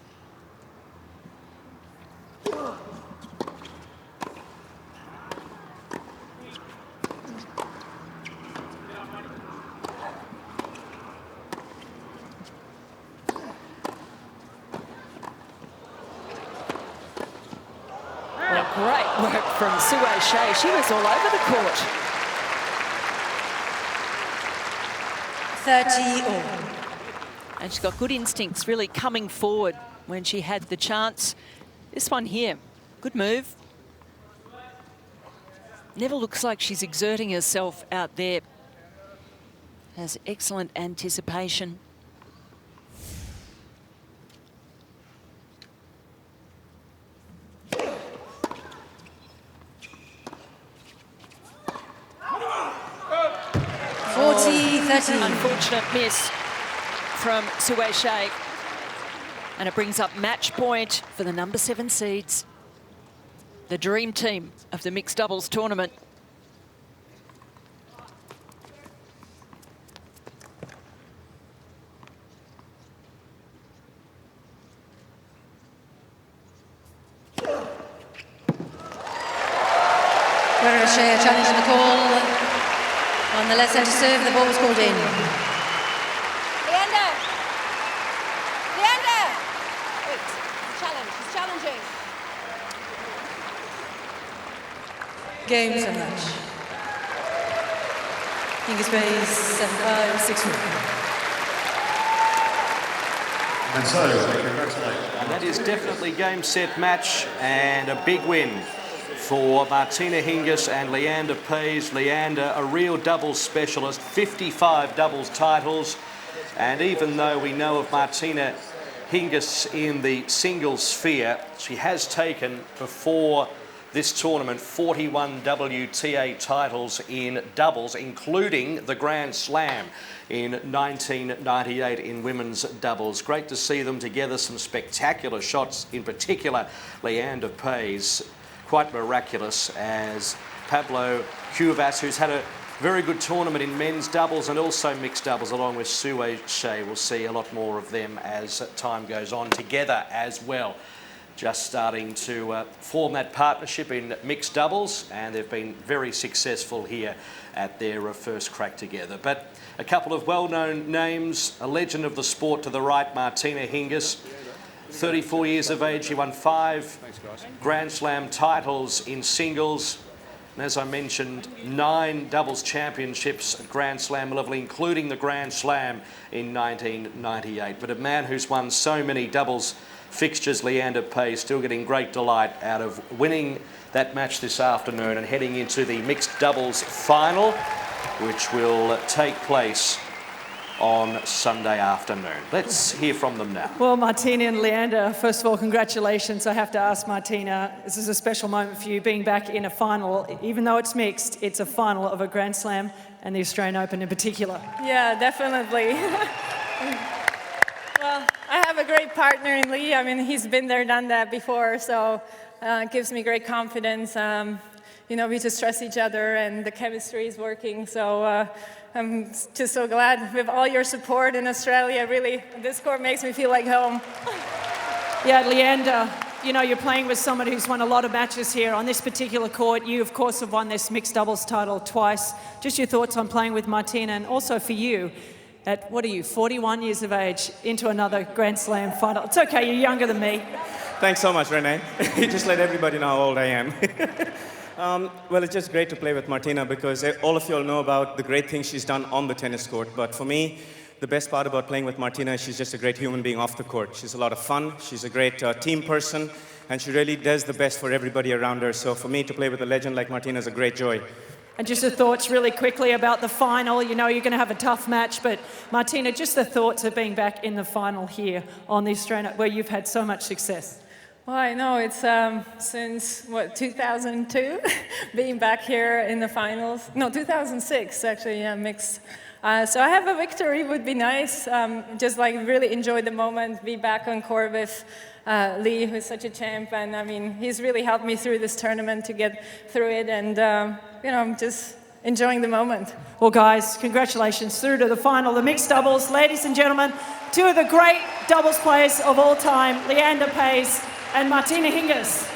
Great work from Su Wei Shea. She was all over the court. 30 all. And she's got good instincts, really coming forward when she had the chance. This one here, good move. Never looks like she's exerting herself out there. Has excellent anticipation. 13. Unfortunate miss from Sue Shea. And it brings up match point for the number 7 seeds. The dream team of the mixed doubles tournament. Goran Ivanišević challenging the call on the left centre serve. The ball was called in. Leander! Leander! Wait, challenge, he's challenging. Game so much. Hingis Bays 7-5, 6-4. And so, congratulations. And that is definitely game, set, match, and a big win for Martina Hingis and Leander Paes. Leander, a real doubles specialist, 55 doubles titles. And even though we know of Martina Hingis in the singles sphere, she has taken, before this tournament, 41 WTA titles in doubles, including the Grand Slam in 1998 in women's doubles. Great to see them together, some spectacular shots, in particular Leander Paes. Quite miraculous, as Pablo Cuevas, who's had a very good tournament in men's doubles and also mixed doubles, along with Sue Shea. We'll see a lot more of them as time goes on, together as well. Just starting to form that partnership in mixed doubles, and they've been very successful here at their first crack together. But a couple of well-known names, a legend of the sport to the right, Martina Hingis. 34 years of age, she won 5 Grand Slam titles in singles. And as I mentioned, 9 doubles championships at Grand Slam level, including the Grand Slam in 1998. But a man who's won so many doubles fixtures, Leander Paes, still getting great delight out of winning that match this afternoon and heading into the mixed doubles final, which will take place on Sunday afternoon. Let's hear from them now. Well, Martina and Leander, first of all, congratulations. I have to ask Martina, this is a special moment for you, being back in a final. Even though it's mixed, it's a final of a Grand Slam and the Australian Open in particular. Yeah, definitely. Well, I have a great partner in Lee. I mean, he's been there, done that before, so it gives me great confidence. You know, we just trust each other and the chemistry is working, so I'm just so glad with all your support in Australia. Really, this court makes me feel like home. Yeah, Leander, you know, you're playing with someone who's won a lot of matches here. On this particular court, you, of course, have won this mixed doubles title twice. Just your thoughts on playing with Martina, and also for you, at, what are you, 41 years of age, into another Grand Slam final. It's okay, you're younger than me. Thanks so much, Renee. You just let everybody know how old I am. Well, it's just great to play with Martina because all of you all know about the great things she's done on the tennis court. But for me, the best part about playing with Martina is she's just a great human being off the court. She's a lot of fun, she's a great team person, and she really does the best for everybody around her. So for me to play with a legend like Martina is a great joy. And just the thoughts really quickly about the final. You know you're going to have a tough match, but Martina, just the thoughts of being back in the final here on the Australian, where you've had so much success. Well, I know it's since, 2002, being back here in the finals. No, 2006, actually, yeah, mixed. So I have a victory would be nice. Just like really enjoy the moment, be back on court with Lee, who's such a champ. And I mean, he's really helped me through this tournament to get through it. And, you know, I'm just enjoying the moment. Well, guys, congratulations through to the final, the mixed doubles. Ladies and gentlemen, two of the great doubles players of all time, Leander Paes and Martina Hingis.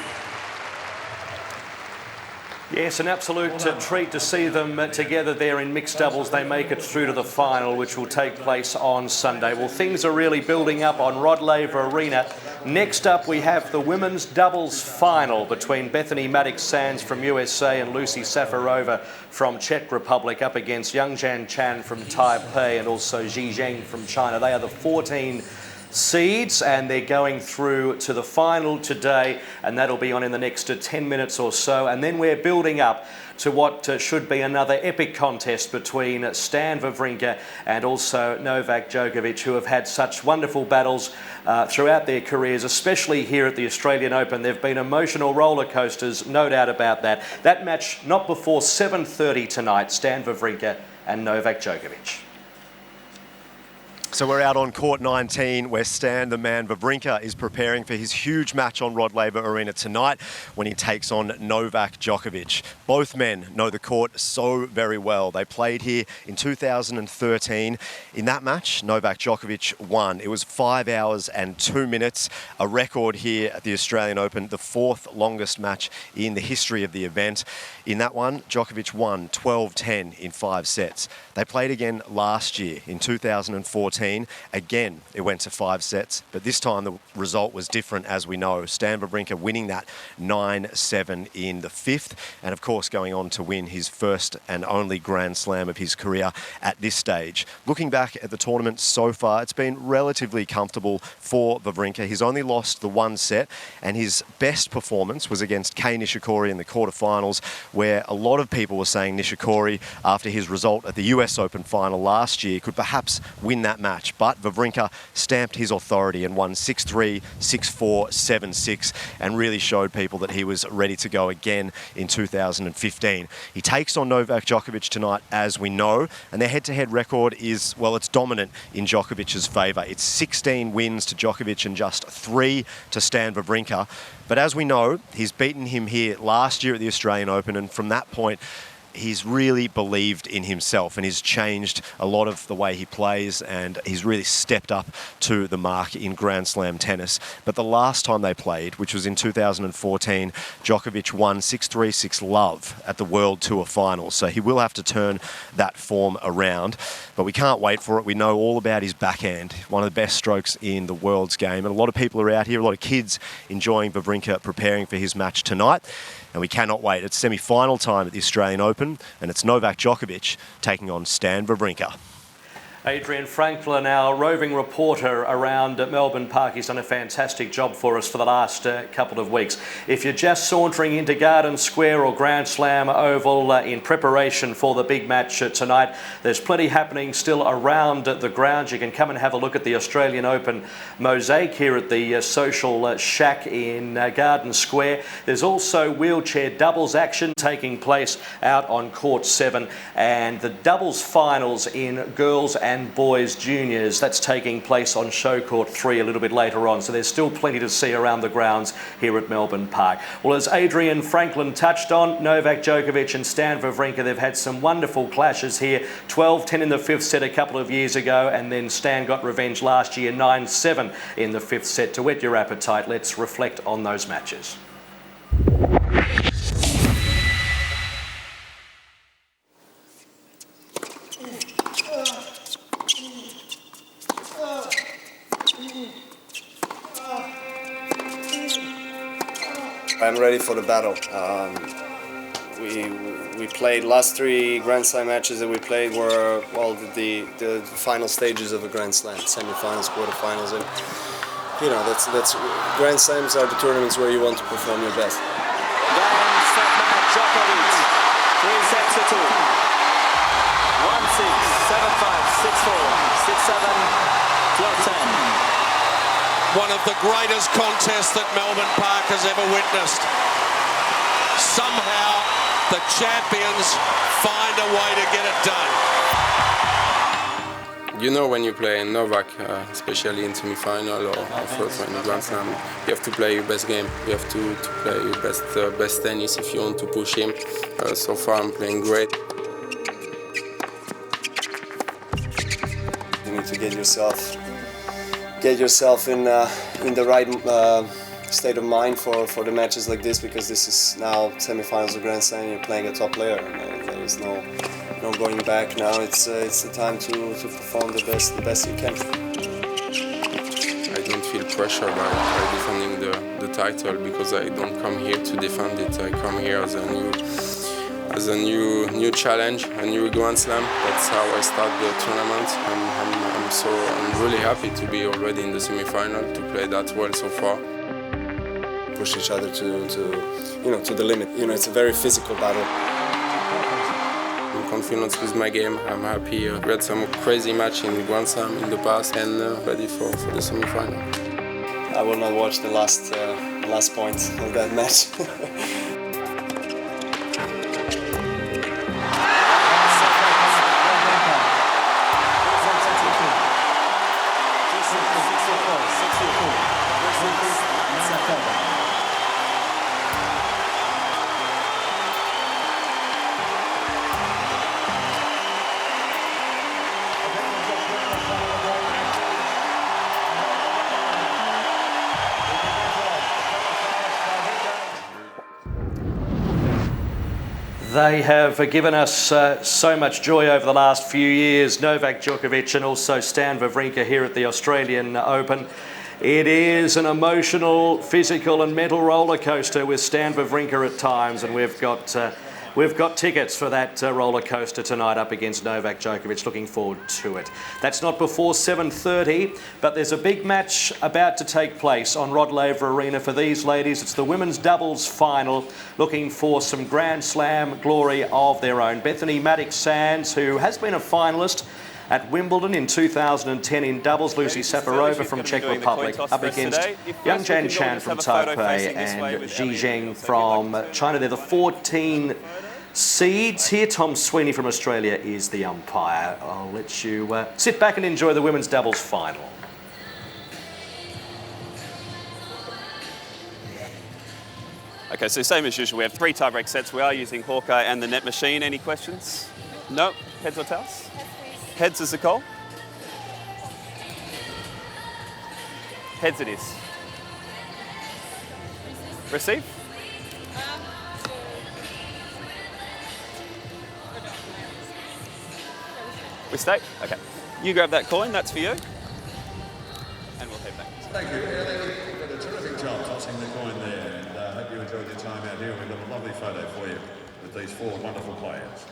Yes, an absolute treat to see them together there in mixed doubles. They make it through to the final, which will take place on Sunday. Well, things are really building up on Rod Laver Arena. Next up, we have the women's doubles final between Bethany Maddox-Sands from USA and Lucy Safarova from Czech Republic up against Youngjan Chan from Taipei and also Xi Zheng from China. They are the 14 seeds, and they're going through to the final today, and that'll be on in the next 10 minutes or so. And then we're building up to what should be another epic contest between Stan Wawrinka and also Novak Djokovic, who have had such wonderful battles throughout their careers, especially here at the Australian Open. They've been emotional roller coasters, no doubt about that. That match not before 7:30 tonight, Stan Wawrinka and Novak Djokovic. So we're out on court 19 where Stan the Man Wawrinka is preparing for his huge match on Rod Laver Arena tonight when he takes on Novak Djokovic. Both men know the court so very well. They played here in 2013. In that match, Novak Djokovic won. It was 5 hours and 2 minutes, a record here at the Australian Open, the 4th longest match in the history of the event. In that one, Djokovic won 12-10 in 5 sets. They played again last year in 2014. Again, it went to 5 sets, but this time the result was different, as we know. Stan Wawrinka winning that 9-7 in the 5th, and of course going on to win his first and only Grand Slam of his career at this stage. Looking back at the tournament so far, it's been relatively comfortable for Wawrinka. He's only lost the 1 set, and his best performance was against Kei Nishikori in the quarterfinals, where a lot of people were saying Nishikori, after his result at the US Open final last year, could perhaps win that match. But Wawrinka stamped his authority and won 6-3, 6-4, 7-6, and really showed people that he was ready to go again in 2015. He takes on Novak Djokovic tonight, as we know, and their head-to-head record is, well, it's dominant in Djokovic's favour. It's 16 wins to Djokovic and just 3 to Stan Wawrinka. But as we know, he's beaten him here last year at the Australian Open, and from that point, he's really believed in himself and he's changed a lot of the way he plays, and he's really stepped up to the mark in Grand Slam tennis. But the last time they played, which was in 2014, Djokovic won 6-3, 6-love at the World Tour Finals. So he will have to turn that form around. But we can't wait for it. We know all about his backhand, one of the best strokes in the world's game. And a lot of people are out here, a lot of kids enjoying Wawrinka preparing for his match tonight. And we cannot wait. It's semi-final time at the Australian Open, and it's Novak Djokovic taking on Stan Wawrinka. Adrian Franklin, our roving reporter around Melbourne Park, he's done a fantastic job for us for the last couple of weeks. If you're just sauntering into Garden Square or Grand Slam Oval in preparation for the big match tonight, there's plenty happening still around the grounds. You can come and have a look at the Australian Open mosaic here at the Social Shack in Garden Square. There's also wheelchair doubles action taking place out on Court 7, and the doubles finals in girls and boys juniors, that's taking place on Show Court 3 a little bit later on. So there's still plenty to see around the grounds here at Melbourne Park. Well, as Adrian Franklin touched on, Novak Djokovic and Stan Wawrinka, they've had some wonderful clashes here. 12-10 in the 5th set a couple of years ago, and then Stan got revenge last year, 9-7 in the 5th set. To whet your appetite, let's reflect on those matches. I'm ready for the battle. We played last 3 Grand Slam matches that we played were, well, the final stages of a Grand Slam, semi-finals, quarterfinals, and you know that's Grand Slams are the tournaments where you want to perform your best. Djokovic, 3 sets to 2. 1-6, 7-5, 6-4, 6-7, 12-10. One of the greatest contests that Melbourne Park has ever witnessed. Somehow the champions find a way to get it done. You know, when you play in Novak, especially in semi-final or first in the Grand Slam, you have to play your best game. You have to play your best tennis if you want to push him. So far I'm playing great. You need to get yourself in the right state of mind for the matches like this, because this is now semi-finals of Grand Slam. You're playing a top player, and there is no going back now. It's the time to perform the best you can. I don't feel pressure by defending the title, because I don't come here to defend it. I come here as a new challenge, a new Grand Slam. That's how I start the tournament. I'm really happy to be already in the semi-final, to play that well so far. Push each other to the limit. You know, it's a very physical battle. I'm confident with my game. I'm happy. We had some crazy match in Grand Slam in the past, and ready for the semi-final. I will not watch the last point of that match. They have given us so much joy over the last few years. Novak Djokovic and also Stan Wawrinka here at the Australian Open. It is an emotional, physical and mental roller coaster with Stan Wawrinka at times, and we've got tickets for that roller coaster tonight up against Novak Djokovic. Looking forward to it. That's not before 7:30, but there's a big match about to take place on Rod Laver Arena for these ladies. It's the women's doubles final, looking for some Grand Slam glory of their own. Bethany Maddox-Sands, who has been a finalist at Wimbledon in 2010 in doubles. Lucy Safarova from Czech Republic up against Yang Jan Chan from Taipei and Ji Zheng from China. They're the 14 seeds here. Tom Sweeney from Australia is the umpire. I'll let you sit back and enjoy the women's doubles final. Okay, so same as usual, we have 3 tiebreak sets. We are using Hawkeye and the net machine. Any questions? No? Heads or tails? Heads is the call. Heads it is. Receive. We stay? Okay. You grab that coin, that's for you. And we'll head back. Thank you, Ellie. You did a terrific job tossing the coin there. And I hope you enjoyed your time out here. We've got a lovely photo for you with these 4 wonderful players.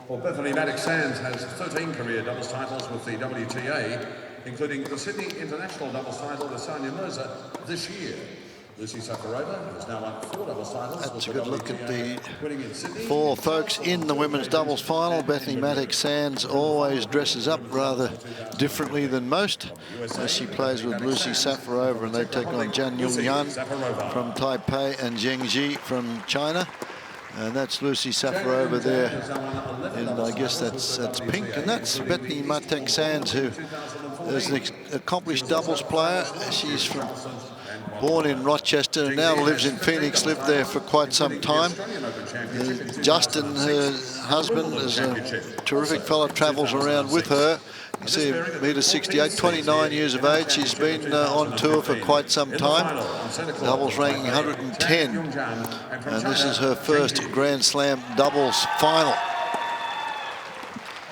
Well, Bethany Maddox-Sands has 13 career doubles titles with the WTA, including the Sydney International doubles title with Sanya Mirza this year. Lucy Safarova has now won 4 doubles titles. That's a good look at the 4 folks in the women's doubles final. Bethany Maddox-Sands always dresses up rather differently than most, as she plays with Lucy Safarova, and they take on Jan Yung-Yan from Taipei and Zheng Ji from China. And that's Lucy Safarova there, and I guess that's pink. And that's Bethany Maddox-Sands, who is an accomplished doubles player. She's born in Rochester and now lives in Phoenix, lived there for quite some time. Justin, her husband, is a terrific fellow, travels around with her. You see him, 1.68 m, 29 years of age. She's been on tour for quite some time. Doubles ranking 110. And this is her first Grand Slam doubles final.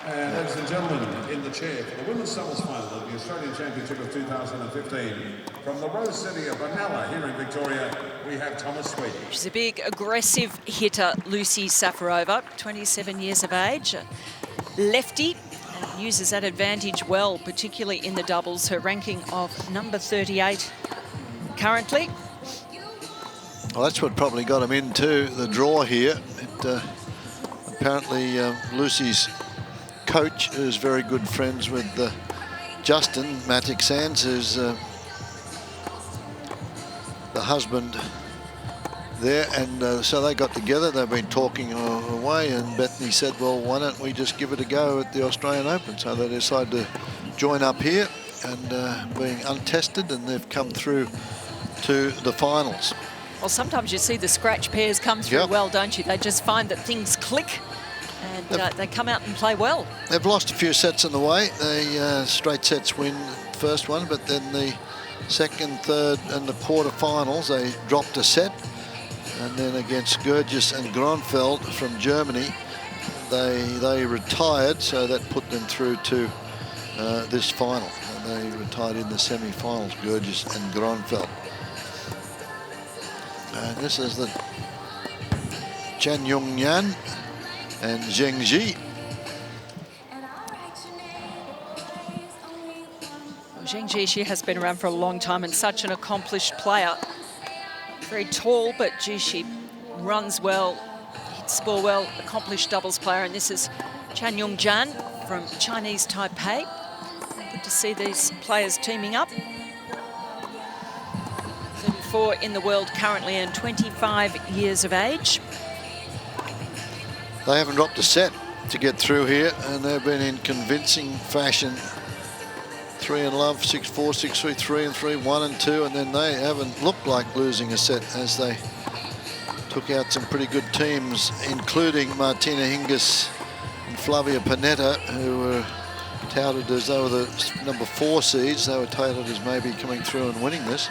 And ladies and gentlemen, in the chair for the women's doubles final of the Australian Championship of 2015, from the Rose City of Benalla here in Victoria, we have Thomas Sweeney. She's a big, aggressive hitter, Lucy Safarova, 27 years of age. Lefty, and uses that advantage well, particularly in the doubles. Her ranking of number 38 currently. Well, that's what probably got him into the draw here. Apparently, Lucy's coach is very good friends with Justin Maddox-Sands, who's the husband there, and so they got together. They've been talking away, and Bethany said, well, why don't we just give it a go at the Australian Open? So they decided to join up here, and being untested, and they've come through to the finals. Well, sometimes you see the scratch pairs come through well, don't you? They just find that things click, and they come out and play well. They've lost a few sets on the way. They straight sets win the first one, but then the second, third and the quarterfinals, they dropped a set. And then against Gurgis and Gronfeld from Germany, they retired, so that put them through to this final. And they retired in the semi-finals, Gurgis and Gronfeld. And this is the Chen Yung-Yan and Zheng Ji. Well, Zheng Ji, she has been around for a long time and such an accomplished player. Very tall, but gee, she runs well, hits the ball well, accomplished doubles player. And this is Chan Yung-Jan from Chinese Taipei. Good to see these players teaming up. 34 in the world currently and 25 years of age. They haven't dropped a set to get through here, and they've been in convincing fashion. 3 in love, 6-4, 6-3, 3-3, 1 and 2, and then they haven't looked like losing a set as they took out some pretty good teams, including Martina Hingis and Flavia Panetta, who were touted as they were the number 4 seeds. They were touted as maybe coming through and winning this.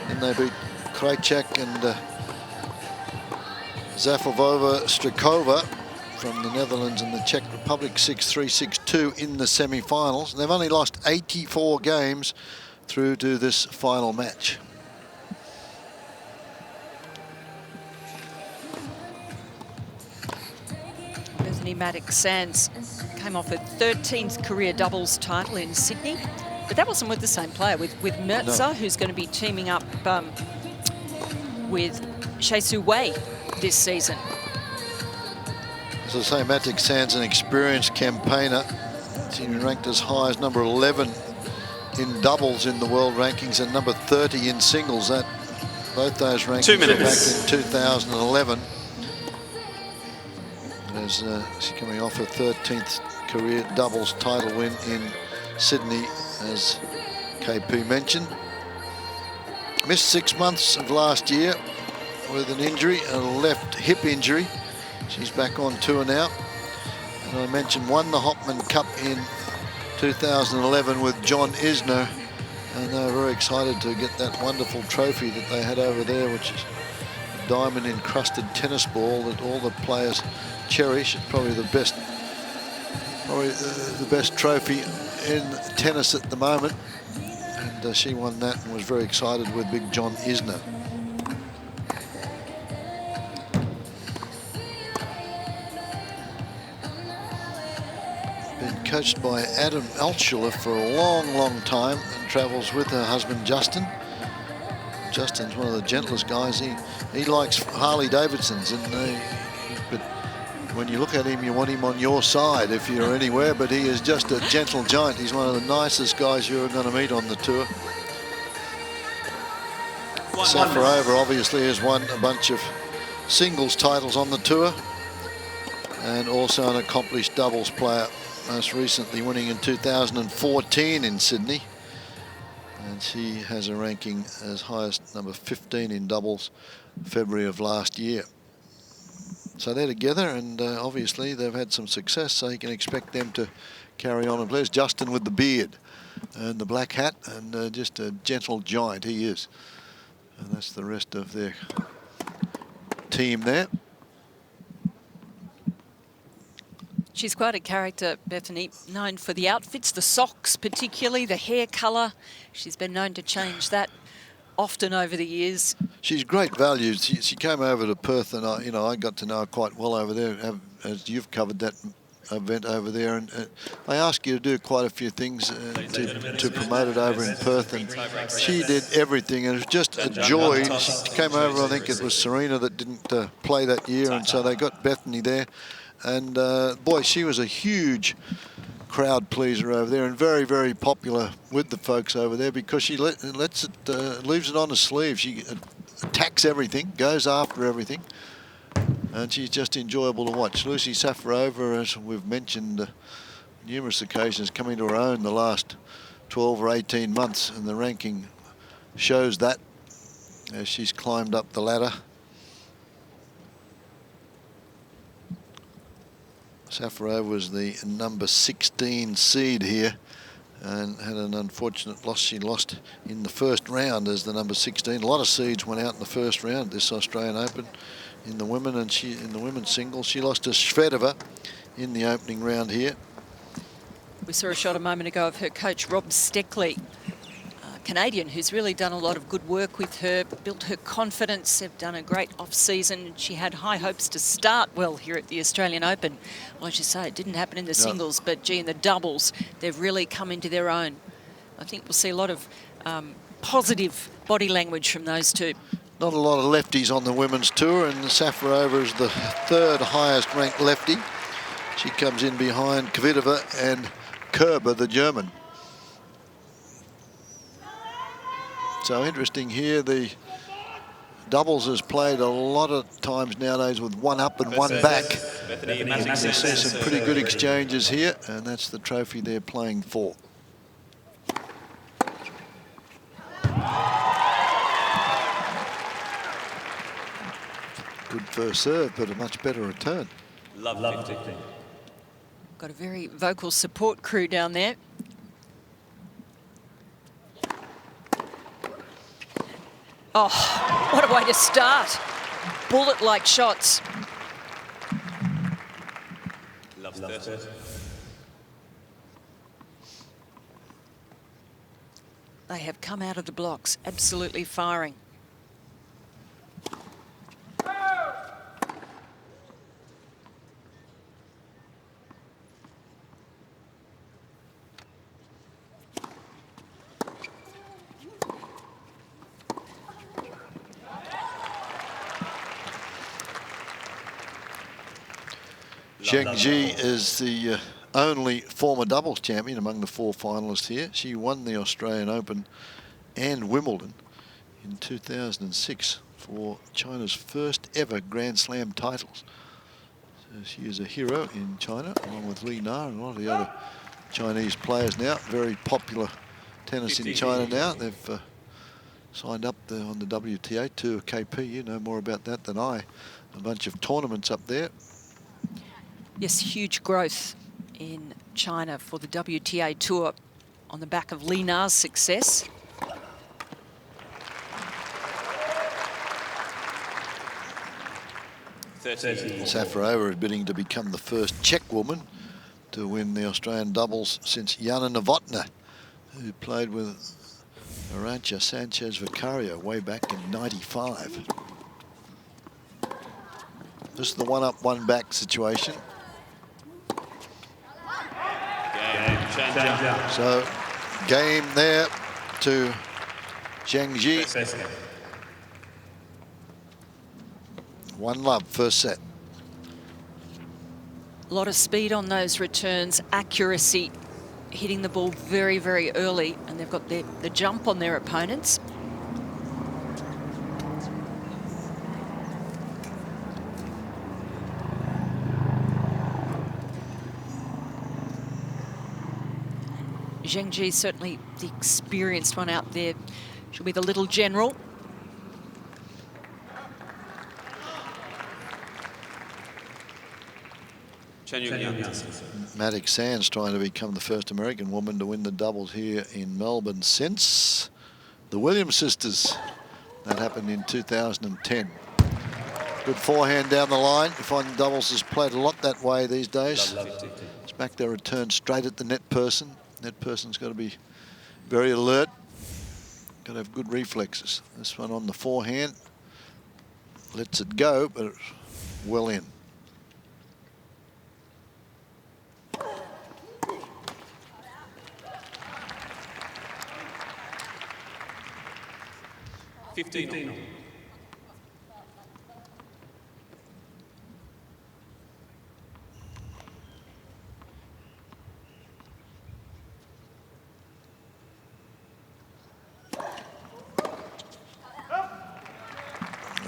And they beat Krajcek and Zafovova-Strakova from the Netherlands and the Czech Republic, 6-3, 6-2 in the semi-finals. They've only lost 84 games through to this final match. Bethany Maddox-Sands came off her 13th career doubles title in Sydney, but that wasn't with the same player, with Mertzer, who's going to be teaming up with Shai-Su Wei this season. As I say, Maddox-Sands, an experienced campaigner. She's been ranked as high as number 11 in doubles in the world rankings and number 30 in singles. Both those rankings were back in 2011. As she's coming off her 13th career doubles title win in Sydney, as KP mentioned. Missed 6 months of last year with an injury, a left hip injury. She's back on tour now. And I mentioned won the Hopman Cup in 2011 with John Isner. And they were very excited to get that wonderful trophy that they had over there, which is a diamond encrusted tennis ball that all the players cherish. It's probably the best, the best trophy in tennis at the moment. And she won that and was very excited with big John Isner. Been coached by Adam Altschuler for a long, long time and travels with her husband Justin. Justin's one of the gentlest guys. He likes Harley Davidsons, and but when you look at him, you want him on your side if you're anywhere, but he is just a gentle giant. He's one of the nicest guys you're going to meet on the tour. Safarova obviously has won a bunch of singles titles on the tour and also an accomplished doubles player, most recently winning in 2014 in Sydney. And she has a ranking as high as number 15 in doubles February of last year. So they're together, and obviously they've had some success, so you can expect them to carry on and play. There's Justin with the beard and the black hat, and just a gentle giant he is. And that's the rest of their team there. She's quite a character, Bethany, known for the outfits, the socks particularly, the hair colour. She's been known to change that often over the years. She's great value. She came over to Perth, and I got to know her quite well over there, as you've covered that event over there. And they ask you to do quite a few things to promote it over in Perth, and she did everything, and it was just a joy. She came over, I think it was Serena that didn't play that year, and so they got Bethany there. And boy, she was a huge crowd pleaser over there, and very, very popular with the folks over there, because she leaves it on her sleeve. She attacks everything, goes after everything, and she's just enjoyable to watch. Lucy Safarova, as we've mentioned numerous occasions, coming to her own the last 12 or 18 months, and the ranking shows that as she's climbed up the ladder. Safarova was the number 16 seed here and had an unfortunate loss. She lost in the first round as the number 16. A lot of seeds went out in the first round at this Australian Open in the women, and in the women's singles she lost to Shvedova in the opening round here. We saw a shot a moment ago of her coach Rob Steckley, Canadian, who's really done a lot of good work with her, built her confidence. They've done a great off-season. She had high hopes to start well here at the Australian Open. Well, as you say, it didn't happen in the singles, but gee, in the doubles, they've really come into their own. I think we'll see a lot of positive body language from those two. Not a lot of lefties on the women's tour, and Safarova is the third highest ranked lefty. She comes in behind Kvitova and Kerber, the German. So interesting here, the doubles is played a lot of times nowadays with one up and one back. You see some pretty good exchanges here, and that's the trophy they're playing for. Good first serve, but a much better return. Love 50. Got a very vocal support crew down there. Oh, what a way to start. Bullet-like shots. They have come out of the blocks absolutely firing. Zheng Ji is the only former doubles champion among the 4 finalists here. She won the Australian Open and Wimbledon in 2006 for China's first ever Grand Slam titles. So she is a hero in China, along with Li Na and a lot of the other Chinese players now. Very popular tennis in China now. They've signed up on the WTA Tour KP. You know more about that than I. A bunch of tournaments up there. Yes, huge growth in China for the WTA Tour on the back of Li Na's success. Safarova is bidding to become the first Czech woman to win the Australian doubles since Jana Novotná, who played with Arantxa Sanchez Vicario way back in '95. This is the one-up, one-back situation. So, game there to Zheng Ji. 1-love, first set. A lot of speed on those returns, accuracy, hitting the ball very, very early, and they've got the jump on their opponents. Zheng Ji, certainly the experienced one out there. She'll be the little general. Maddox Sands trying to become the first American woman to win the doubles here in Melbourne since the Williams sisters. That happened in 2010. Good forehand down the line. You find doubles is played a lot that way these days. It's back there, return straight at the net person. Net person's got to be very alert. Got to have good reflexes. This one on the forehand. Lets it go, but it's well in. A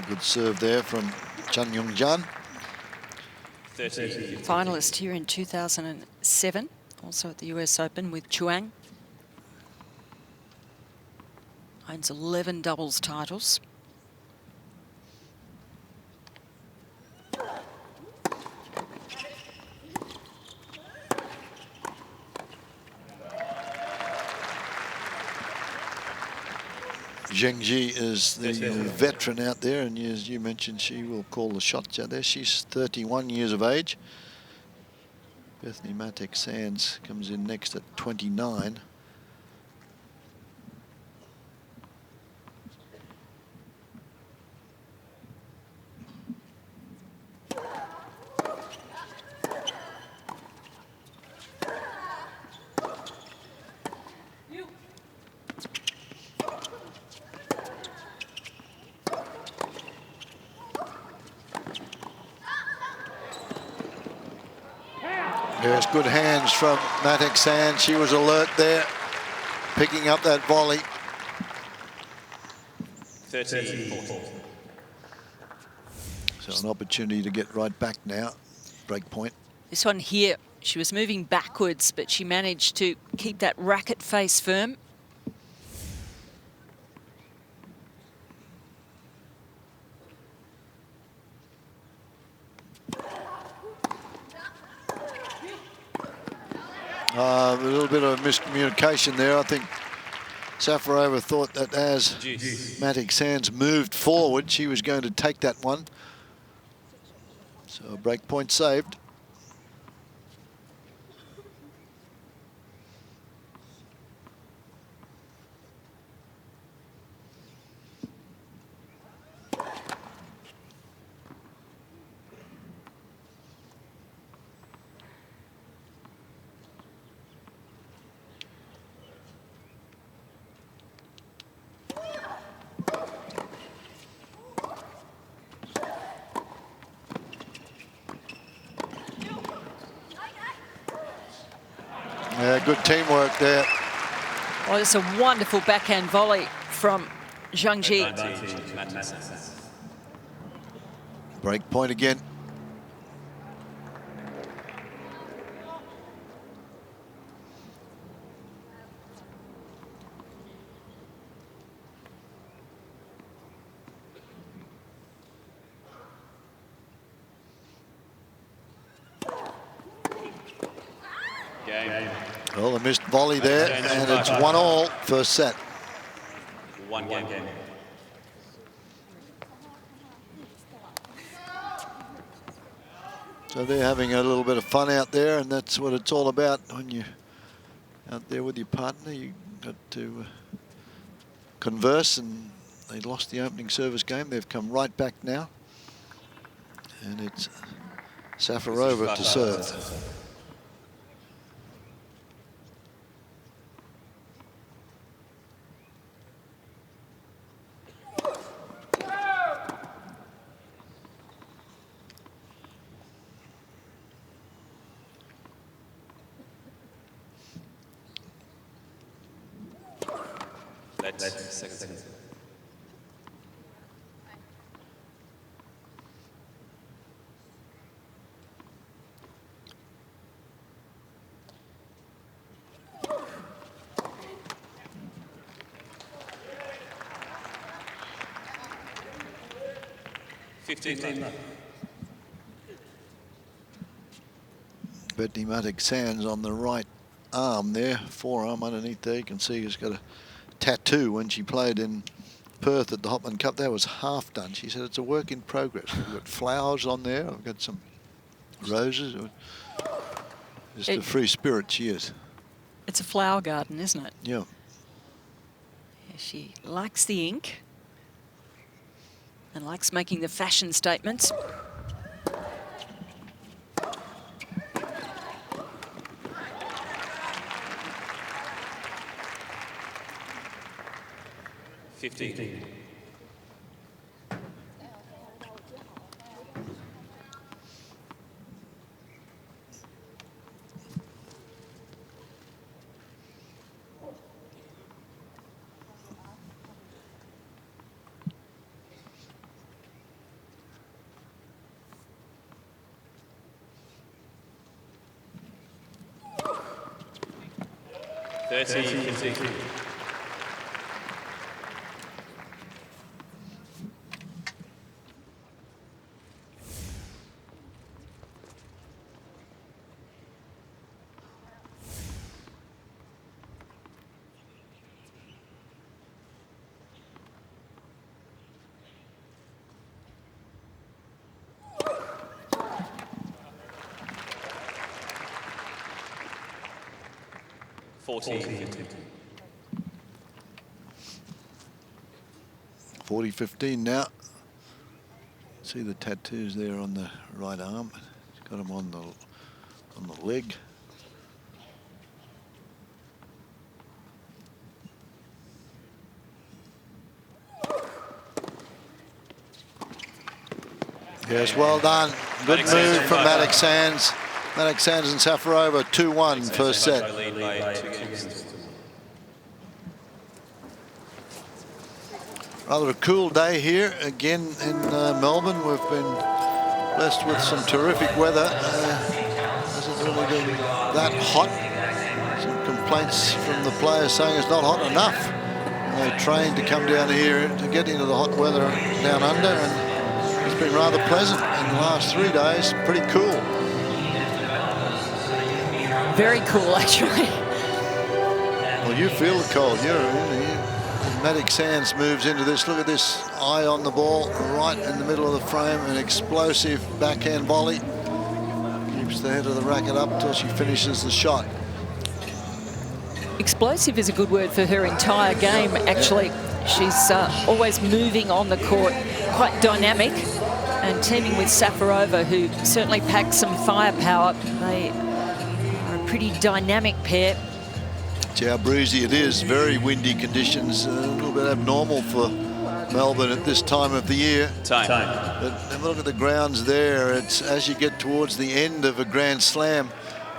good serve there from Chan Yong-jan. Finalist here in 2007, also at the US Open with Chuang. Owns 11 doubles titles. Zheng Ji is the veteran out there, and as you mentioned, she will call the shots out there. She's 31 years of age. Bethany Matek Sands comes in next at 29. There's good hands from Matek Sands. She was alert there, picking up that volley. 30-40. So an opportunity to get right back now. Break point. This one here, she was moving backwards, but she managed to keep that racket face firm. A little bit of miscommunication there. I think Safarova thought that as Matek Sands moved forward, she was going to take that one. So a break point saved. good teamwork there. Well, it's a wonderful backhand volley from Zhang Ji. Break point again. Well, a missed volley there, and it's 1-1 first set. One game. So they're having a little bit of fun out there, and that's what it's all about when you're out there with your partner. You got to converse, and they lost the opening service game. They've come right back now, and it's Safarova to serve. Second. Bethany Mattek-Sands on the right arm there, forearm underneath there. You can see he's got a tattoo. When she played in Perth at the Hopman Cup, that was half done. She said it's a work in progress. We've got flowers on there. I've got some roses. Just a free spirit she is. It's a flower garden, isn't it? Yeah. She likes the ink and likes making the fashion statements. $40-15. 40-15 now. See the tattoos there on the right arm. He's got them on the leg. Yes, well done. Good move from Mattek-Sands. Mattek-Sands and Safarova 2-1 first set. Rather a cool day here again in Melbourne. We've been blessed with some terrific weather. Hasn't really been that hot. Some complaints from the players saying it's not hot enough. And they trained to come down here to get into the hot weather down under, and it's been rather pleasant in the last 3 days. Pretty cool. Very cool, actually. Well, you feel the cold. Mattek-Sands moves into this. Look at this eye on the ball, right in the middle of the frame. An explosive backhand volley. Keeps the head of the racket up until she finishes the shot. Explosive is a good word for her entire game, actually. She's always moving on the court, quite dynamic, and teaming with Safarova, who certainly packs some firepower. They are a pretty dynamic pair. See how breezy it is. Very windy conditions. A little bit abnormal for Melbourne at this time of the year. But look at the grounds there. It's as you get towards the end of a Grand Slam,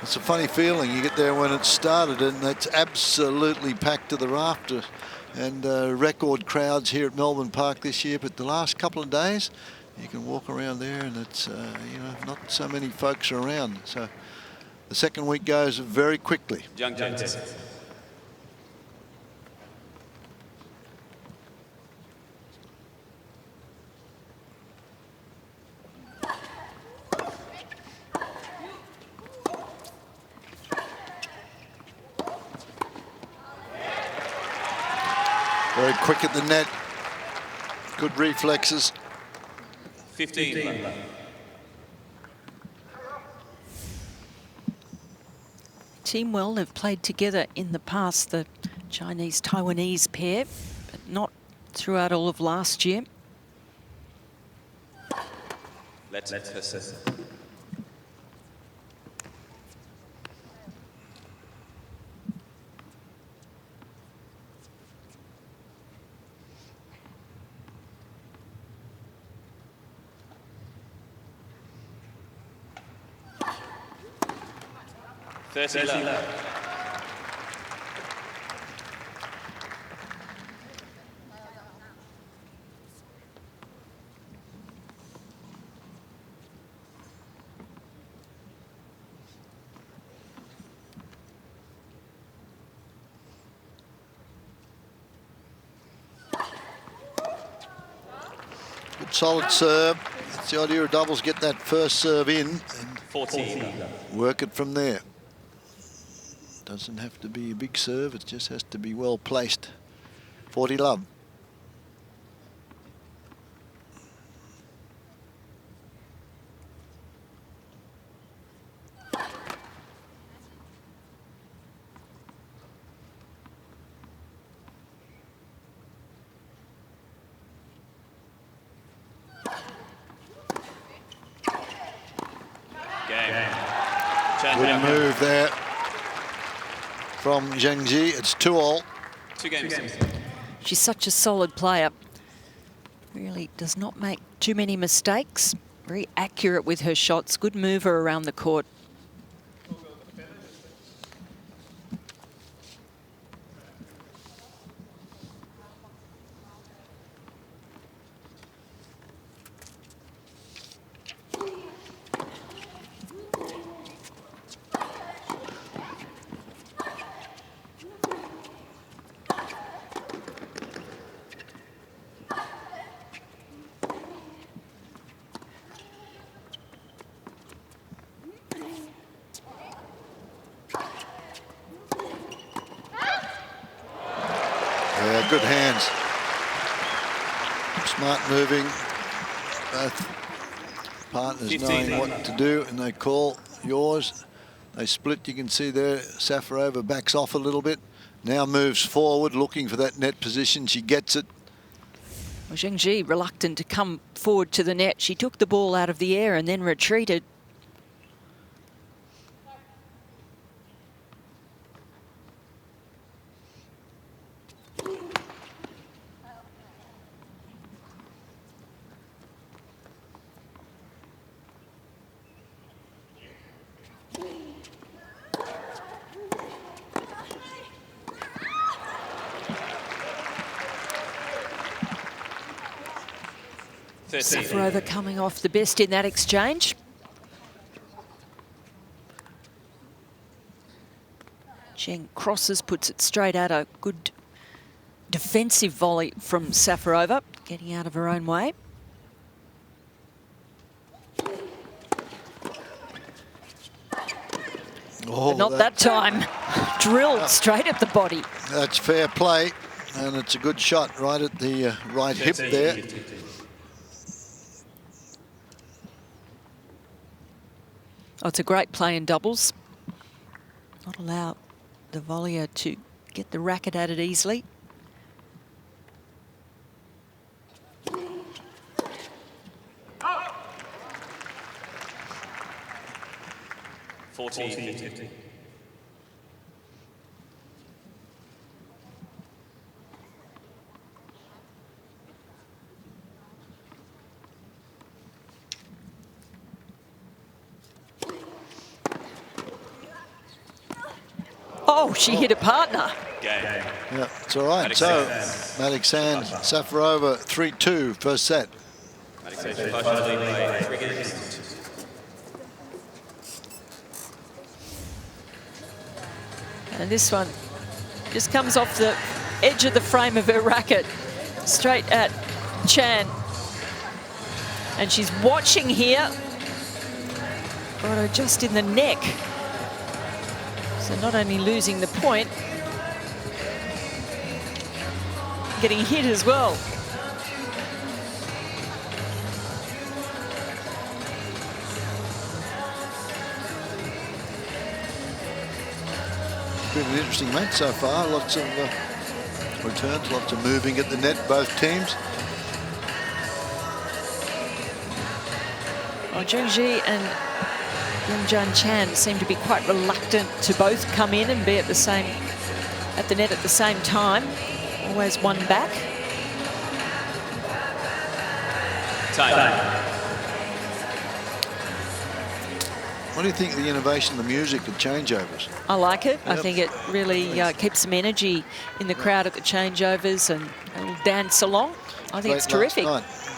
It's a funny feeling. You get there when it started and it's absolutely packed to the rafters. And record crowds here at Melbourne Park this year, but the last couple of days, you can walk around there and it's, you know, not so many folks are around. So the second week goes very quickly. Young Jones. Very quick at the net. Good reflexes. 15. Team well have played together in the past, the Chinese-Taiwanese pair, but not throughout all of last year. Let's assess. Good solid serve. That's the idea of doubles, get that first serve in and 14. Work it from there. Doesn't have to be a big serve, it just has to be well placed. 40 love. Good move there from Zheng Ji. It's 2-all. 2 games. She's such a solid player. Really does not make too many mistakes. Very accurate with her shots. Good mover around the court. Yeah, good hands. Smart moving. Both partners 15. knowing what to do, and they call yours. They split. You can see there Safarova backs off a little bit. Now moves forward, looking for that net position. She gets it. Well, Zheng Ji reluctant to come forward to the net. She took the ball out of the air and then retreated. Safarova coming off the best in that exchange. Zheng crosses, puts it straight out. A good defensive volley from Safarova, getting out of her own way. Oh, but not that time. Drilled straight at the body. That's fair play, and it's a good shot right at the right hip there. Oh, it's a great play in doubles. Not allow the volleyer to get the racket at it easily. Oh. 14. Oh, she hit a partner. Game. Yeah, it's all right. So, Maddox Sands, Safarova, 3-2, first set. Maddox Sands, 3 games. And this one just comes off the edge of the frame of her racket, straight at Chan. And she's watching here. Got her just in the neck. So not only losing the point, getting hit as well. It's been an interesting match so far. Lots of returns, lots of moving at the net, both teams. Well, Zheng Ji and Yongjan Chan seem to be quite reluctant to both come in and be at the net at the same time. Always one back. Time. What do you think of the innovation of the music, the changeovers? I like it. Yep. I think it really keeps some energy in the crowd at the changeovers and a little dance along. I think it's terrific.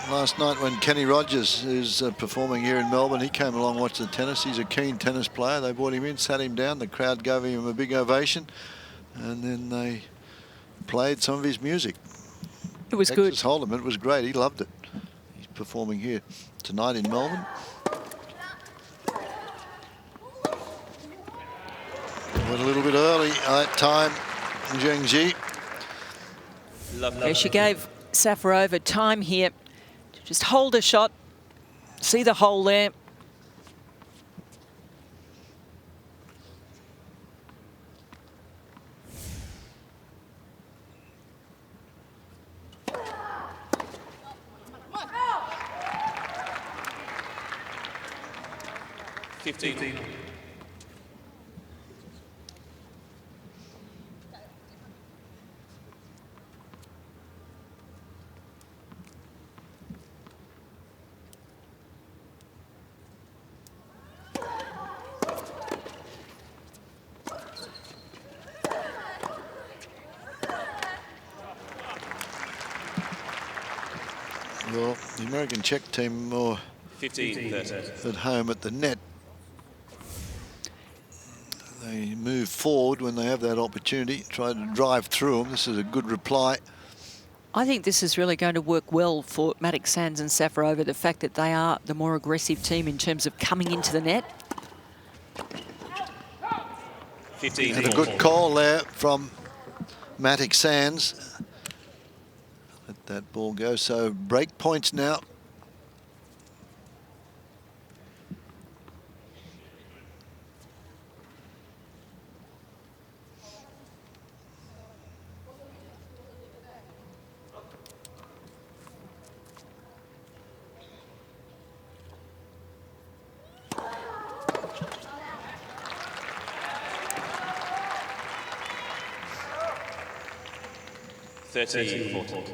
Last night when Kenny Rogers is performing here in Melbourne, he came along, watched the tennis. He's a keen tennis player. They brought him in, sat him down. The crowd gave him a big ovation. And then they played some of his music. It was Texas good. Hold'em, it was great. He loved it. He's performing here tonight in Melbourne. Went a little bit early at time, Zheng Ji. Yeah, she gave Safarova time here to just hold a shot, see the hole there. $15. Well, the American Czech team more 15-13 at home at the net. They move forward when they have that opportunity, try to drive through them. This is a good reply. I think this is really going to work well for Maddox Sands and Safarova, the fact that they are the more aggressive team in terms of coming into the net. 15. And a good call there from Maddox Sands. Let that ball go. So break points now. $13-14.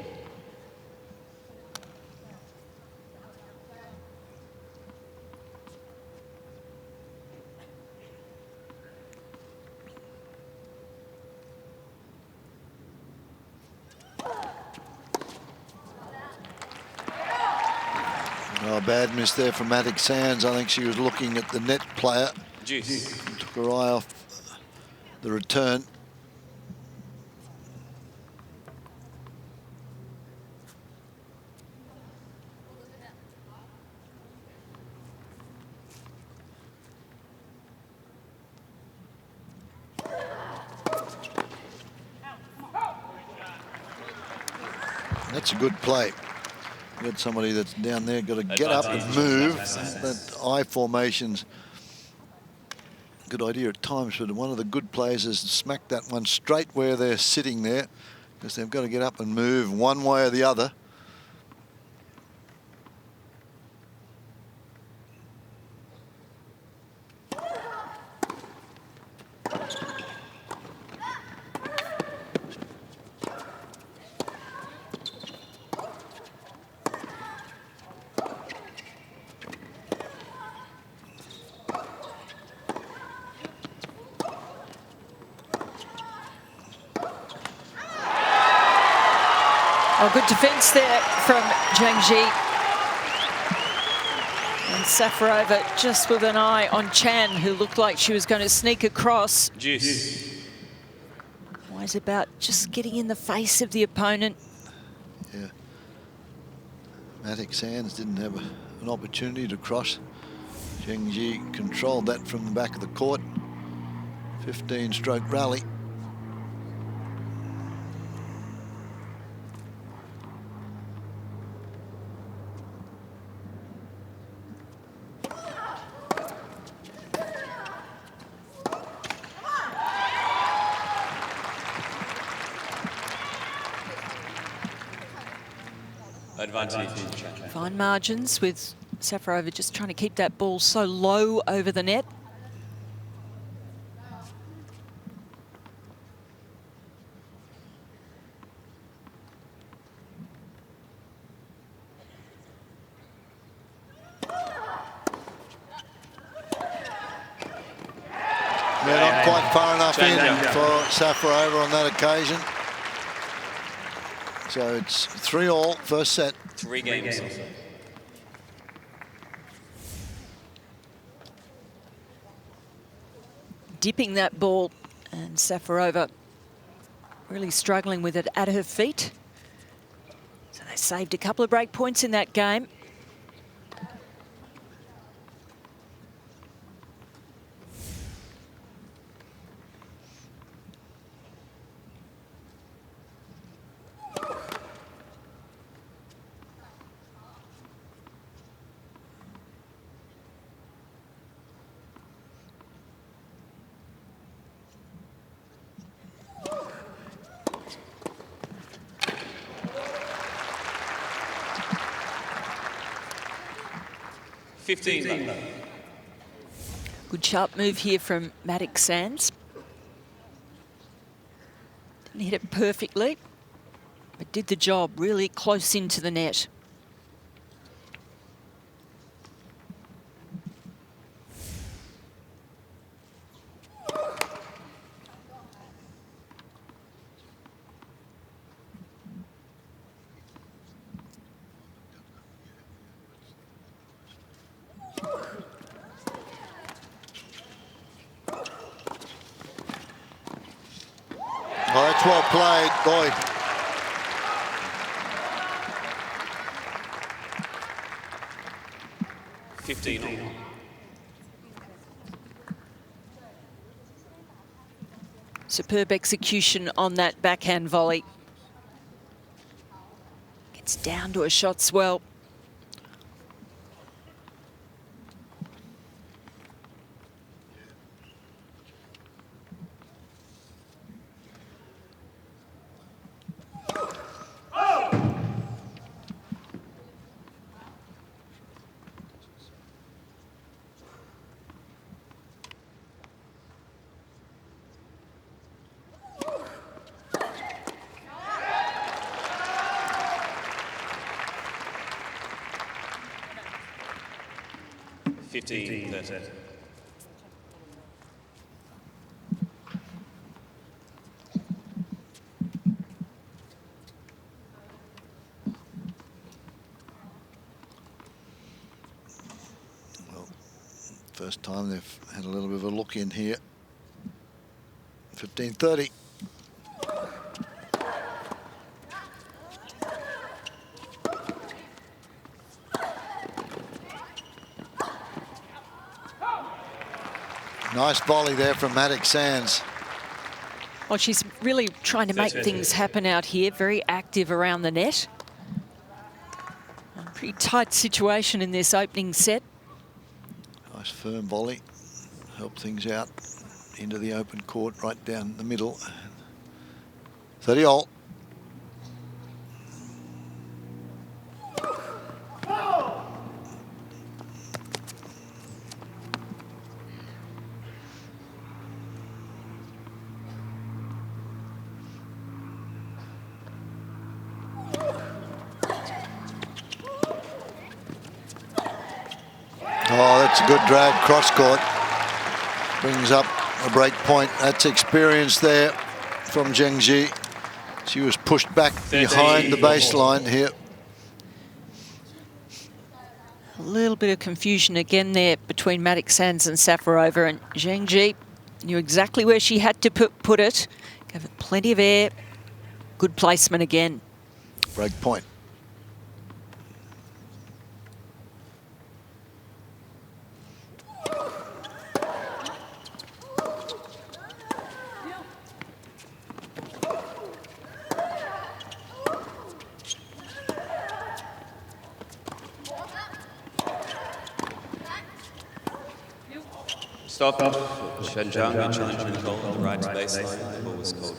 Oh, bad miss there from Maddox Sands. I think she was looking at the net player. Juice. Took her eye off the return. That's a good play. Got somebody that's down there, got to get up and move. That eye formation's a good idea at times, but one of the good players has smacked that one straight where they're sitting there, because they've got to get up and move one way or the other. Oh, good defence there from Zhang Ji. And Safarova just with an eye on Chan, who looked like she was going to sneak across. Always about just getting in the face of the opponent. Yeah. Matic Sands didn't have an opportunity to cross. Zheng Ji controlled that from the back of the court. 15-stroke rally. Fine margins with Safarova just trying to keep that ball so low over the net. Yeah, not quite far enough in for Safarova on that occasion. So it's 3-all, first set. 3 games. Dipping that ball, and Safarova really struggling with it at her feet. So they saved a couple of break points in that game. Good sharp move here from Matic Sands. Didn't hit it perfectly, but did the job really close into the net. Oh, that's well played, boy. Superb execution on that backhand volley. Gets down to a shot swell. First time they've had a little bit of a look in here. 15-30. Nice volley there from Matic Sands. Well, she's really trying to make things happen out here, very active around the net. A pretty tight situation in this opening set. Nice firm volley. Help things out into the open court right down the middle. 30-all. Oh, that's a good drag cross court. Brings up a break point. That's experience there from Zheng Ji. She was pushed back behind the baseline here. A little bit of confusion again there between Matic Sands and Safarova, and Zheng Ji knew exactly where she had to put it. Gave it plenty of air. Good placement again. Break point. Stop. Chen Zhang challenging the goal on the right baseline. The ball was called.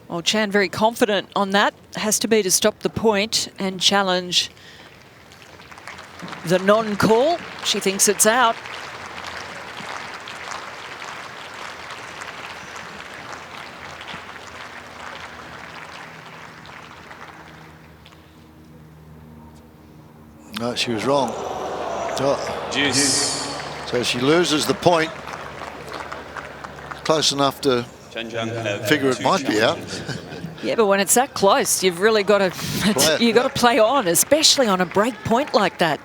Well, Chan very confident on that. Has to be to stop the point and challenge the non-call. She thinks it's out. No, she was wrong. Juice. So she loses the point. Close enough to figure it might be out. Yeah, but when it's that close, you've really got to play on, especially on a break point like that.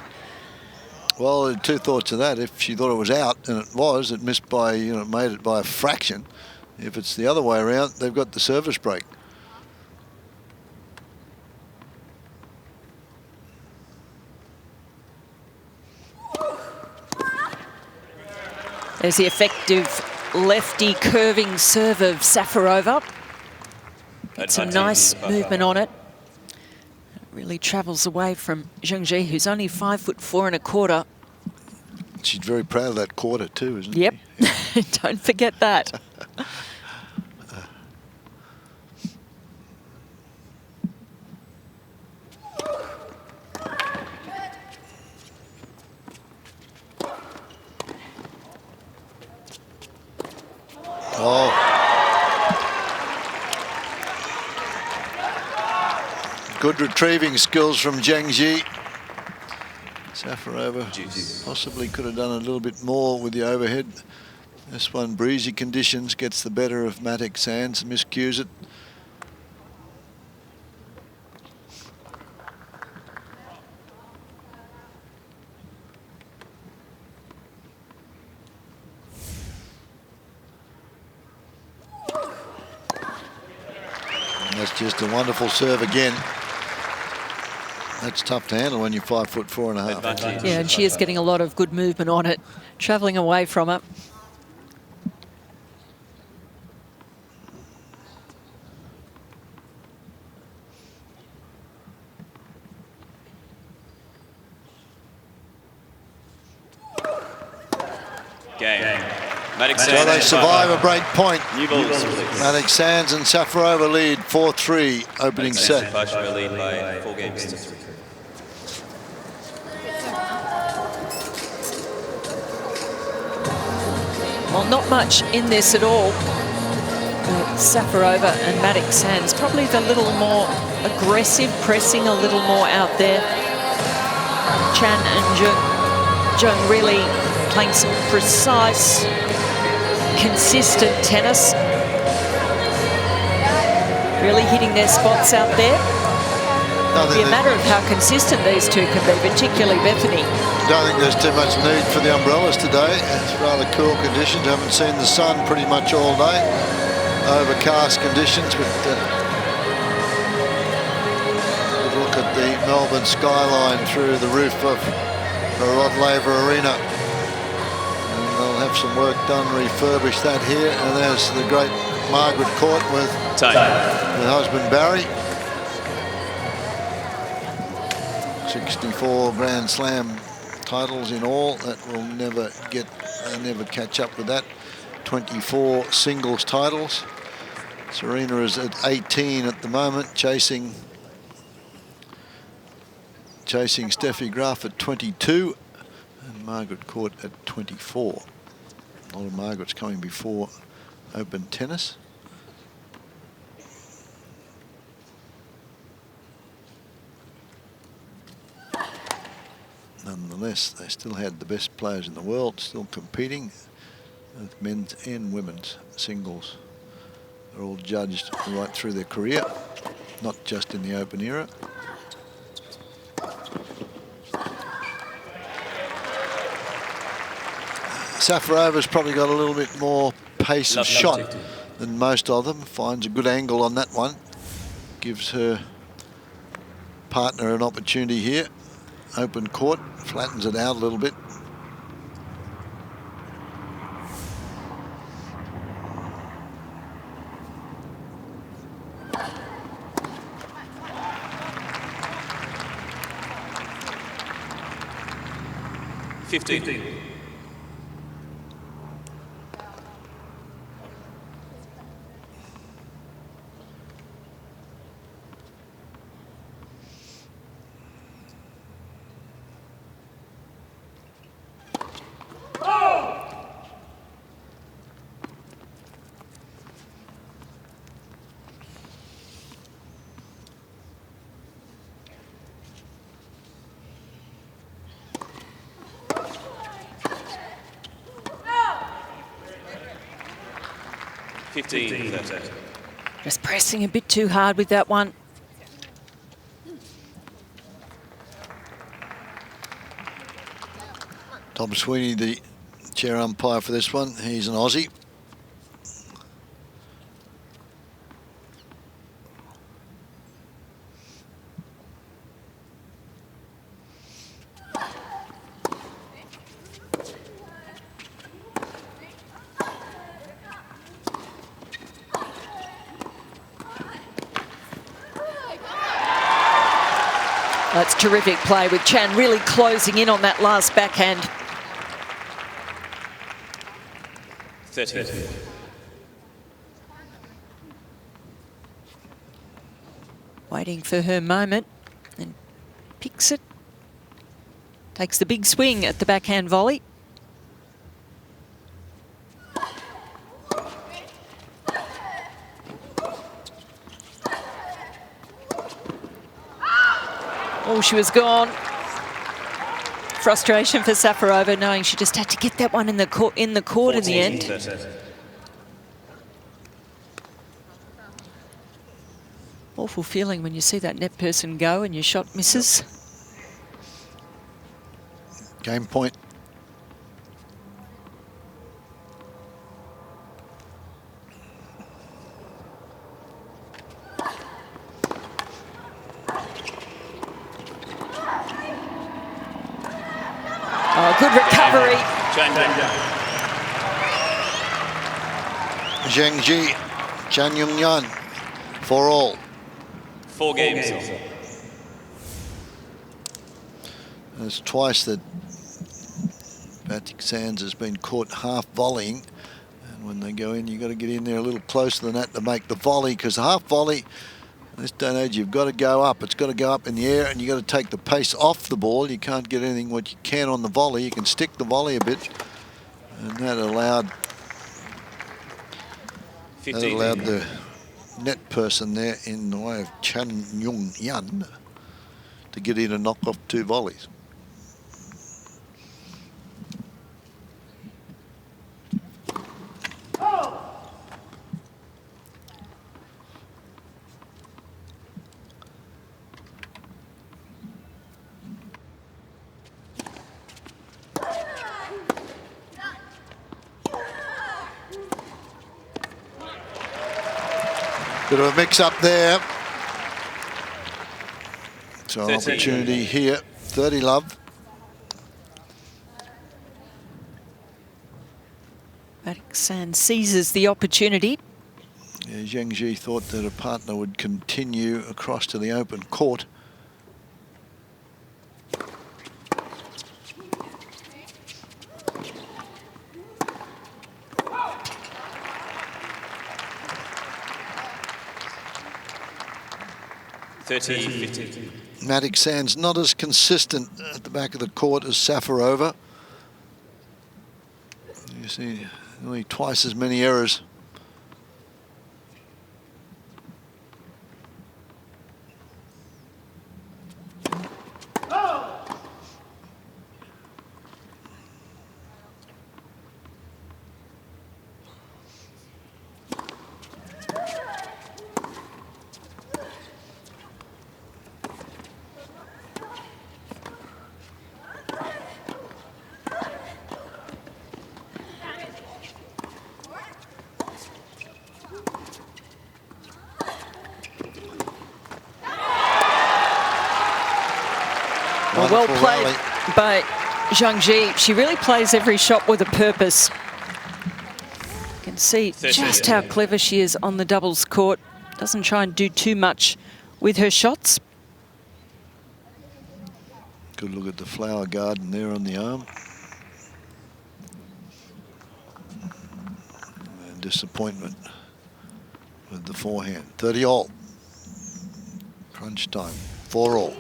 Well, two thoughts of that. If she thought it was out, and it was, it missed by, made it by a fraction. If it's the other way around, they've got the service break. There's the effective lefty curving serve of Safarova. It's some nice movement on it. It really travels away from Zheng Ji, who's only 5'4 1/4. She's very proud of that quarter too, isn't she? Yep, don't forget that. Oh. Good retrieving skills from Zheng Ji. Safarova possibly could have done a little bit more with the overhead. This one, breezy conditions, gets the better of Matic Sands, miscues it. That's just a wonderful serve again. That's tough to handle when you're 5'4 1/2. Yeah, and she is getting a lot of good movement on it, travelling away from it. Game. So they survive a break point. Matic Sands and Safarova lead 4-3 opening set. Lead by 4 games to 3. Well, not much in this at all. Safarova and Matic Sands probably a little more aggressive, pressing a little more out there. Chan and Zheng really playing some precise, consistent tennis. Really hitting their spots out there. It'll be a matter of how consistent these two can be, particularly Bethany. I don't think there's too much need for the umbrellas today. It's rather cool conditions. Haven't seen the sun pretty much all day. Overcast conditions, but look at the Melbourne skyline through the roof of the Rod Laver Arena. And they'll have some work done, refurbish that here. And there's the great Margaret Court with her husband Barry. 64 Grand Slam titles in all. That will never catch up with that. 24 singles titles. Serena is at 18 at the moment, chasing Steffi Graf at 22, and Margaret Court at 24. A lot of Margaret's coming before open tennis. Nonetheless, they still had the best players in the world still competing with men's and women's singles They're all judged right through their career, not just in the Open era. Safarova's probably got a little bit more pace of shot than most of them. Finds a good angle on that one. Gives her partner an opportunity here. Open court, flattens it out a little bit. Just pressing a bit too hard with that one. Tom Sweeney, the chair umpire for this one. He's an Aussie. That's terrific play with Chan really closing in on that last backhand. 30. Waiting for her moment and picks it. Takes the big swing at the backhand volley. Oh, she was gone. Frustration for Safarova, knowing she just had to get that one in the court in the end. Awful feeling when you see that net person go and your shot misses. Game point. Oh, good recovery. Zheng Ji, Chan Yung Yan, for all. 4 games. There's twice that Batik Sands has been caught half volleying, and when they go in, you've got to get in there a little closer than that to make the volley, because half volley, in this day and age, you've got to go up. It's got to go up in the air, and you've got to take the pace off the ball. You can't get anything what you can on the volley. You can stick the volley a bit, and that allowed the net person there in the way of Chan Yung Yan to get in and knock off 2 volleys. Bit of a mix-up there. So an opportunity here. 30 love. Batik Sands seizes the opportunity. Yeah, Zheng Ji thought that a partner would continue across to the open court. Batik Sands not as consistent at the back of the court as Safarova. You see only twice as many errors. Well played by Zhang Ji. She really plays every shot with a purpose. You can see just how clever she is on the doubles court. Doesn't try and do too much with her shots. Good look at the flower garden there on the arm. And disappointment with the forehand. 30 all. Crunch time. 4 all.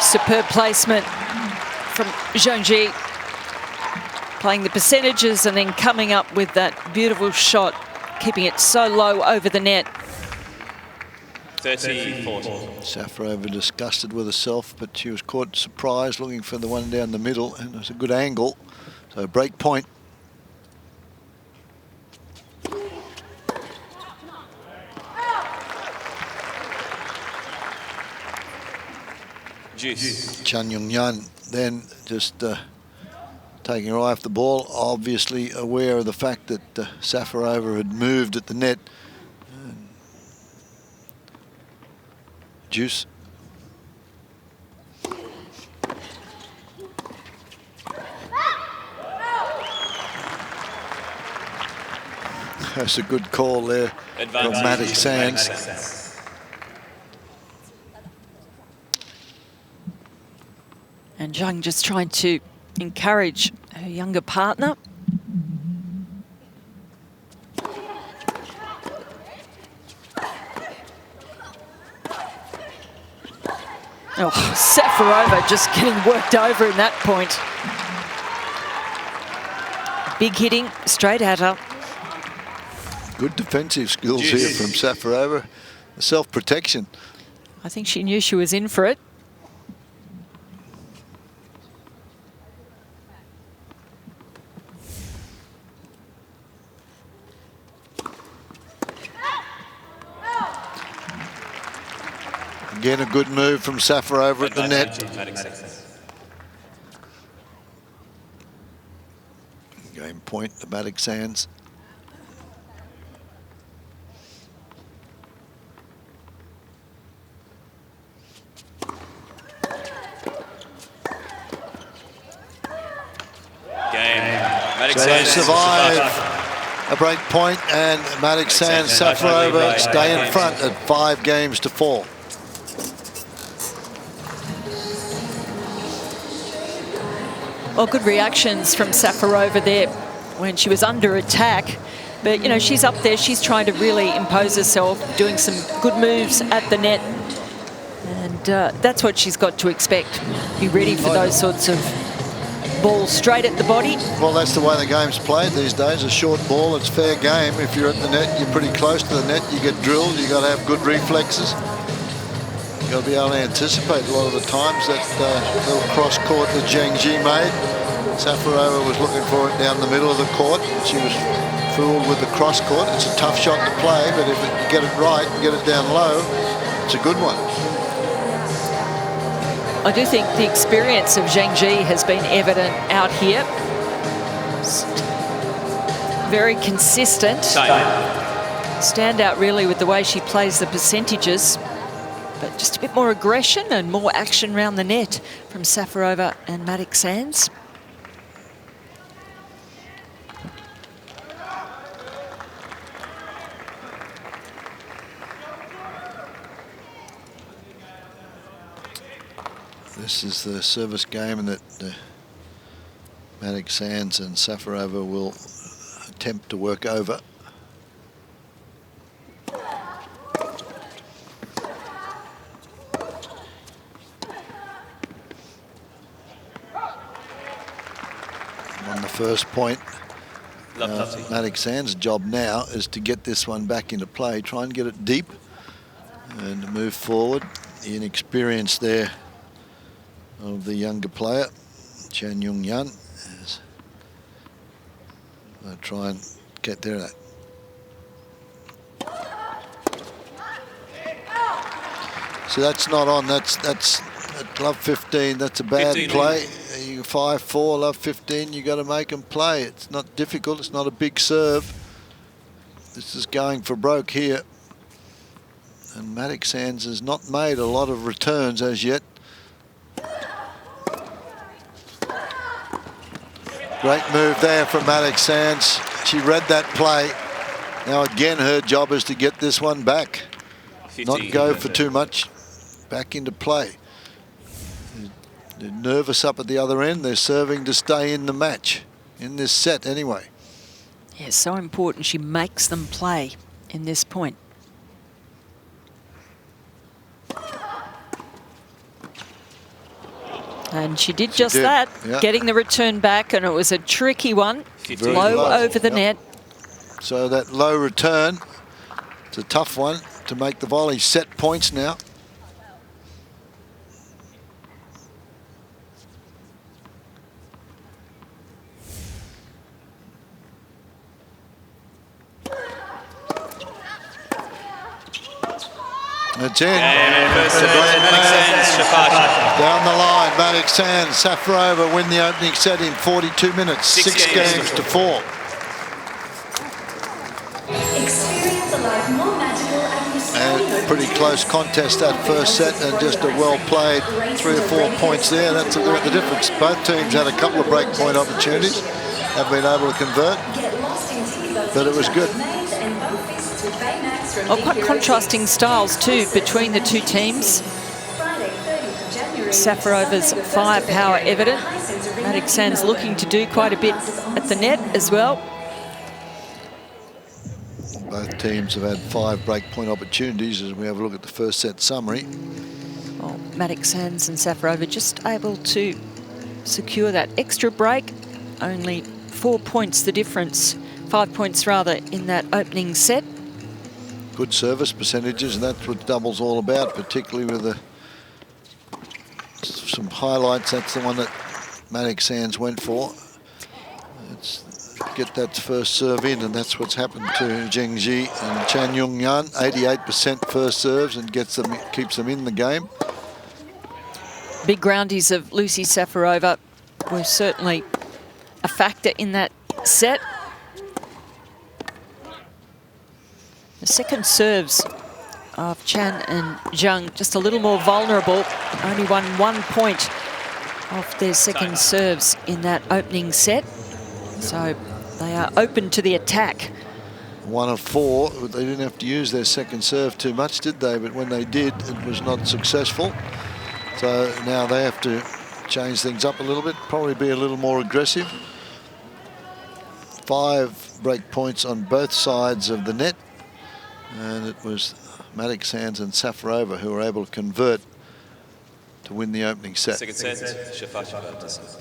Superb placement from Zhang Ji, playing the percentages and then coming up with that beautiful shot, keeping it so low over the net. 30-40. Safarova disgusted with herself, but she was caught surprised looking for the one down the middle, and it was a good angle. So break point. Chan Yung-yan then just taking her eye off the ball, obviously aware of the fact that Safarova had moved at the net. Juice. That's a good call there from Matic Sands. And Zhang just trying to encourage her younger partner. Oh, Safarova just getting worked over in that point. Big hitting straight at her. Good defensive skills here from Safarova. Self-protection. I think she knew she was in for it. Again, a good move from Safarova at the net. Game point, the Matic Sands. So they survive a break point, and Matic Sands, Safarova stay in front at 5-4. Well, good reactions from Safarova there when she was under attack. But, you know, she's up there. She's trying to really impose herself, doing some good moves at the net. And that's what she's got to expect. Be ready for those sorts of balls straight at the body. Well, that's the way the game's played these days. A short ball, it's fair game. If you're at the net, you're pretty close to the net. You get drilled. You've got to have good reflexes. You've got to be able to anticipate a lot of the times that little cross court that Zhang Ji made. Safarova was looking for it down the middle of the court. She was fooled with the cross court. It's a tough shot to play, but if you get it right and get it down low, it's a good one. I do think the experience of Zhang Ji has been evident out here. Very consistent. Stand out really with the way she plays the percentages. But just a bit more aggression and more action around the net from Safarova and Matic Sands. This is the service game that Matic Sands and Safarova will attempt to work over. On the first point, Matic Sands' job now is to get this one back into play, try and get it deep and move forward. The inexperience there of the younger player, Chan Yung-yan, is try and get there. So that's not on. That's at love 15. That's a bad play. You 5-4, love 15. You got to make them play. It's not difficult. It's not a big serve. This is going for broke here. And Maddox Sands has not made a lot of returns as yet. Great move there from Maddox Sands. She read that play. Now again, her job is to get this one back. 15. Not go for too much. Back into play. They're nervous up at the other end. They're serving to stay in the match, in this set anyway. Yeah, so important she makes them play in this point. And she did just that, yeah. Getting the return back, and it was a tricky one, low over the net. So that low return, it's a tough one to make the volley. Set points now. It's in. Down the line, Maddox Sands, Safarova win the opening set in 42 minutes, 6 games to 4. And pretty close contest that first set, and just a well-played 3 or 4 points there. That's the difference. Both teams had a couple of break point opportunities, have been able to convert, but it was good. Oh, quite contrasting styles too between the two teams. Safarova's firepower evident. Maddox Sands looking to do quite a bit at the net as well. Both teams have had 5 break point opportunities as we have a look at the first set summary. Well, Maddox Sands and Safarova just able to secure that extra break. Only 4 points the difference, 5 points rather, in that opening set. Good service percentages, and that's what double's all about, particularly with some highlights. That's the one that Maddox Sands went for. It's get that first serve in, and that's what's happened to Zheng Ji and Chan Yung Yan. 88% first serves, and keeps them in the game. Big groundies of Lucy Safarova were certainly a factor in that set. The second serves of Chan and Zhang just a little more vulnerable. Only won 1 point off their second serves in that opening set. So they are open to the attack. 1 of 4. They didn't have to use their second serve too much, did they? But when they did, it was not successful. So now they have to change things up a little bit, probably be a little more aggressive. 5 break points on both sides of the net. And it was Maddox Sands and Safarova who were able to convert to win the opening set. Second set, Shafashova.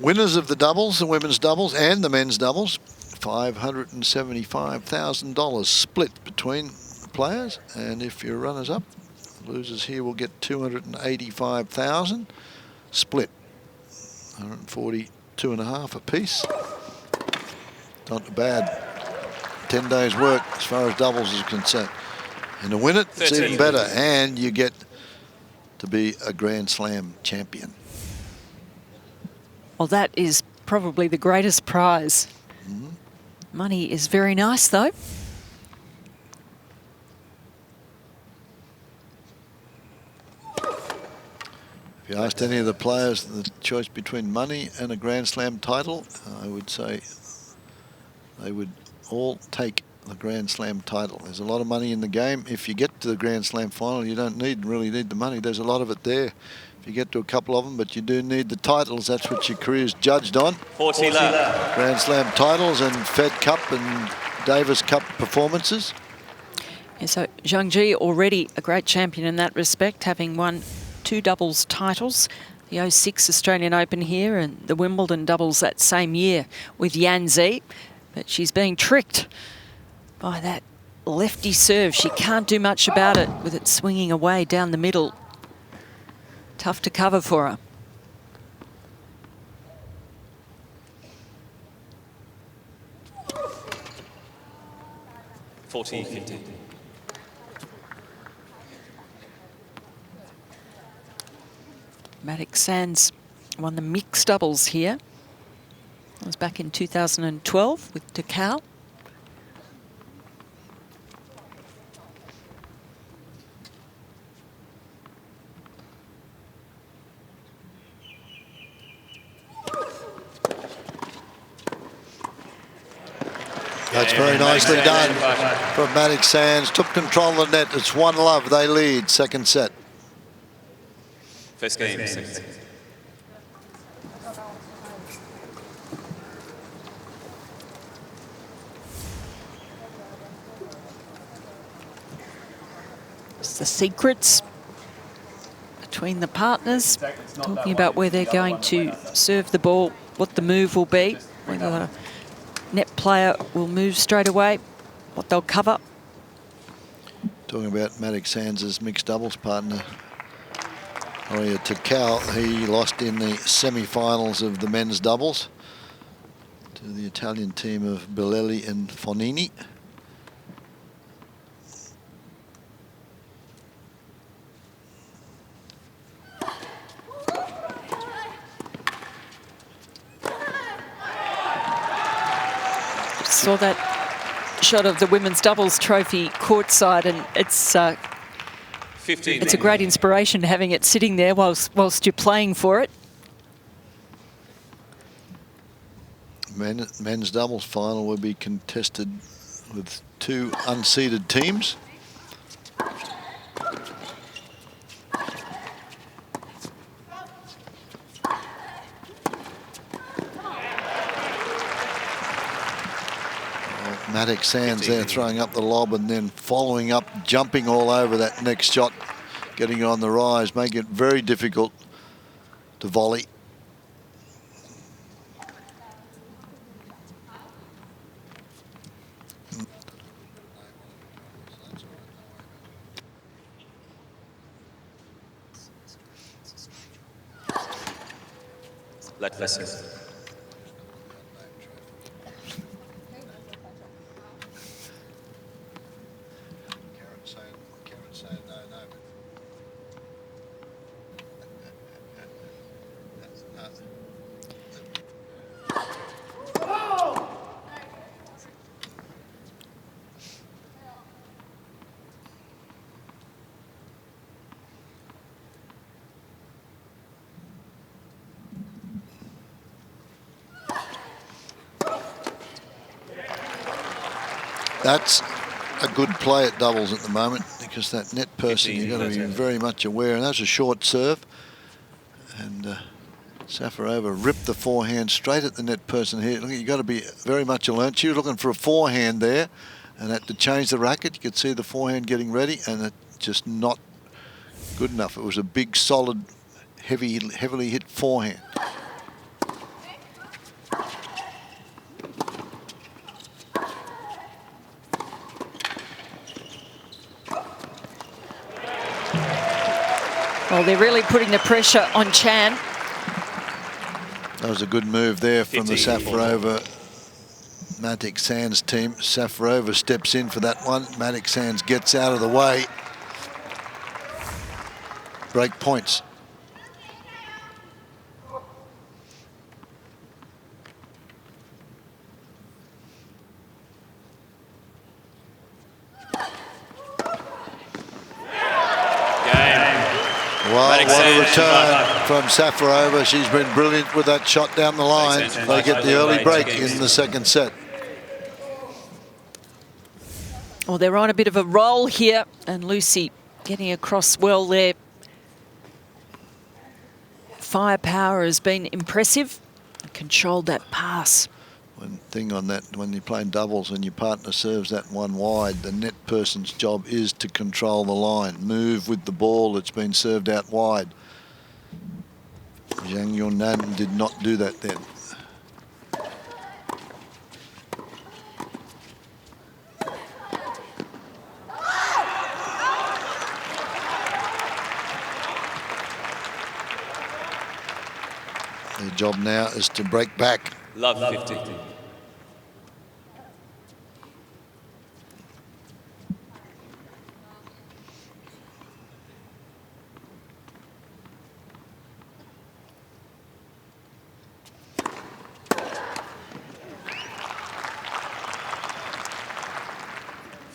Winners of the doubles, the women's doubles and the men's doubles, $575,000 split between the players, and if you're runners-up, losers here will get $285,000 split, 142.5 apiece. Not bad. 10 days' work as far as doubles is concerned. And to win it, it's even better, and you get to be a Grand Slam champion. Well, that is probably the greatest prize. Money is very nice, though. If you asked any of the players the choice between money and a Grand Slam title, I would say they would all take the Grand Slam title. There's a lot of money in the game. If you get to the Grand Slam final, you don't really need the money. There's a lot of it there. If you get to a couple of them, but you do need the titles. That's what your career's judged on. 40 left. Grand Slam titles and Fed Cup and Davis Cup performances. Yeah, so Zhang Ji already a great champion in that respect, having won 2 doubles titles. The 06 Australian Open here and the Wimbledon doubles that same year with Yan Zi. But she's being tricked by that lefty serve. She can't do much about it with it swinging away down the middle. Tough to cover for her. 40-50. Maddox Sands won the mixed doubles here. It was back in 2012 with Djokovic. That's very nicely done from Maddox Sands. Took control of the net. It's 1-love. They lead. Second set. First game, second set. It's the secrets between the partners, talking about where they're going to serve the ball, what the move will be, whether the net player will move straight away, what they'll cover. Talking about Maddox Sands' mixed doubles partner, Djokovic, he lost in the semi-finals of the men's doubles to the Italian team of Bellelli and Fonini. Saw that shot of the women's doubles trophy courtside, and it's a great inspiration having it sitting there whilst you're playing for it. Men's doubles final will be contested with 2 unseeded teams. Maddox Sands there throwing up the lob and then following up, jumping all over that next shot, getting on the rise, making it very difficult to volley. Let us. That's a good play at doubles at the moment, because that net person, you've got to be very much aware. And that's a short serve. And Safarova ripped the forehand straight at the net person here. Look, you've got to be very much alert. She was looking for a forehand there and had to change the racket. You could see the forehand getting ready, and it's just not good enough. It was a big, solid, heavily hit forehand. Well, they're really putting the pressure on Chan. That was a good move there from the Safarova Maddox Sands team. Safarova steps in for that one. Maddox Sands gets out of the way. Break points. Well, what a return from Safarova. She's been brilliant with that shot down the line. They get the early break in the second set. Well, they're on a bit of a roll here, and Lucy getting across well there. Firepower has been impressive. Controlled that pass. One thing on that, when you're playing doubles and your partner serves that one wide, the net person's job is to control the line, move with the ball that's been served out wide. Zhang Yunan did not do that then. Their job now is to break back. Love 50.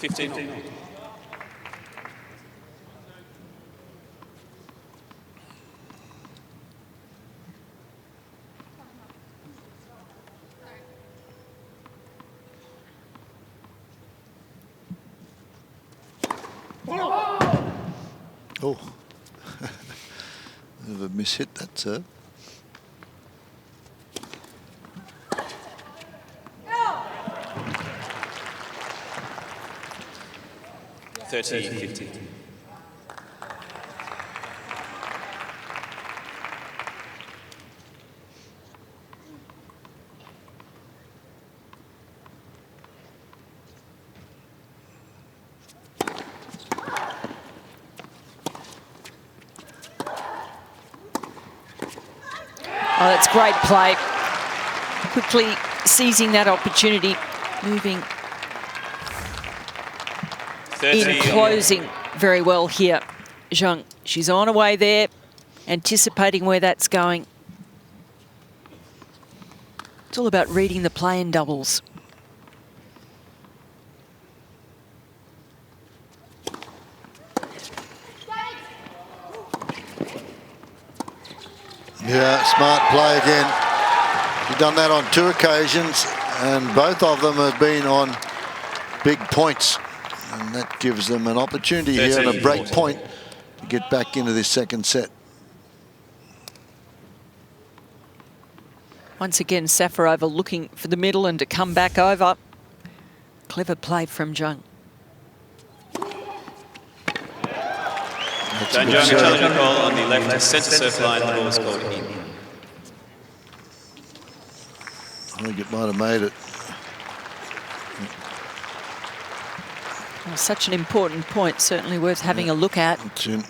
15 all. Oh, bit of a mishit that serve. No. 30-15. Oh, that's great play. Quickly seizing that opportunity, moving in closing very well here. Zhang, she's on her way there, anticipating where that's going. It's all about reading the play in doubles. Yeah, smart play again. She's done that on 2 occasions, and both of them have been on big points. And that gives them an opportunity here and a break point to get back into this second set. Once again, Safarova looking for the middle and to come back over. Clever play from Zhang. Zhang challenging call on the left centre serve line. The ball is called in. I think it might have made it. Well, such an important point, certainly worth having a look at. It's in.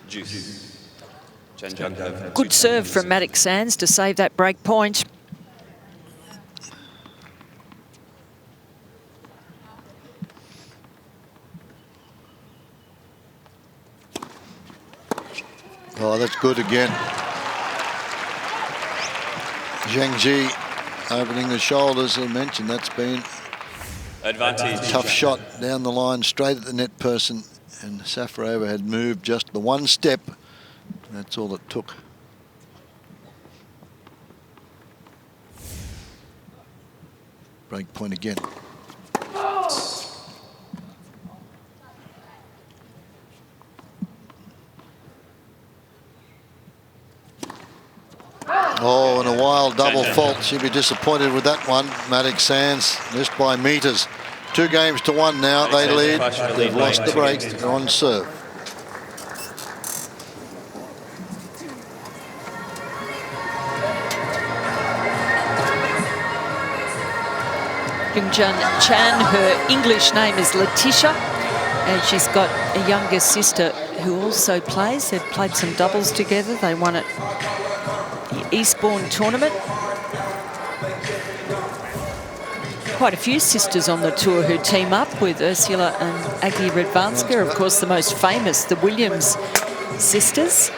Juice. Good serve from Maddox Sands to save that break point. Oh, that's good again. Zhang Ji opening the shoulders, as I mentioned, that's been advantage. A tough shot down the line, straight at the net person, and Safarova had moved just the one step. That's all it took. Break point again. Oh, and a wild double fault. She'll be disappointed with that one. Maddox Sands missed by metres. 2 games to 1 now. They lead. They've lost the break. They're on serve. Jung Chan, her English name is Letitia, and she's got a younger sister who also plays. They've played some doubles together. They won at the Eastbourne tournament. Quite a few sisters on the tour who team up with Ursula and Aggie Radvanska. Of course, the most famous, the Williams sisters.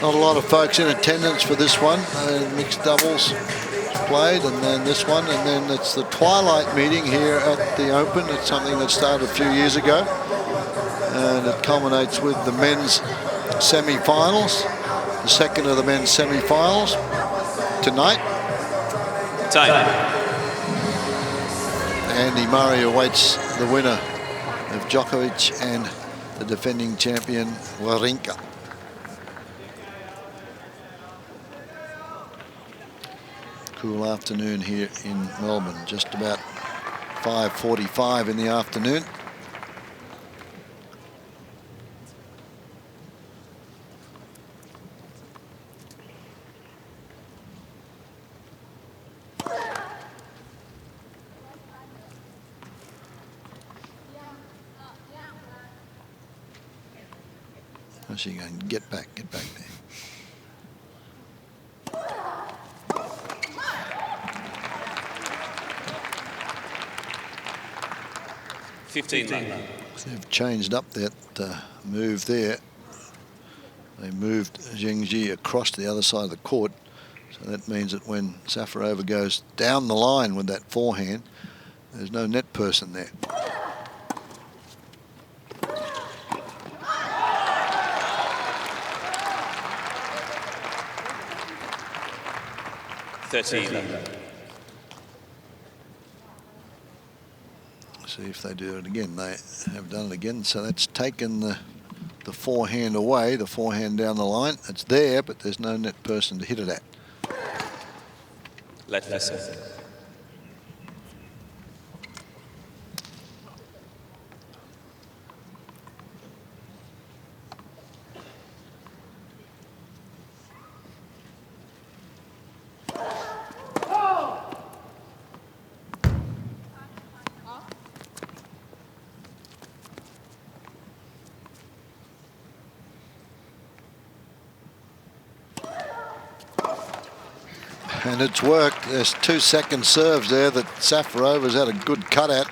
Not a lot of folks in attendance for this one. Mixed doubles played, and then this one, and then it's the twilight meeting here at the Open. It's something that started a few years ago, and it culminates with the men's semi-finals, the second of the men's semi-finals tonight. Time. Andy Murray awaits the winner of Djokovic and the defending champion Wawrinka. Cool afternoon here in Melbourne, just about 5:45 in the afternoon. How's she going? Get back there. 15 left. They've changed up that move there. They moved Zhengzhi across to the other side of the court. So that means that when Safarova goes down the line with that forehand, there's no net person there. See if they do it again. They have done it again. So that's taken the forehand away, the forehand down the line. It's there, but there's no net person to hit it at. Let listen. And it's worked. There's 2 second serves there that Safarova's had a good cut at.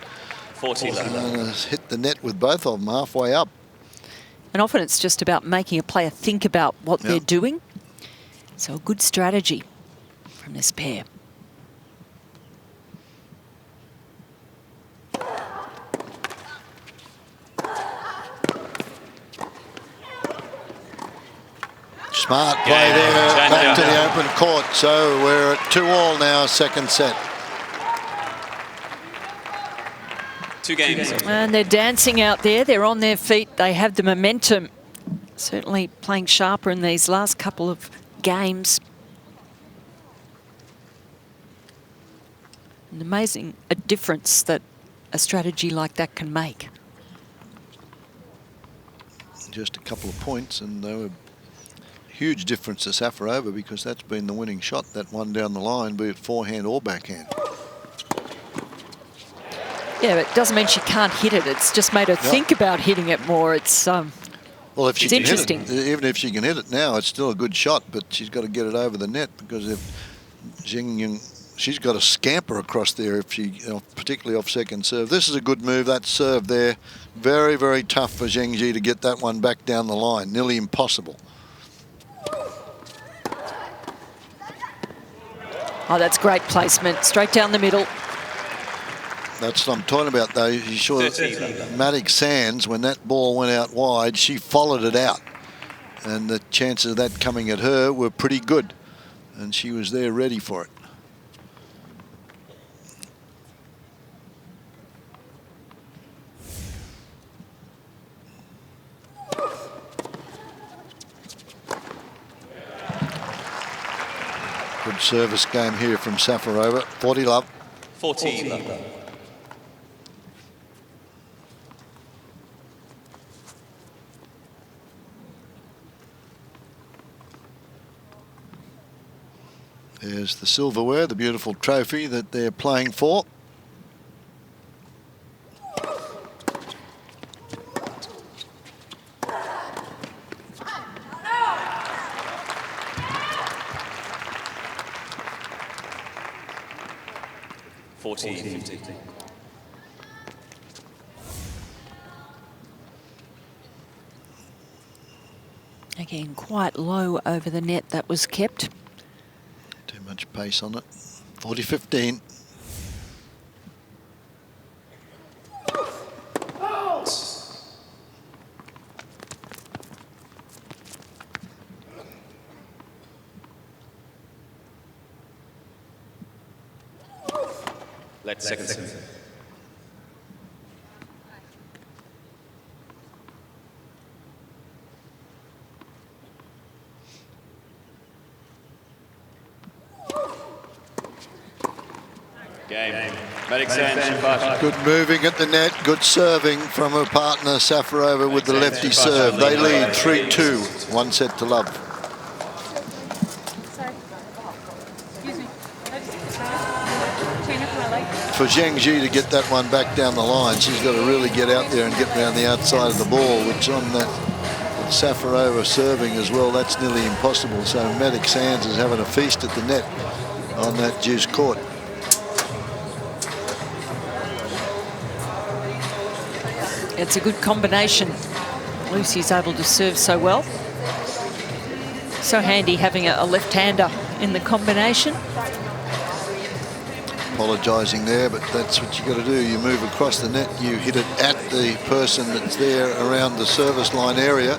40 and has hit the net with both of them halfway up. And often it's just about making a player think about what they're doing. So a good strategy from this pair. Smart play there, back to the open court. So we're at 2-all now, second set. 2 games. And they're dancing out there. They're on their feet. They have the momentum. Certainly playing sharper in these last couple of games. An amazing a difference that a strategy like that can make. Just a couple of points, and they were huge difference to Safarova because that's been the winning shot, that one down the line, be it forehand or backhand. Yeah, but it doesn't mean she can't hit it. It's just made her think about hitting it more. It's well, if she can hit it, even if she can hit it now, it's still a good shot, but she's got to get it over the net because if Zheng, she's got to scamper across there if she, particularly off second serve. This is a good move, that serve there. Very, very tough for Zhengzhi to get that one back down the line. Nearly impossible. Oh, that's great placement. Straight down the middle. That's what I'm talking about, though. You saw Matic Sands, when that ball went out wide, she followed it out. And the chances of that coming at her were pretty good. And she was there ready for it. Good service game here from Safarova. 40 love. 40 love. There's the silverware, the beautiful trophy that they're playing for. Again, quite low over the net, that was kept. Too much pace on it. 40-15. Let's second. Game. Good moving at the net, good serving from her partner Safarova with the lefty serve. They lead 3-2, 1 set to love. For Zhengzhi to get that one back down the line, she's got to really get out there and get around the outside of the ball, which on that Safarova serving as well, that's nearly impossible. So Matic Sands is having a feast at the net on that juice court. It's a good combination. Lucy's able to serve so well. So handy having a left-hander in the combination. Apologising there, but that's what you got to do. You move across the net, you hit it at the person that's there around the service line area,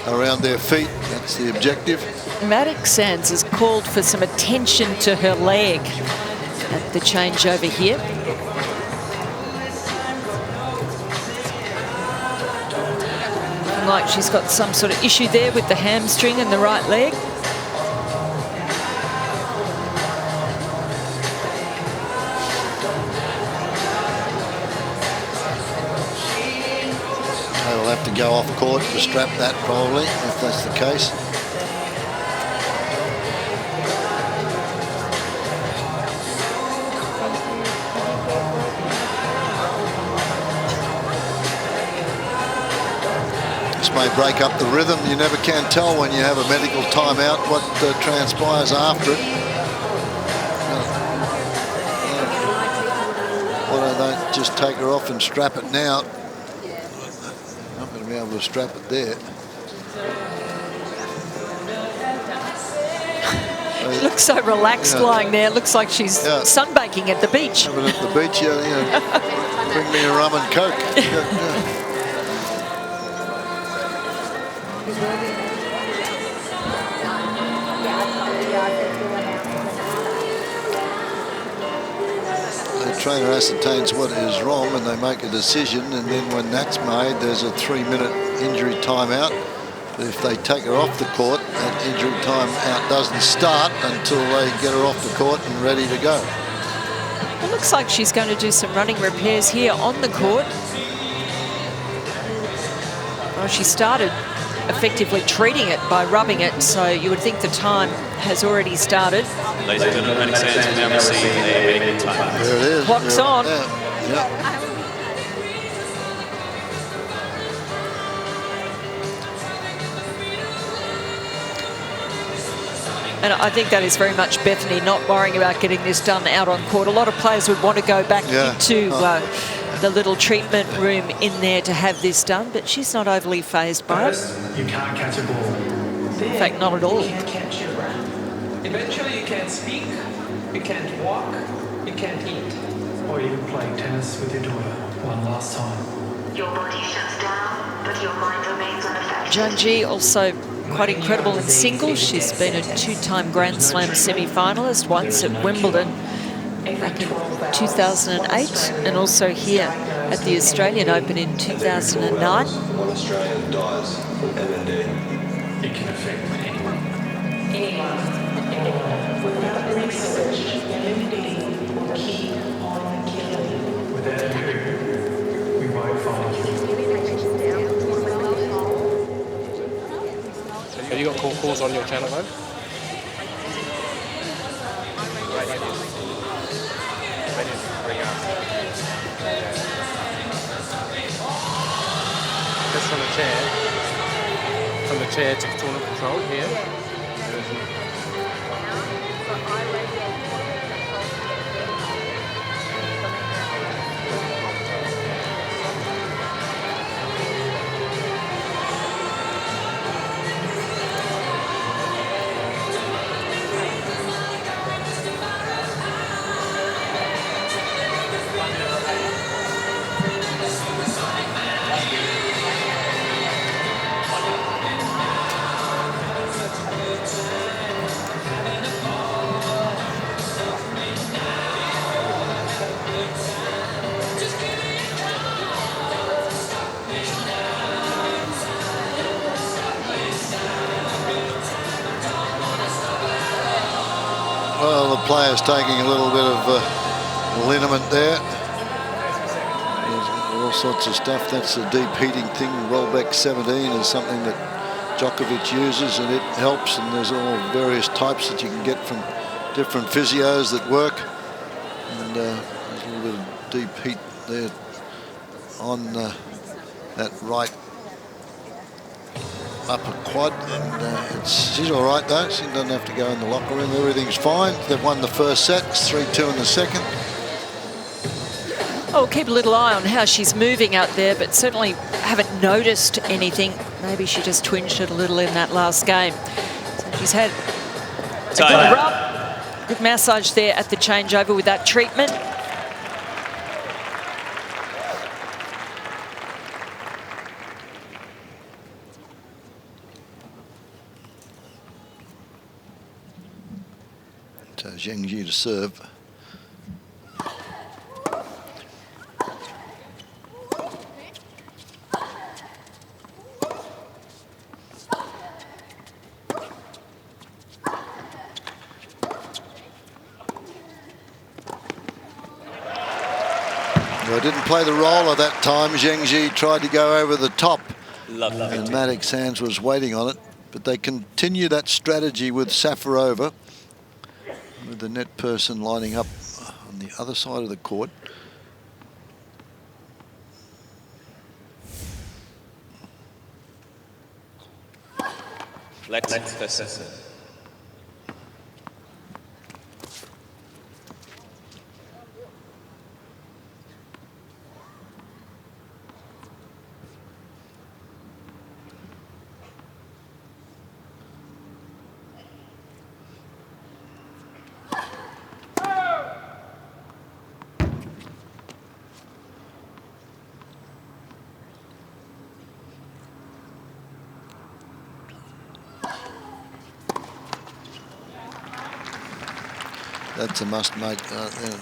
around their feet. That's the objective. Maddox Sands has called for some attention to her leg at the changeover here. Looking like she's got some sort of issue there with the hamstring and the right leg. They'll have to go off court to strap that probably, if that's the case. This may break up the rhythm. You never can tell when you have a medical timeout what transpires after it. Why don't they just take her off and strap it now? Not going to be able to strap it there. She looks so relaxed lying there. Looks like she's sunbaking at the beach. Having at the beach, bring me a rum and coke. The trainer ascertains what is wrong and they make a decision, and then when that's made, there's a 3-minute injury timeout. But if they take her off the court, that injury timeout doesn't start until they get her off the court and ready to go. It looks like she's going to do some running repairs here on the court. Well, she started effectively treating it by rubbing it, so you would think the time has already started. Ladies and gentlemen, Maddox Sands will now receive a medical time. There it is. Clock's on. Yeah. And I think that is very much Bethany not worrying about getting this done out on court. A lot of players would want to go back into the little treatment room in there to have this done, but she's not overly fazed by it. You can't catch a ball. In fact, not at all. You can't catch your breath. Eventually you can't speak, you can't walk, you can't eat, or even play tennis with your daughter one last time. Your body shuts down, but your mind remains unaffected. Zhang Ji also quite incredible in singles. She's been a 2-time Grand Slam semi-finalist, once at Wimbledon back in 2008, and also here at the Australian Open in 2009. One Australian dies from MND. It can affect anyone. Anyone. Without research, MND will keep on killing. Without you, we won't find you. Have you got calls on your channel, though? Just from the chair to tournament control here. Well, the player's taking a little bit of liniment there. There's all sorts of stuff. That's a deep heating thing. Rollback 17 is something that Djokovic uses, and it helps. And there's all various types that you can get from different physios that work. And there's a little bit of deep heat there on that right upper quad, and she's all right though. She doesn't have to go in the locker room. Everything's fine. They've won the first set. It's 3-2 in the second. Oh, keep a little eye on how she's moving out there, but certainly haven't noticed anything. Maybe she just twinged it a little in that last game. So He's had a good rub, good massage there at the changeover with that treatment. So Zheng Ji to serve. Well, didn't play the roller that time. Zheng Ji tried to go over the top. And Maddox Sands was waiting on it. But they continue that strategy with Safarova, with the net person lining up on the other side of the court. Let's That's a must make.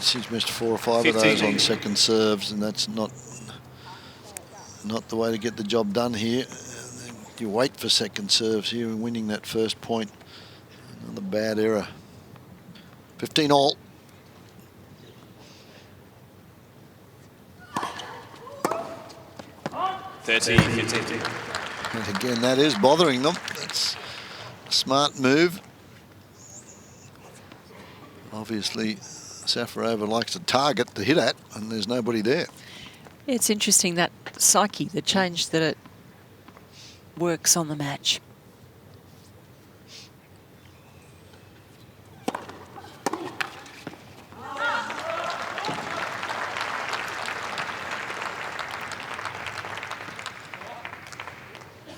She's missed 4 or 5 of those on second serves, and that's not the way to get the job done here. You wait for second serves here and winning that first point. Another bad error. 15 all. And again, that is bothering them. That's a smart move. Obviously, Safarova likes a target to hit at, and there's nobody there. It's interesting, that psyche, the change that it works on the match.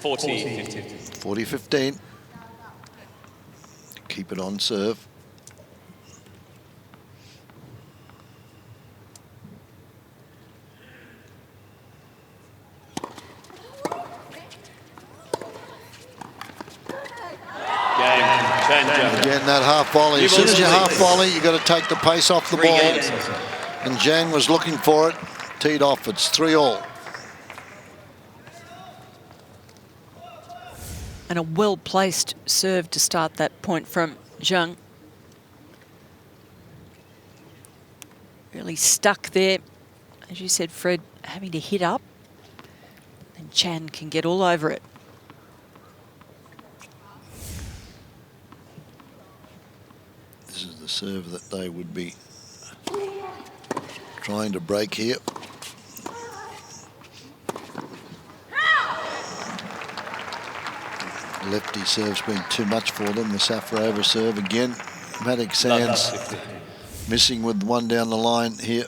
$40-15. Keep it on serve. Again, that half volley. As soon as you half volley, you've got to take the pace off the ball. And Zhang was looking for it. Teed off. It's 3 all. And a well-placed serve to start that point from Zhang. Really stuck there. As you said, Fred, having to hit up. And Chan can get all over it. This is the serve that they would be trying to break here. Lefty serve's been too much for them. The Safarova serve again. Maddox Sands missing with one down the line here.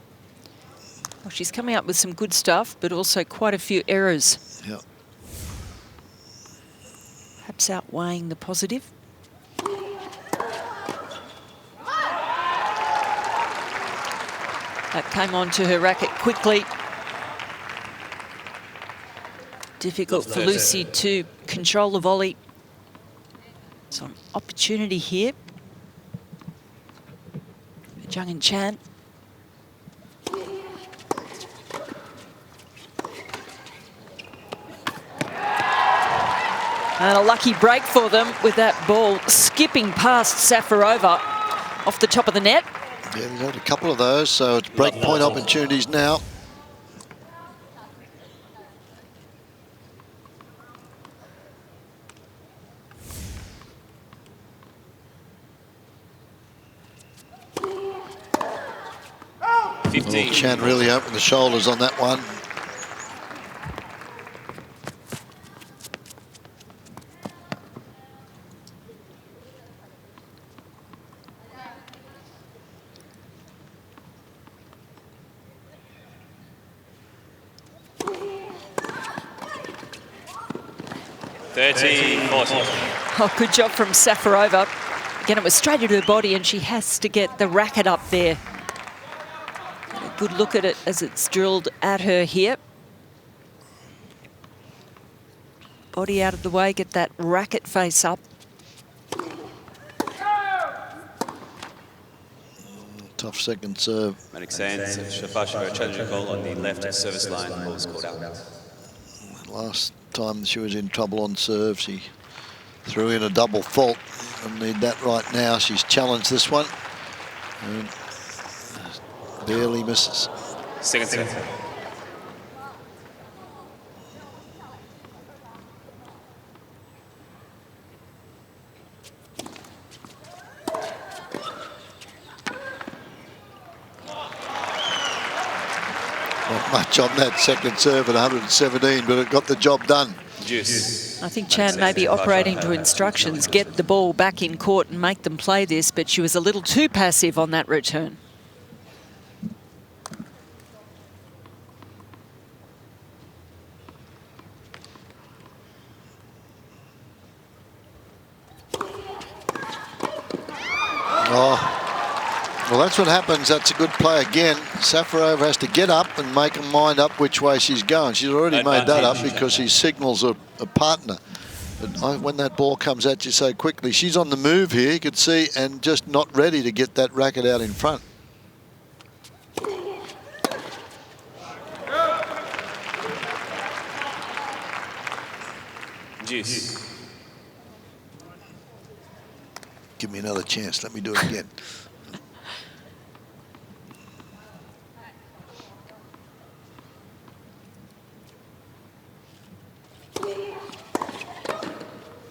Well, she's coming up with some good stuff, but also quite a few errors. Yeah. Perhaps outweighing the positive. That came onto her racket quickly. Difficult for Lucy to control the volley. So an opportunity here for Zhang and Chan. And a lucky break for them with that ball skipping past Safarova off the top of the net. Yeah, they've had a couple of those, so it's break point opportunities now. Chan really opened the shoulders on that one. $30-40. Oh, good job from Safarova. Again, it was straight into her body, and she has to get the racket up there. A good look at it as it's drilled at her here. Body out of the way, get that racket face up. Tough second serve. Matic Sands, Shafashova, challenging goal on the left service line. Ball was called out. Last time she was in trouble on serve, she threw in a double fault. And need that right now. She's challenged this one and barely misses. Second set. Not much on that second serve at 117, but it got the job done. Juice. I think Chan may be operating to instructions, get the ball back in court and make them play this, but she was a little too passive on that return. Oh, well, that's what happens. That's a good play again. Safarova has to get up and make her mind up which way she's going. She's already made that up because she signals a partner. But when that ball comes at you so quickly, she's on the move here, you could see, and just not ready to get that racket out in front. Juice. Give me another chance. Let me do it again.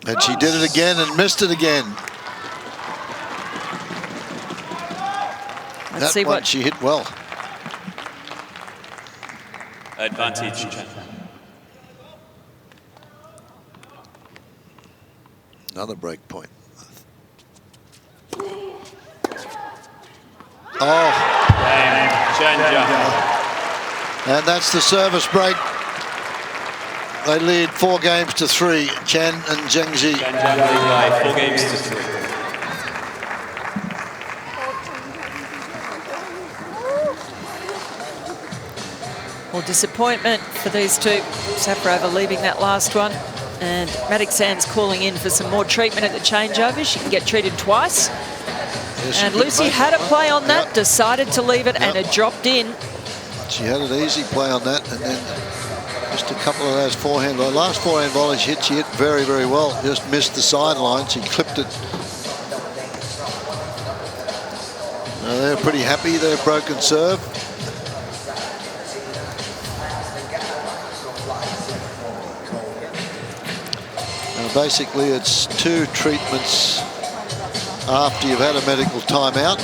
And she did it again and missed it again. Let's see one what she hit well. Advantage. Another break point. Oh. Game changer. And that's the service break. They lead 4 games to 3. Chen and Zhengzhi. Chen lead by 4 games to 3. Well, disappointment for these two. Safarova leaving that last one. And Matic Sands calling in for some more treatment at the changeover. She can get treated twice. Yes, and Lucy had a play on that, decided to leave it, and it dropped in. She had an easy play on that, and then just a couple of those forehand. The last forehand volley she hit very, very well. Just missed the sideline. She clipped it. Now they're pretty happy. They're broken serve. Now basically, it's 2 treatments after you've had a medical timeout.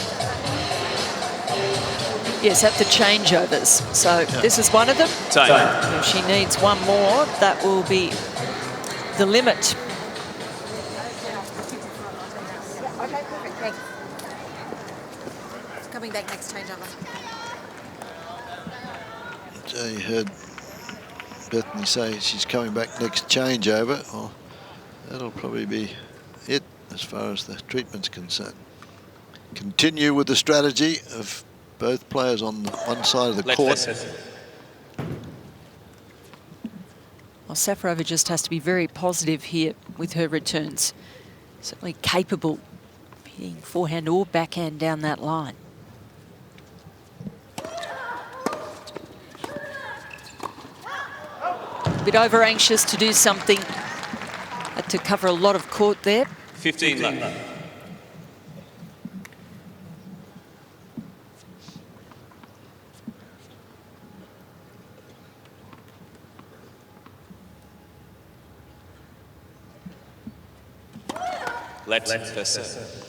Yes, at the changeovers. So this is one of them. If she needs one more, that will be the limit. Okay, perfect, thanks. Coming back next changeover. So you heard Bethany say she's coming back next changeover. Well, that'll probably be it as far as the treatment's concerned. Continue with the strategy of both players on the one side of the court. Well, Safarova just has to be very positive here with her returns. Certainly capable of hitting forehand or backhand down that line. A bit over anxious to do something. Had to cover a lot of court there. 15 left. Let's first serve.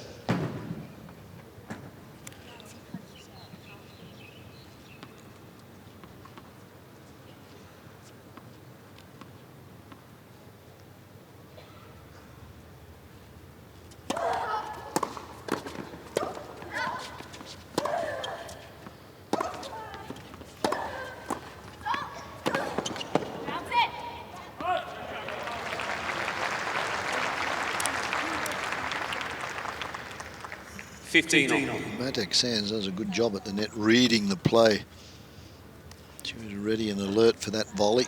15 on. Matek Sands does a good job at the net reading the play. She was ready and alert for that volley.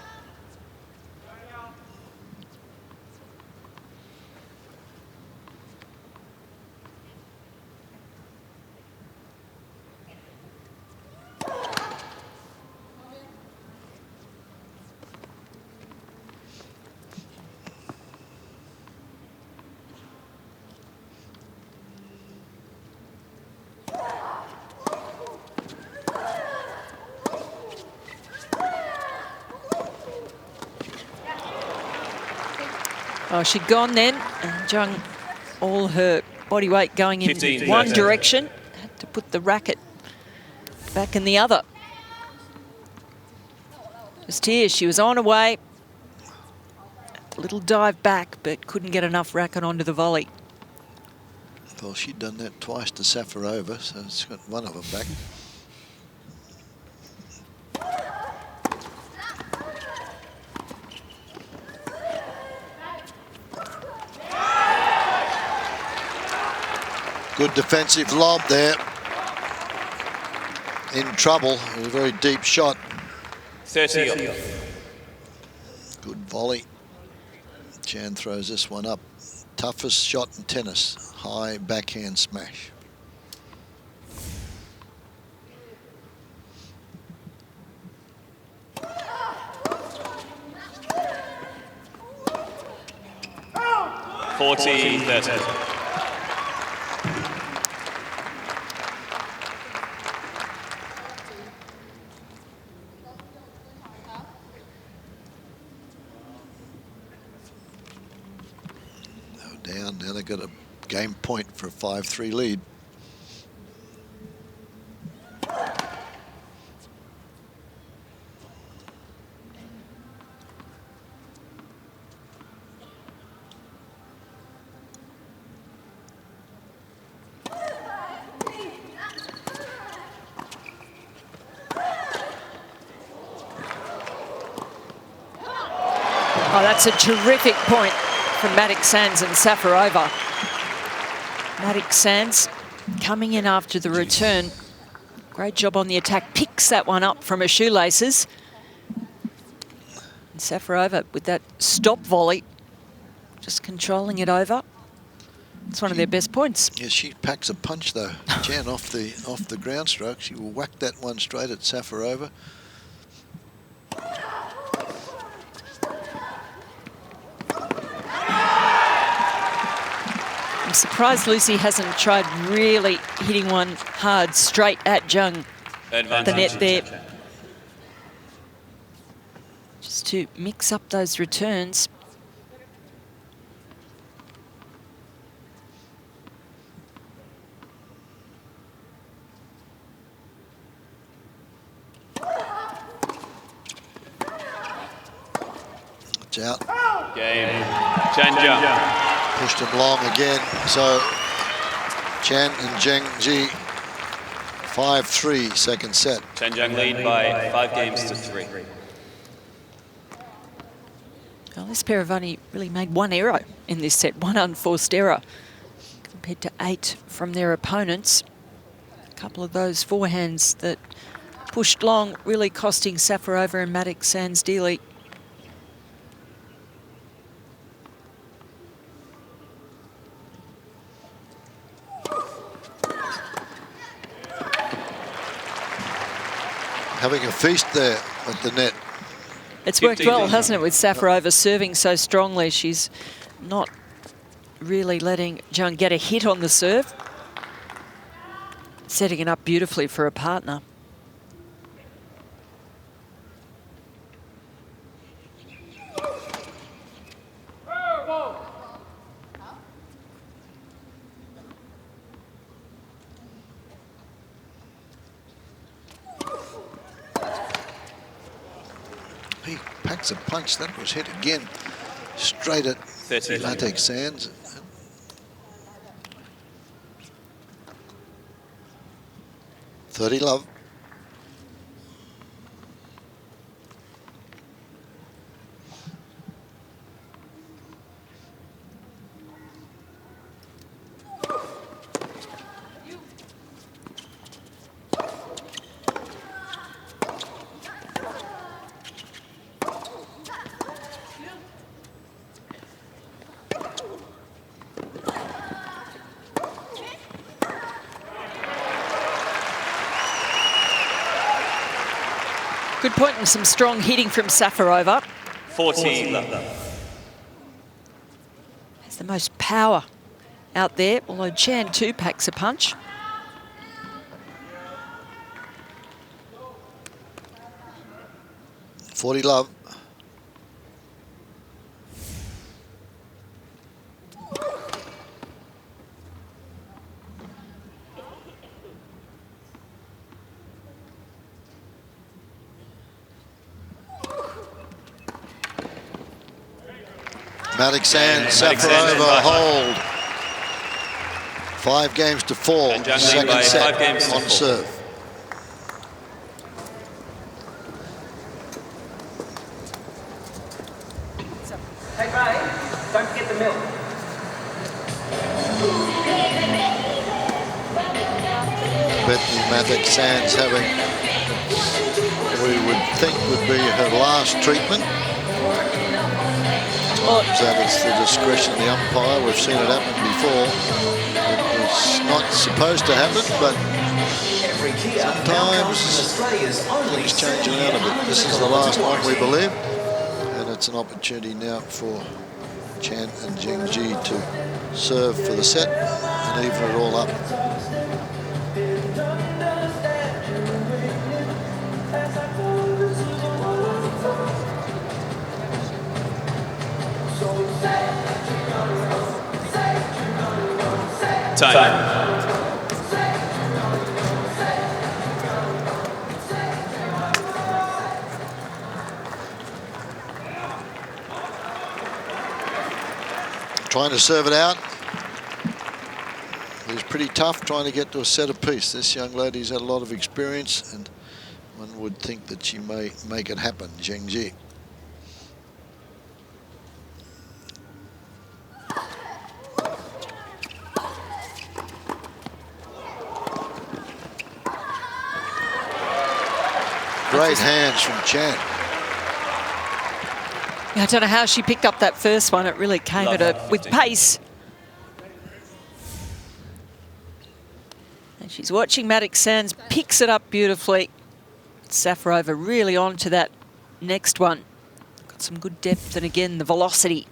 Oh, she'd gone then, and Jung, all her body weight going in 15, one direction, had to put the racket back in the other. Just here, she was on her way. A little dive back, but couldn't get enough racket onto the volley. Well, she'd done that twice to Safarova, so it's got one of them back. Good defensive lob there. In trouble. It was a very deep shot. 30 on. Good volley. Chan throws this one up. Toughest shot in tennis. High backhand smash. Forty, 30. Down, now they've got a game point for a 5-3 lead. Oh, that's a terrific point from Matek Sands and Safarova. Matek Sands coming in after the return. Great job on the attack. Picks that one up from her shoelaces. And Safarova with that stop volley, just controlling it over. It's one of their best points. Yeah, she packs a punch though. Jan off the ground stroke. She will whack that one straight at Safarova. I'm surprised Lucy hasn't tried really hitting one hard straight at Jung. Advantage. The net there. Just to mix up those returns. It's out. Game. Chan Jung. Pushed him long again. So Chan and Zheng Ji 5-3 second set. Chan Jung lead by 5 games to 3. Well, this pair have only really made one error in this set, one unforced error, compared to 8 from their opponents. A couple of those forehands that pushed long, really costing Safarova and Matek Sands dearly. Having a feast there at the net. It's worked well, hasn't it, with Safarova serving so strongly. She's not really letting Jung get a hit on the serve. Setting it up beautifully for a partner. He packs a punch. That was hit again. Straight at Matek Sands. .30 love. Good point and some strong hitting from Safarova. 40 love. Has the most power out there, although Chan too packs a punch. .40 love. Maddox Sands, Safarova hold. 5 games to 4. Second set on serve. Hey Ray, don't forget the milk. Bethany Maddox Sands having, we would think would be her last treatment. That is the discretion of the umpire. We've seen it happen before. It's not supposed to happen, but sometimes things change around a bit. This is the last one, we believe, and it's an opportunity now for Chan and Zhengzhi to serve for the set and even it all up. Time. Trying to serve it out. It's pretty tough trying to get to a set apiece. This young lady's had a lot of experience, and one would think that she may make it happen, Zhengzhi. Great hands from Chan. I don't know how she picked up that first one. It really came at her with pace. And she's watching Maddox Sands, picks it up beautifully. Safarova really on to that next one. Got some good depth and again the velocity.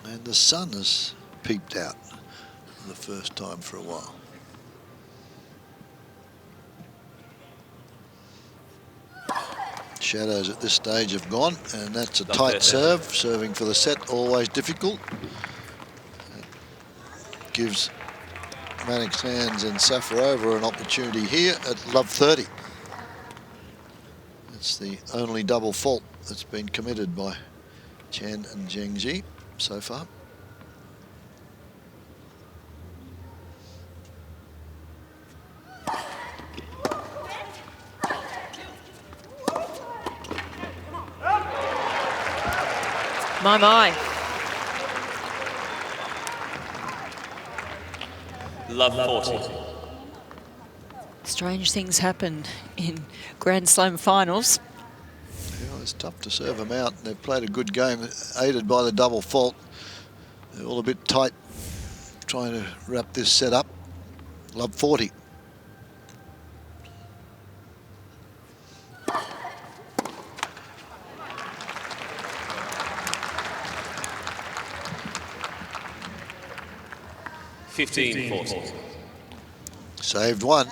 And the sun has peeped out for the first time for a while. Shadows at this stage have gone, and that's a tight serve. Serving for the set, always difficult. It gives Maddox Sands and Safarova an opportunity here at love 30. It's the only double fault that's been committed by Chan and Zhengzhi so far. My. Love 40. Strange things happen in Grand Slam finals. Yeah, it's tough to serve them out. They've played a good game, aided by the double fault. They're all a bit tight, trying to wrap this set up. Love 40. Saved one.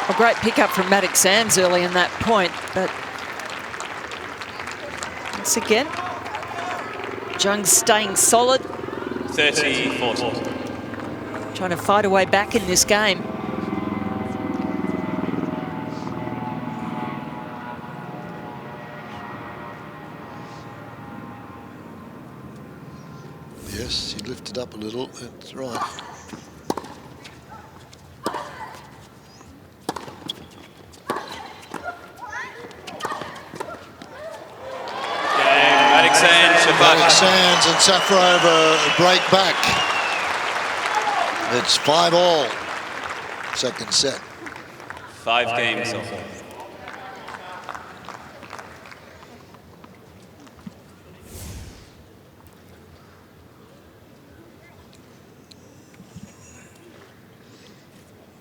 A great pickup from Maddox Sands early in that point, but once again, Jung's staying solid. 30-40. Trying to fight a way back in this game. Yes, he lifted up a little, that's right. Alex Sands and Safarova break back. It's 5-all. Second set. 5 games all.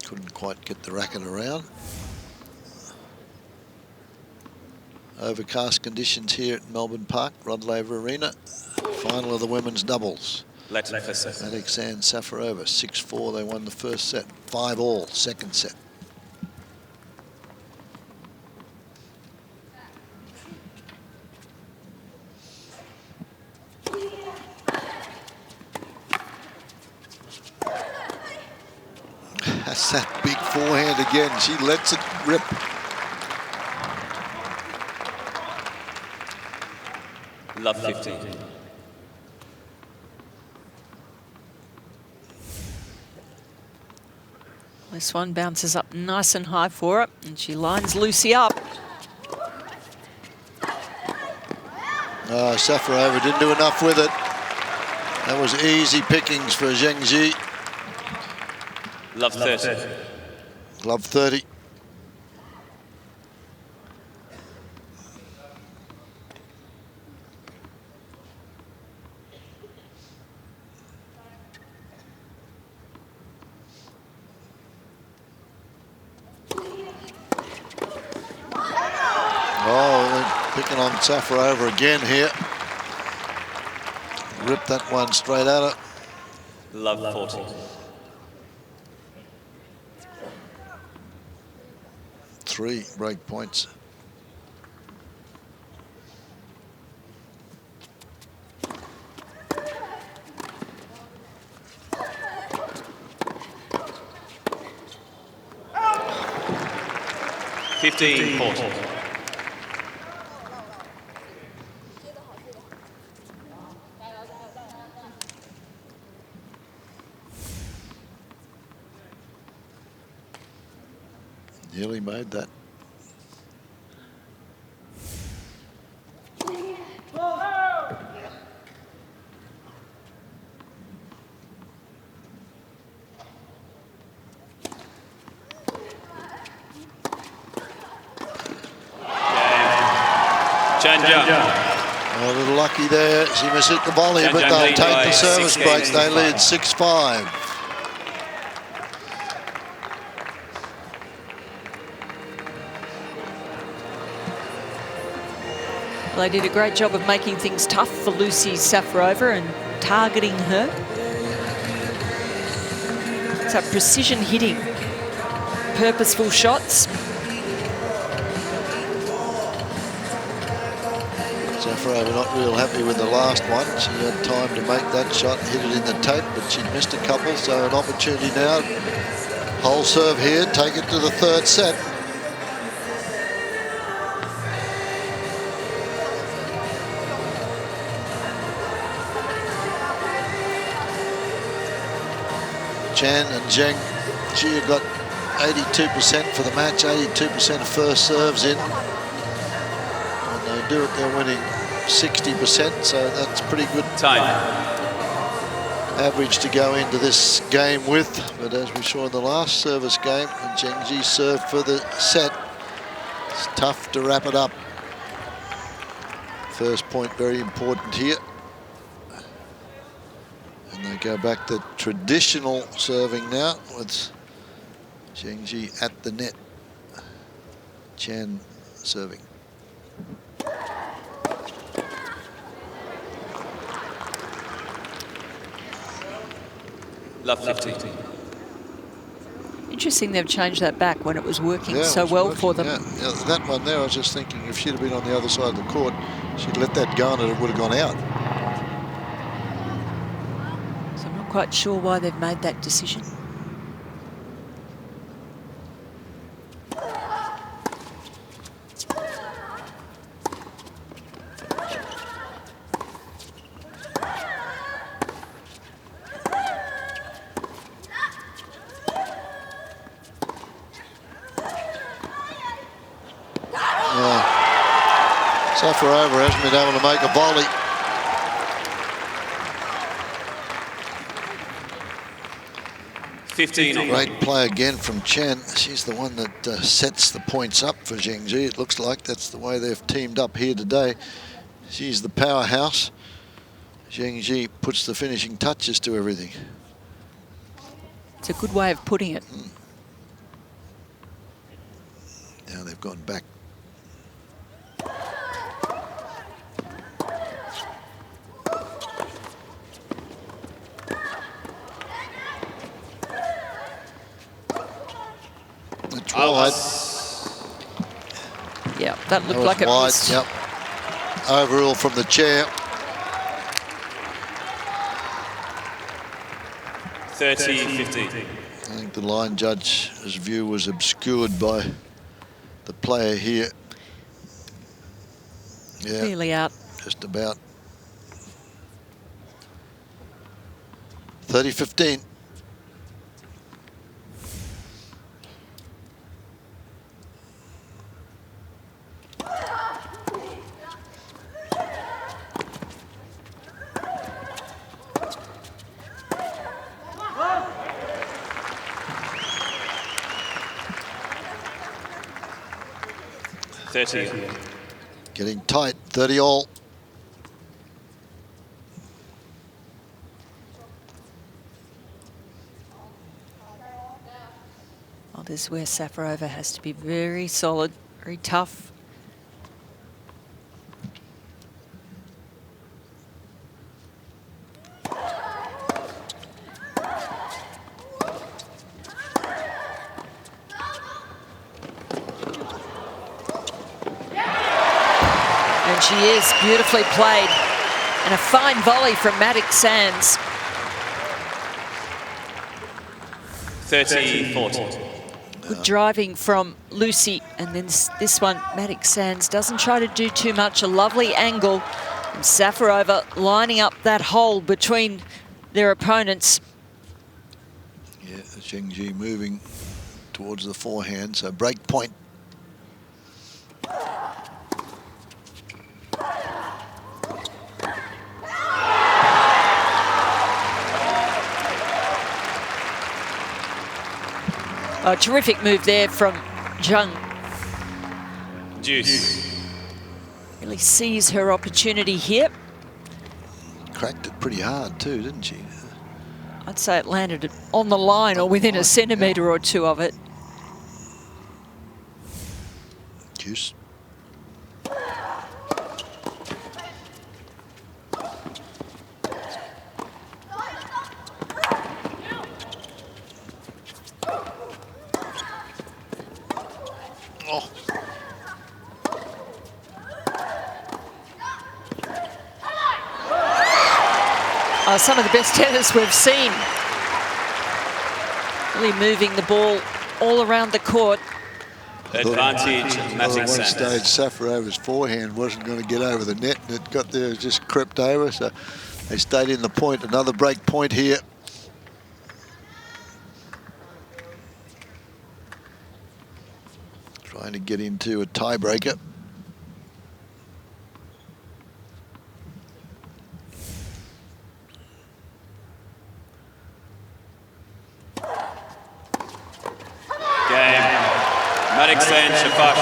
Couldn't quite get the racket around. Overcast conditions here at Melbourne Park, Rod Laver Arena. Final of the women's doubles. Alex Sands, Safarova, 6-4. They won the first set. 5-all, second set. That's that big forehand again. She lets it rip. Love 15. This one bounces up nice and high for her, and she lines Lucy up. Safarova didn't do enough with it. That was easy pickings for Zheng Ji. Love 30. Love 30. Picking on Safarova again here. Rip that one straight at her. Love 40. Three break points. $15, 40. Nearly made that. A little lucky there. She missed hit the volley, but they'll take the service break. They lead 6-5. Well, they did a great job of making things tough for Lucy Safarova and targeting her. So precision hitting, purposeful shots. Safarova not real happy with the last one. She had time to make that shot, hit it in the tape, but she missed a couple, so an opportunity now. Whole serve here, take it to the third set. Chan and Zheng Ji have got 82% for the match, 82% of first serves in. When they do it, they're winning 60%, so that's pretty good time average to go into this game with. But as we saw in the last service game, when Zheng Ji served for the set, it's tough to wrap it up. First point very important here. And they go back to traditional serving now with Zheng Ji at the net. Chan serving. Love 15. Interesting they've changed that back when it was working so well for them. Yeah, that one there, I was just thinking if she'd have been on the other side of the court, she'd let that go and it would have gone out. So I'm not quite sure why they've made that decision. Safarova hasn't been able to make a volley. 15. Great play again from Chen. She's the one that sets the points up for Zhengzhi. It looks like that's the way they've teamed up here today. She's the powerhouse. Zhengzhi puts the finishing touches to everything. It's a good way of putting it. Now they've gone back. That's wide. Yeah, that looked like it wide. missed. Yep. Overrule from the chair. 30-15. I think the line judge's view was obscured by the player here. Yeah, Clearly out. just about. 30-15. Getting tight, 30 all. Well, this is where Safarova has to be very solid, very tough. And she is beautifully played. And a fine volley from Maddox Sands. 30-40. Good driving from Lucy. And then this one, Maddox Sands doesn't try to do too much. A lovely angle. And Safarova lining up that hole between their opponents. Yeah, Zhengzhi moving towards the forehand, so break point. A terrific move there from Zhang. Deuce. Really sees her opportunity here. Cracked it pretty hard too, didn't she? I'd say it landed on the line or within a centimetre or two of it. Deuce. Some of the best tennis we've seen. Really moving the ball all around the court. Advantage, Maddox At one Sands. stage, Safarova's forehand wasn't going to get over the net, and it got there, just crept over, so they stayed in the point. Another break point here. Trying to get into a tiebreaker. Maddox Sands, Shafash.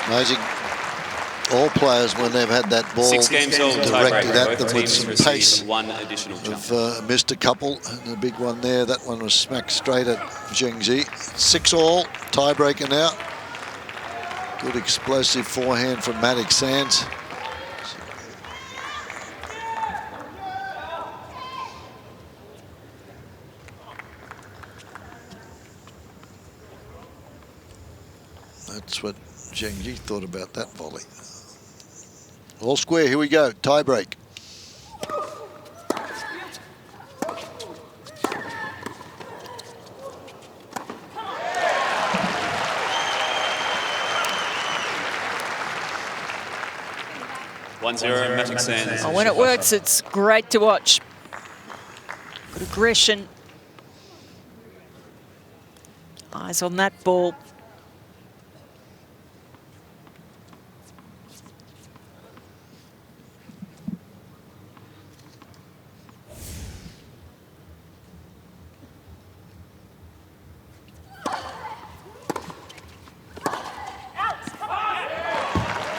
Amazing. All players, when they've had that ball 6 games old, directed tiebreaker. at them Both with teams some receive pace, one additional jump. have missed a couple. And the big one there, that one was smacked straight at Zhengzhi. 6 all, tiebreaker now. Good explosive forehand from Maddox Sands. That's what Zhengzhi thought about that volley. All square, here we go, tie break. Maddox Sands. Oh, when it works, it's great to watch. Good aggression. Eyes on that ball.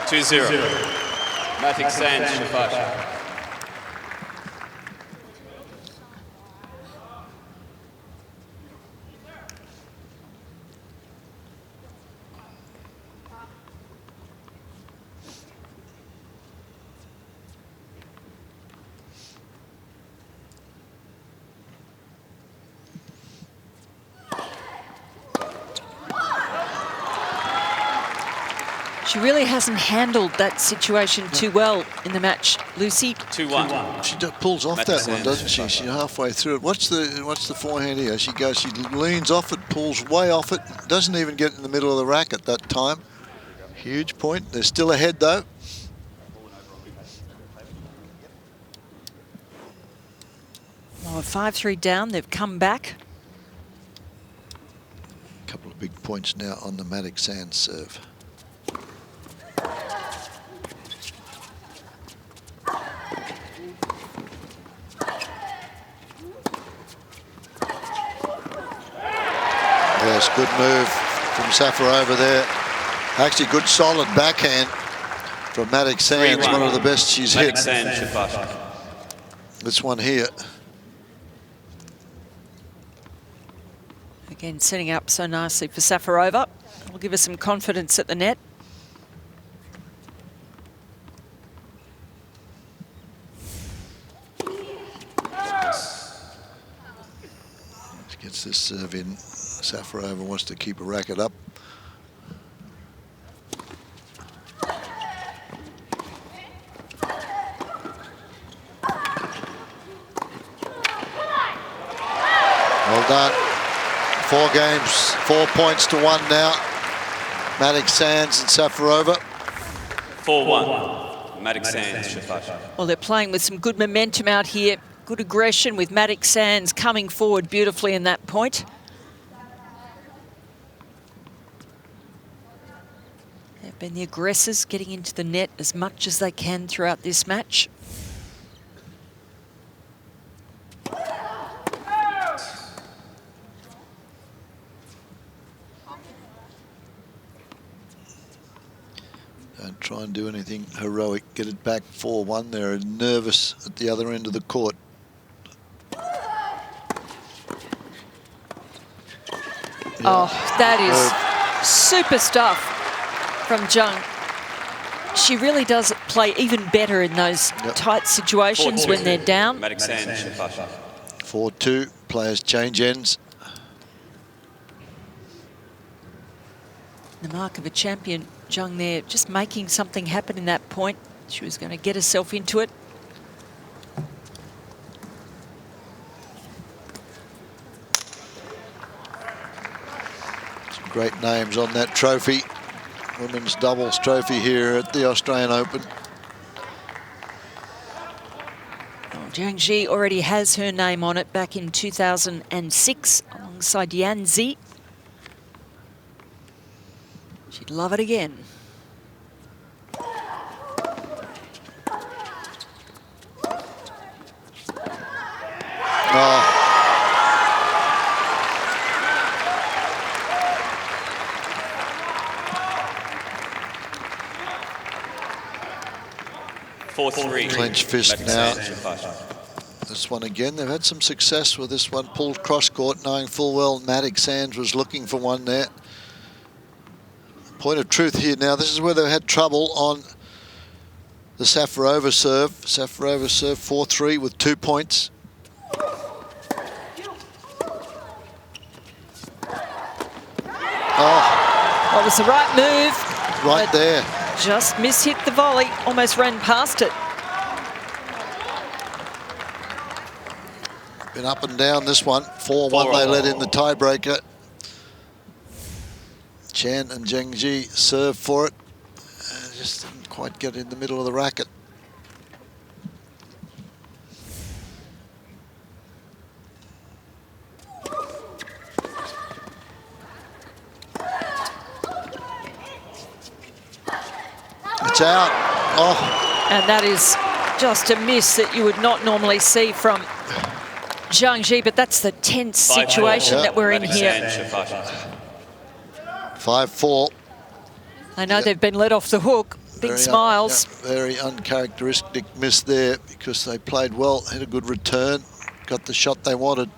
2-0. Matic Sands, Shafash. She really hasn't handled that situation too well in the match, Lucy. 2-1. She pulls off that one, doesn't she? She's halfway through it. Watch the forehand here. She leans off it, pulls way off it, doesn't even get in the middle of the rack at that time. Huge point. They're still ahead though. Well, 5-3 down. They've come back. A couple of big points now on the Matic Sands serve. Yes, good move from Safarova there. Actually, good solid backhand from Matic Sands, one of the best she's hit. This one here. Again, setting up so nicely for Safarova. Will give us some confidence at the net. Gets this serve in. Safarova wants to keep a racket up. Well done. 4 games, 4 points to 1 now. Matic Sands and Safarova. 4-1. Matic Sands, Shafash. Well, they're playing with some good momentum out here. Good aggression with Matic Sands coming forward beautifully in that point. They've been the aggressors, getting into the net as much as they can throughout this match. Don't try and do anything heroic. Get it back 4-1. They're nervous at the other end of the court. Oh, that is super stuff from Zhang. She really does play even better in those tight situations when they're down. 4-2, players change ends. The mark of a champion, Zhang there, just making something happen in that point. She was going to get herself into it. Some great names on that trophy. Women's doubles trophy here at the Australian Open. Well, Zhang Ji already has her name on it back in 2006 alongside Yan Zi. She'd love it again. Oh. Clench fist now. This one again, they've had some success with this one. Pulled cross court, knowing full well Matic Sands was looking for one there. Point of truth here now, this is where they've had trouble on the Safarova serve. Safarova serve 4-3 with 2 points. Oh. That was the right move. Right there. Just mishit the volley, almost ran past it. Been up and down this one. 4-1 they let in the tiebreaker. Chen and Zhang Ji serve for it. Just didn't quite get in the middle of the racket. It's out. Oh. And that is just a miss that you would not normally see from Zhang Ji, but that's the tense situation that we're in here. 5-4. I know they've been let off the hook. Big smiles. Very uncharacteristic miss there because they played well, had a good return, got the shot they wanted.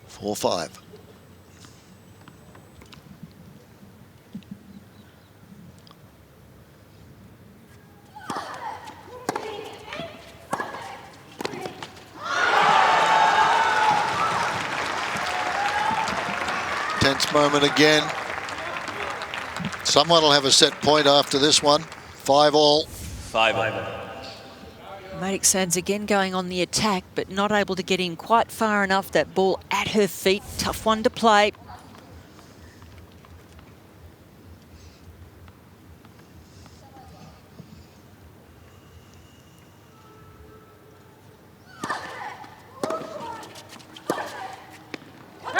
Four, 5. Tense moment again. Someone will have a set point after this one. 5-all. 5-all. Maddox Sands again going on the attack, but not able to get in quite far enough. That ball at her feet, tough one to play.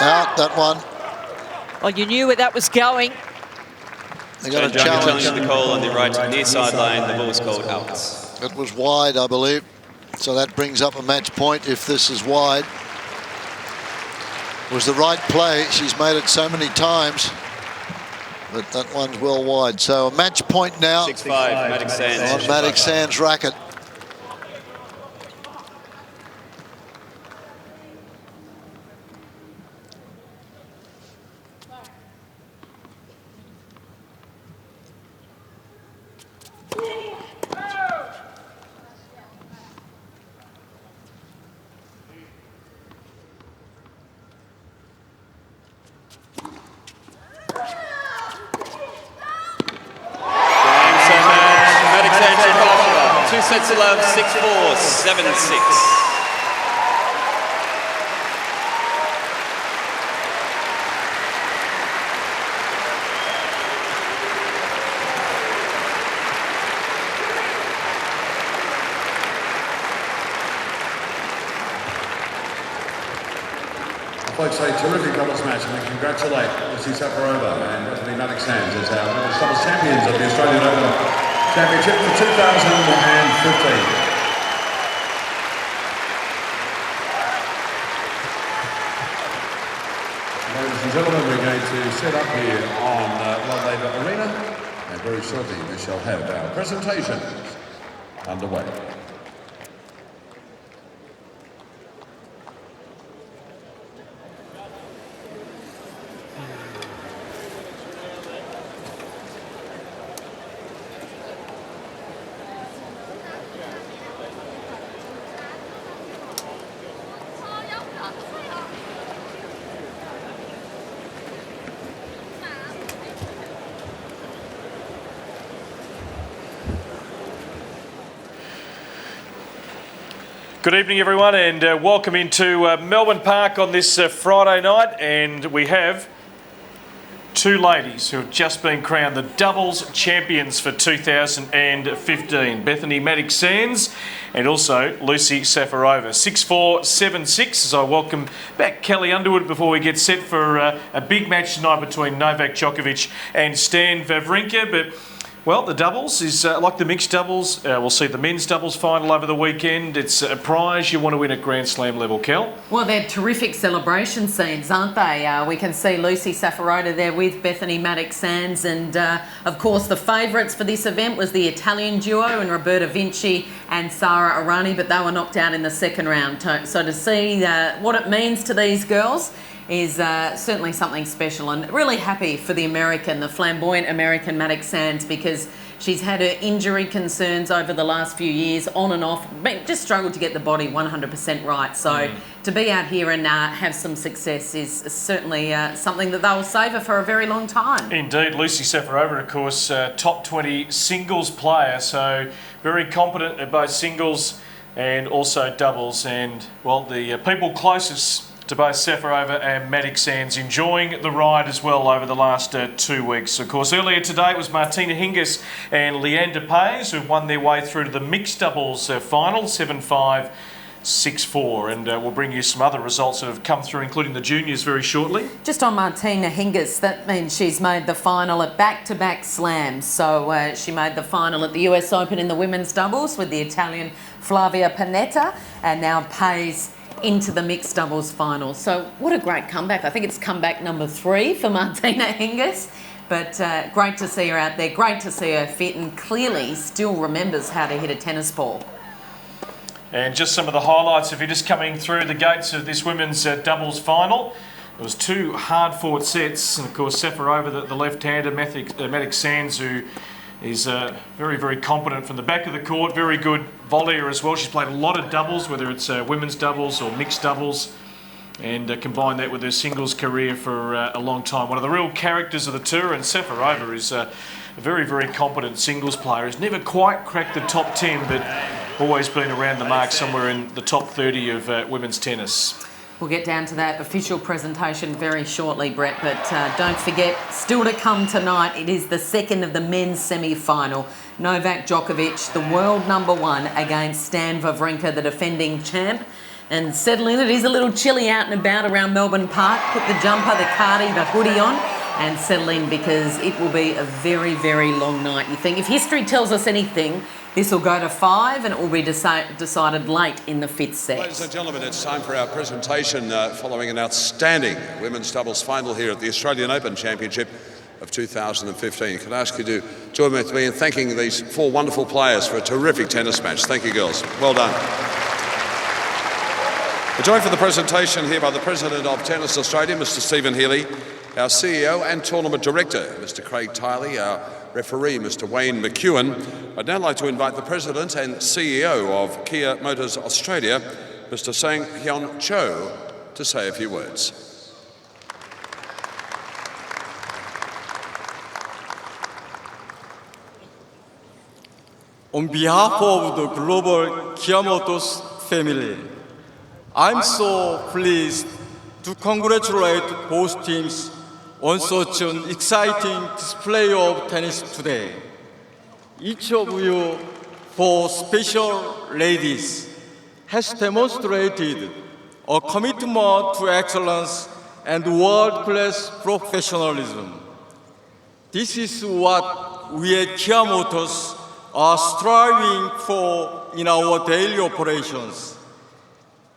Out, that one. Well, you knew where that was going. They got a challenge Nicole on the right near sideline. The ball was called out. It was wide, I believe. So that brings up a match point if this is wide. It was the right play. She's made it so many times. But that one's well wide. So a match point now. 6-5, Maddox Sands. On Maddox Sands' racket. Sets of love, 6-4, 7-6. Folks, a terrific doubles match, and we congratulate Lucy Safarova and Bethany Maddox Sands as our women's doubles champions of the Australian Open Championship for 2015. Ladies and gentlemen, we're going to set up here on Rod Laver Arena, and very shortly we shall have our presentations underway. Good evening, everyone, and welcome into Melbourne Park on this Friday night. And we have two ladies who have just been crowned the doubles champions for 2015. Bethany Maddox Sands and also Lucy Safarova. 6-4, 7-6 as I welcome back Kelly Underwood before we get set for a big match tonight between Novak Djokovic and Stan Wawrinka. But well, the doubles is like the mixed doubles. We'll see the men's doubles final over the weekend. It's a prize you want to win at Grand Slam level, Kel. Well, they're terrific celebration scenes, aren't they? We can see Lucy Safarova there with Bethany Maddox Sands. And, of course, the favourites for this event was the Italian duo and Roberta Vinci and Sara Errani, but they were knocked out in the second round. So to see what it means to these girls is certainly something special, and really happy for the flamboyant American Maddox Sands, because she's had her injury concerns over the last few years, on and off, just struggled to get the body 100% right. So to be out here and have some success is certainly something that they'll savour for a very long time. Indeed. Lucy Safarova, of course, top 20 singles player, so very competent at both singles and also doubles. And, well, the people closest to both Safarova and Maddox Sands enjoying the ride as well over the last 2 weeks. Of course, earlier today it was Martina Hingis and Leander Paes who won their way through to the mixed doubles final, 7-5, 6-4. And we'll bring you some other results that have come through, including the juniors, very shortly. Just on Martina Hingis, that means she's made the final at back-to-back slams. So she made the final at the US Open in the women's doubles with the Italian Flavia Panetta, and now Paes into the mixed doubles final. So what a great comeback. I think it's comeback number 3 for Martina Hingis. But great to see her out there, great to see her fit, and clearly still remembers how to hit a tennis ball. And just some of the highlights, if you're just coming through the gates of this women's doubles final. It was 2 hard-fought sets, and of course Safarova, the left-hander, Matic Sands, who is very, very competent from the back of the court, very good volleyer as well. She's played a lot of doubles, whether it's women's doubles or mixed doubles, and combined that with her singles career for a long time. One of the real characters of the tour, and Safarova is a very, very competent singles player. Has never quite cracked the top 10, but always been around the mark, somewhere in the top 30 of women's tennis. We'll get down to that official presentation very shortly, Brett, but don't forget, still to come tonight, it is the second of the men's semi-final. Novak Djokovic, the world #1, against Stan Wawrinka, the defending champ. And settle in, it is a little chilly out and about around Melbourne Park. Put the jumper, the cardi, the hoodie on and settle in, because it will be a very, very long night. You think if history tells us anything, this will go to 5 and it will be decided late in the 5th set. Ladies and gentlemen, it's time for our presentation following an outstanding women's doubles final here at the Australian Open Championship of 2015. Can I ask you to join with me in thanking these 4 wonderful players for a terrific tennis match. Thank you, girls. Well done. We're joined for the presentation here by the President of Tennis Australia, Mr. Stephen Healy, our CEO and Tournament Director, Mr. Craig Tiley, our referee, Mr. Wayne McEwen. I'd now like to invite the President and CEO of Kia Motors Australia, Mr. Sang Hyun Cho, to say a few words. On behalf of the global Kia Motors family, I'm so pleased to congratulate both teams on such an exciting display of tennis today. Each of you, 4 special ladies, has demonstrated a commitment to excellence and world-class professionalism. This is what we at Kia Motors are striving for in our daily operations.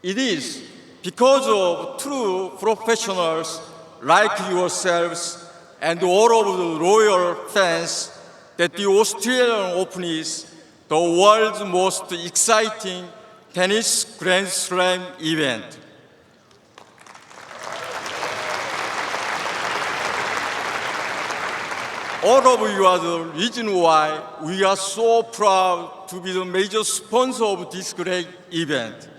It is because of true professionals like yourselves and all of the loyal fans that the Australian Open is the world's most exciting tennis Grand Slam event. All of you are the reason why we are so proud to be the major sponsor of this great event.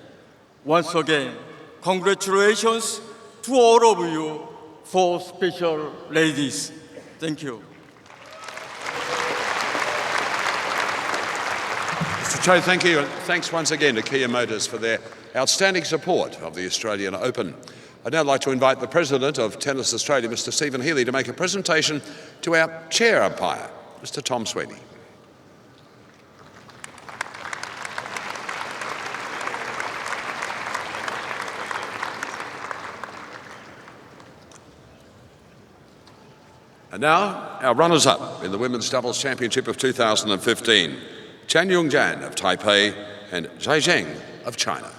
Once again, congratulations to all of you, 4 special ladies. Thank you. Mr. Cho, thank you, and thanks once again to Kia Motors for their outstanding support of the Australian Open. I'd now like to invite the President of Tennis Australia, Mr. Stephen Healy, to make a presentation to our chair umpire, Mr. Tom Sweeney. And now, our runners-up in the Women's Doubles Championship of 2015, Chan Yung-jan of Taipei and Zhai Zheng of China.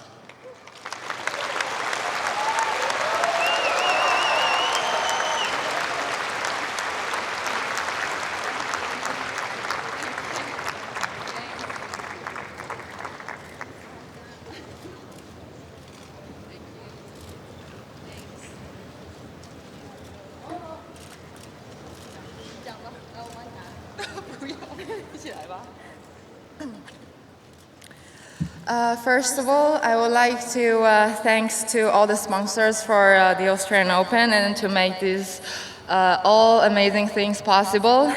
First of all, I would like to thanks to all the sponsors for the Australian Open and to make these all amazing things possible.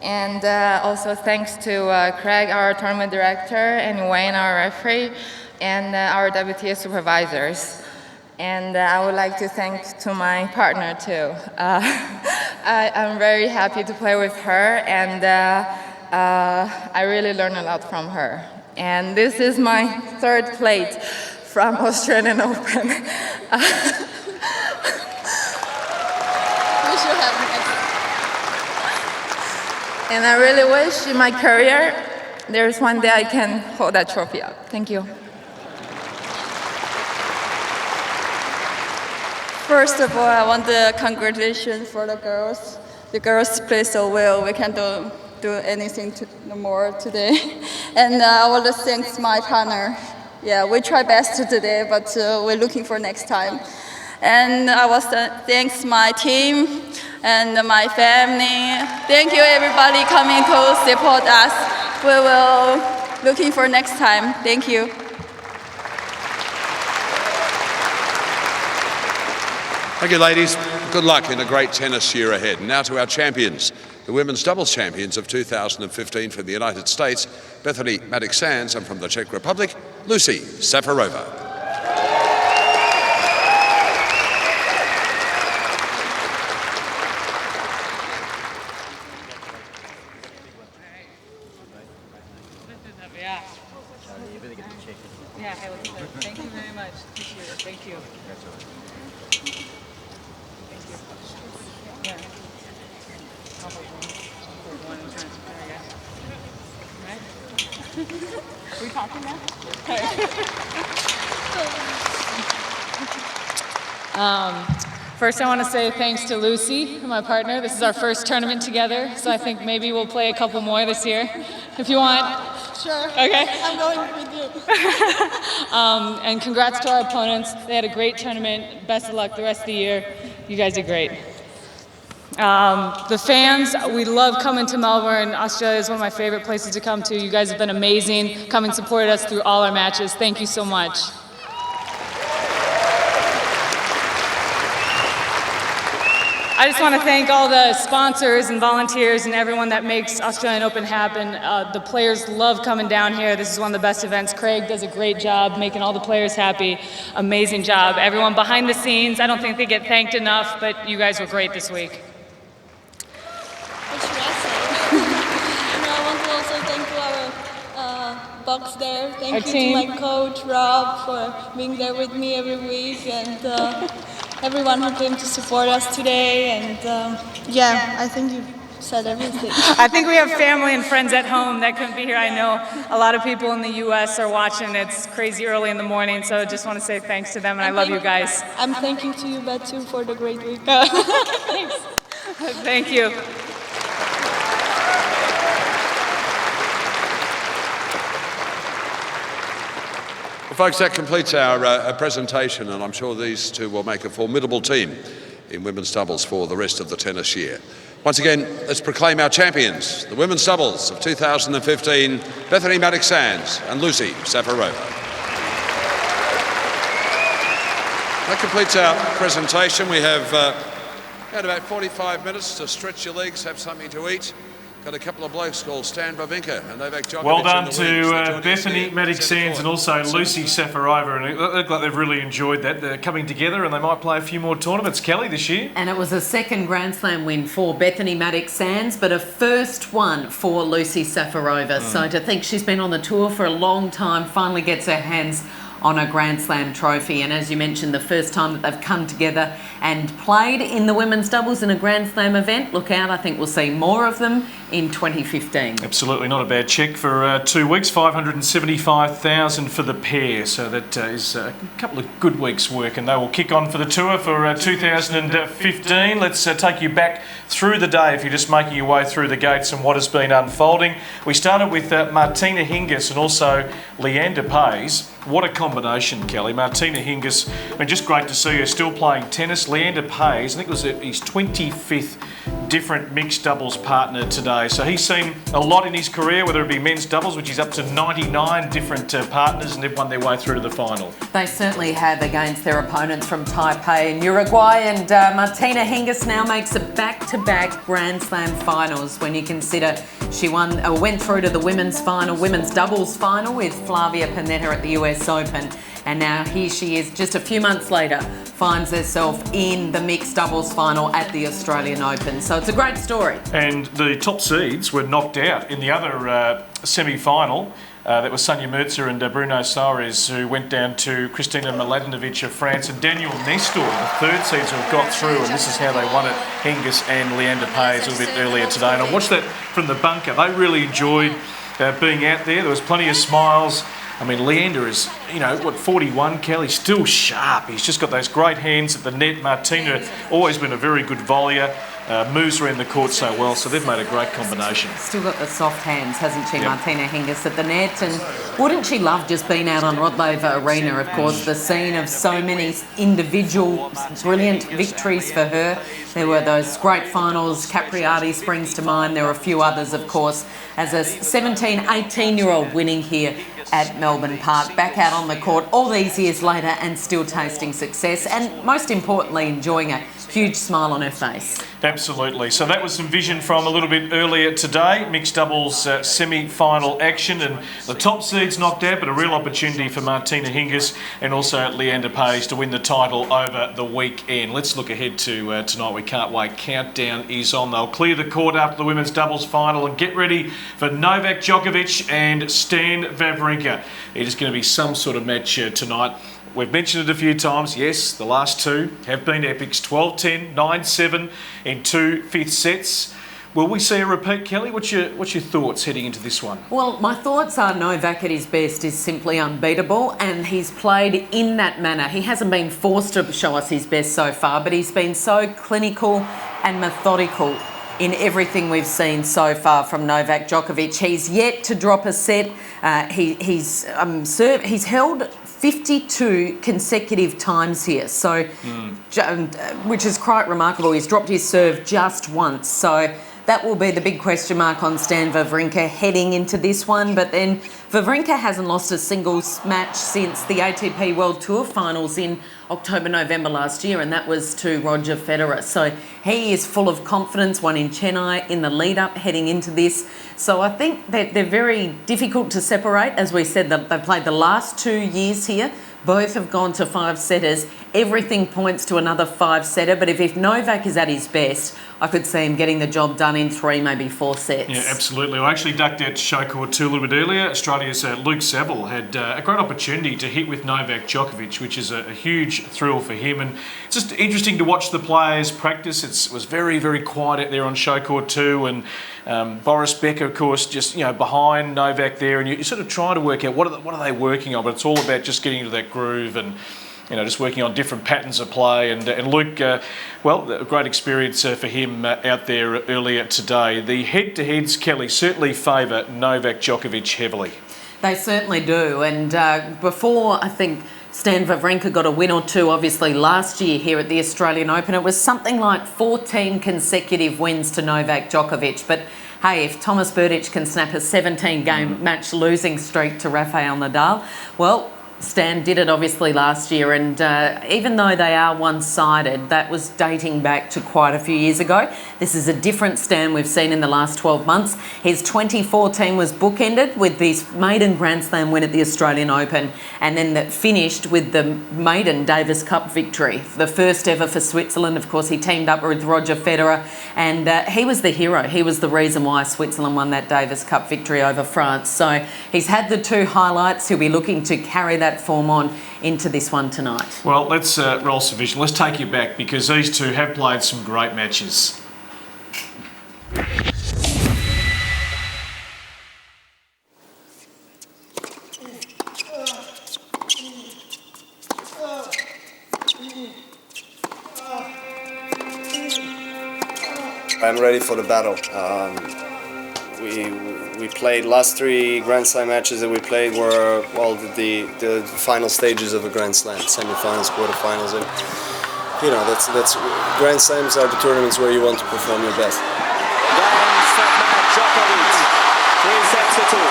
And also thanks to Craig, our tournament director, and Wayne, our referee, and our WTA supervisors. And I would like to thank to my partner too. I'm very happy to play with her, and I really learned a lot from her. And this is my 3rd plate from Australian Open. And I really wish in my career there's one day I can hold that trophy up. Thank you. First of all, I want to congratulations for the girls. The girls play so well. We can't do anything no more today. And I want to thank my partner. Yeah, we try best today, but we're looking for next time. And I want to thank my team and my family. Thank you everybody coming to support us. We will looking for next time. Thank you. Thank you, ladies. Good luck in a great tennis year ahead. Now to our champions, the women's doubles champions of 2015 from the United States, Bethany Mattek-Sands, and from the Czech Republic, Lucy Safarova. Yeah, thank you very much. Appreciate it. Thank you. Yeah. Are we talking now? First, I want to say thanks to Lucy, my partner. This is our first tournament together, so I think maybe we'll play a couple more this year, if you want. Sure. Okay. I'm going with you. And congrats to our opponents. They had a great tournament. Best of luck the rest of the year. You guys did great. The fans, we love coming to Melbourne. Australia is one of my favorite places to come to. You guys have been amazing. Come and supported us through all our matches. Thank you so much. I just want to thank all the sponsors and volunteers and everyone that makes Australian Open happen. The players love coming down here. This is one of the best events. Craig does a great job making all the players happy. Amazing job. Everyone behind the scenes, I don't think they get thanked enough, but you guys were great this week. What should I say? I want to also thank our box there. Thank Our you team. to my coach, Rob, for being there with me every week, and everyone who came to support us today. And yeah, I think you said everything. I think we have family and friends at home that couldn't be here. I know a lot of people in the U.S. are watching. It's crazy early in the morning, so just want to say thanks to them, and I love you guys. I'm thanking to you, Bet, too, for the great week. Thanks. Thank you. Well, folks, that completes our presentation, and I'm sure these two will make a formidable team in women's doubles for the rest of the tennis year. Once again, let's proclaim our champions, the women's doubles of 2015, Bethany Mattek-Sands and Lucy Safarova. That completes our presentation. We have had about 45 minutes to stretch your legs, have something to eat. Got a couple of blokes called Stan Wawrinka and Novak Djokovic. Well done to Bethany Mattek-Sands and also Lucy Safarova, and it looked like they've really enjoyed that. They're coming together and they might play a few more tournaments, Kelly, this year. And it was a second Grand Slam win for Bethany Mattek-Sands, but a first one for Lucy Safarova. So to think she's been on the tour for a long time, finally gets her hands on a Grand Slam trophy. And as you mentioned, the first time that they've come together and played in the women's doubles in a Grand Slam event. Look out, I think we'll see more of them in 2015. Absolutely, not a bad check for 2 weeks, $575,000 for the pair. So that is a couple of good weeks' work, and they will kick on for the tour for 2015. Let's take you back through the day if you're just making your way through the gates and what has been unfolding. We started with Martina Hingis and also Leander Paes. What a combination, Kelly. Martina Hingis, I mean, just great to see her still playing tennis. Leander Paes, I think it was his 25th different mixed doubles partner today. So he's seen a lot in his career, whether it be men's doubles, which is up to 99 different partners, and they've won their way through to the final. They certainly have against their opponents from Taipei and Uruguay, and Martina Hingis now makes a back-to-back Grand Slam finals when you consider she went through to the women's final, women's doubles final with Flavia Pennetta at the US Open, and now here she is just a few months later finds herself in the mixed doubles final at the Australian Open. So it's a great story. And the top seeds were knocked out in the other semi-final. That was Sonia Merzer and Bruno Soares, who went down to Kristina Mladenovic of France and Daniel Nestor, the third seeds who have got through, and this is how they won it, Hingis and Leander Paes a little bit earlier today. And I watched that from the bunker. They really enjoyed being out there. There was plenty of smiles I mean, Leander is, 41, Kelly, still sharp. He's just got those great hands at the net. Martina, always been a very good volleyer. Moves around the court so well, so they've made a great combination. Still got the soft hands, hasn't she, Yep. Martina Hingis at the net? And wouldn't she love just being out on Rod Laver Arena, of course, the scene of so many individual brilliant victories for her. There were those great finals, Capriati springs to mind, there were a few others, of course, as a 17, 18-year-old winning here at Melbourne Park, back out on the court all these years later and still tasting success and, most importantly, enjoying a huge smile on her face. Absolutely. So that was some vision from a little bit earlier today. Mixed doubles semi-final action, and the top seeds knocked out, but a real opportunity for Martina Hingis and also Leander Paes to win the title over the weekend. Let's look ahead to tonight. We can't wait. Countdown is on. They'll clear the court after the women's doubles final and get ready for Novak Djokovic and Stan Wawrinka. It is going to be some sort of match tonight. We've mentioned it a few times. Yes, the last two have been epics. 12-10, 9-7 in 2 fifth sets. Will we see a repeat, Kelly? What's your thoughts heading into this one? Well, my thoughts are Novak at his best is simply unbeatable, and he's played in that manner. He hasn't been forced to show us his best so far, but he's been so clinical and methodical in everything we've seen so far from Novak Djokovic. He's yet to drop a set. He's held 52 consecutive times here, so which is quite remarkable. He's dropped his serve just once, so that will be the big question mark on Stan Wawrinka heading into this one. But then Wawrinka hasn't lost a singles match since the ATP World Tour Finals in October, November last year, and that was to Roger Federer. So he is full of confidence, won in Chennai in the lead-up heading into this. So I think that they're very difficult to separate. As we said, they've played the last 2 years here. Both have gone to 5-setters. Everything points to another 5-setter, but if Novak is at his best, I could see him getting the job done in 3, maybe 4 sets. Yeah, absolutely. I actually ducked out to show court 2 a little bit earlier. Australia's Luke Saville had a great opportunity to hit with Novak Djokovic, which is a huge thrill for him. And it's just interesting to watch the players practice. It was very, very quiet out there on show court 2, and Boris Becker, of course, just behind Novak there, and you sort of try to work out what are they working on, but it's all about just getting into that groove and just working on different patterns of play. And Luke, a great experience for him out there earlier today. The head-to-heads, Kelly, certainly favour Novak Djokovic heavily. They certainly do. And before, I think, Stan Wawrinka got a win or two, obviously, last year here at the Australian Open, it was something like 14 consecutive wins to Novak Djokovic. But hey, if Thomas Berdych can snap a 17-game match losing streak to Rafael Nadal, well, Stan did it obviously last year, and even though they are one-sided, that was dating back to quite a few years ago. This is a different Stan we've seen in the last 12 months. His 2014 was bookended with this maiden Grand Slam win at the Australian Open, and then that finished with the maiden Davis Cup victory, the first ever for Switzerland. Of course, he teamed up with Roger Federer, and he was the hero. He was the reason why Switzerland won that Davis Cup victory over France. So he's had the 2 highlights. He'll be looking to carry that form on into this one tonight. Well, let's roll some vision. Let's take you back, because these two have played some great matches. I'm ready for the battle. We played last 3 Grand Slam matches that we played were the final stages of a Grand Slam, semi-finals, quarterfinals, and that's Grand Slams are the tournaments where you want to perform your best. Set match, Djokovic, 3 sets to 2. 1-6,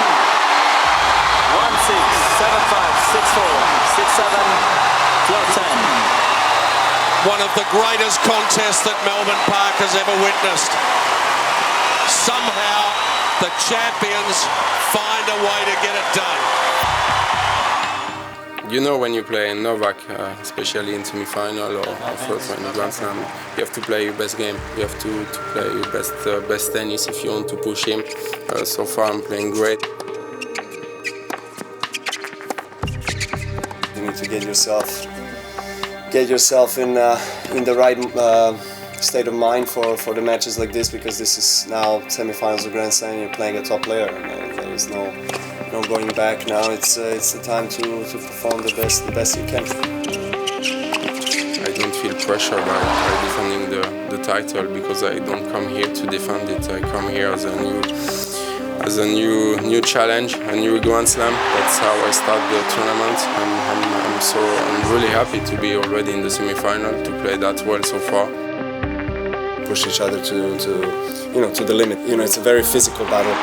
7-5, 6-4, 6-7, 12-10. One of the greatest contests that Melbourne Park has ever witnessed. Somehow the champions find a way to get it done. When you play in Novak, especially in semi-final or first round of Grand Slam, you have to play your best game. You have to play your best tennis if you want to push him. So far, I'm playing great. You need to get yourself in the right state of mind for the matches like this, because this is now semi-finals of Grand Slam. You're playing a top player, and there is going back now. It's the time to perform the best you can. I don't feel pressure by defending the title because I don't come here to defend it. I come here as a new challenge, a new Grand Slam. That's how I start the tournament. I'm really happy to be already in the semi-final, to play that well so far. Push each other to the limit. It's a very physical battle.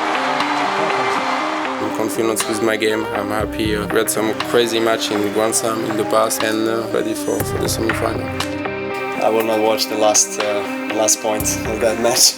I'm confident with my game. I'm happy. We had some crazy match in Grand Slam in the past and ready for the semi-final. I will not watch the last point of that match.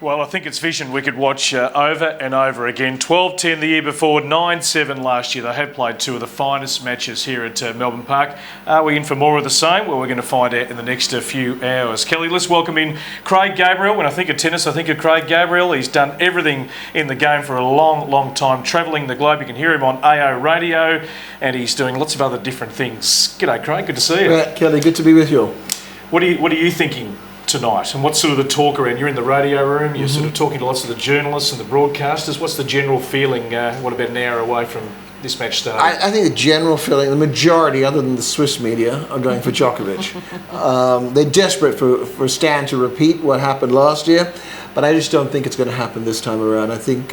Well, I think it's vision we could watch over and over again. 12-10 the year before, 9-7 last year. They have played two of the finest matches here at Melbourne Park. Are we in for more of the same? Well, we're going to find out in the next few hours. Kelly, let's welcome in Craig Gabriel. When I think of tennis, I think of Craig Gabriel. He's done everything in the game for a long, long time, travelling the globe. You can hear him on AO radio, and he's doing lots of other different things. G'day, Craig. Good to see you. Kelly, good to be with you. What are you thinking tonight, and what's sort of the talk around? You're in the radio room, you're sort of talking to lots of the journalists and the broadcasters. What's the general feeling, what, about an hour away from this match starting? I think the general feeling, the majority, other than the Swiss media, are going for Djokovic. They're desperate for Stan to repeat what happened last year, but I just don't think it's going to happen this time around. I think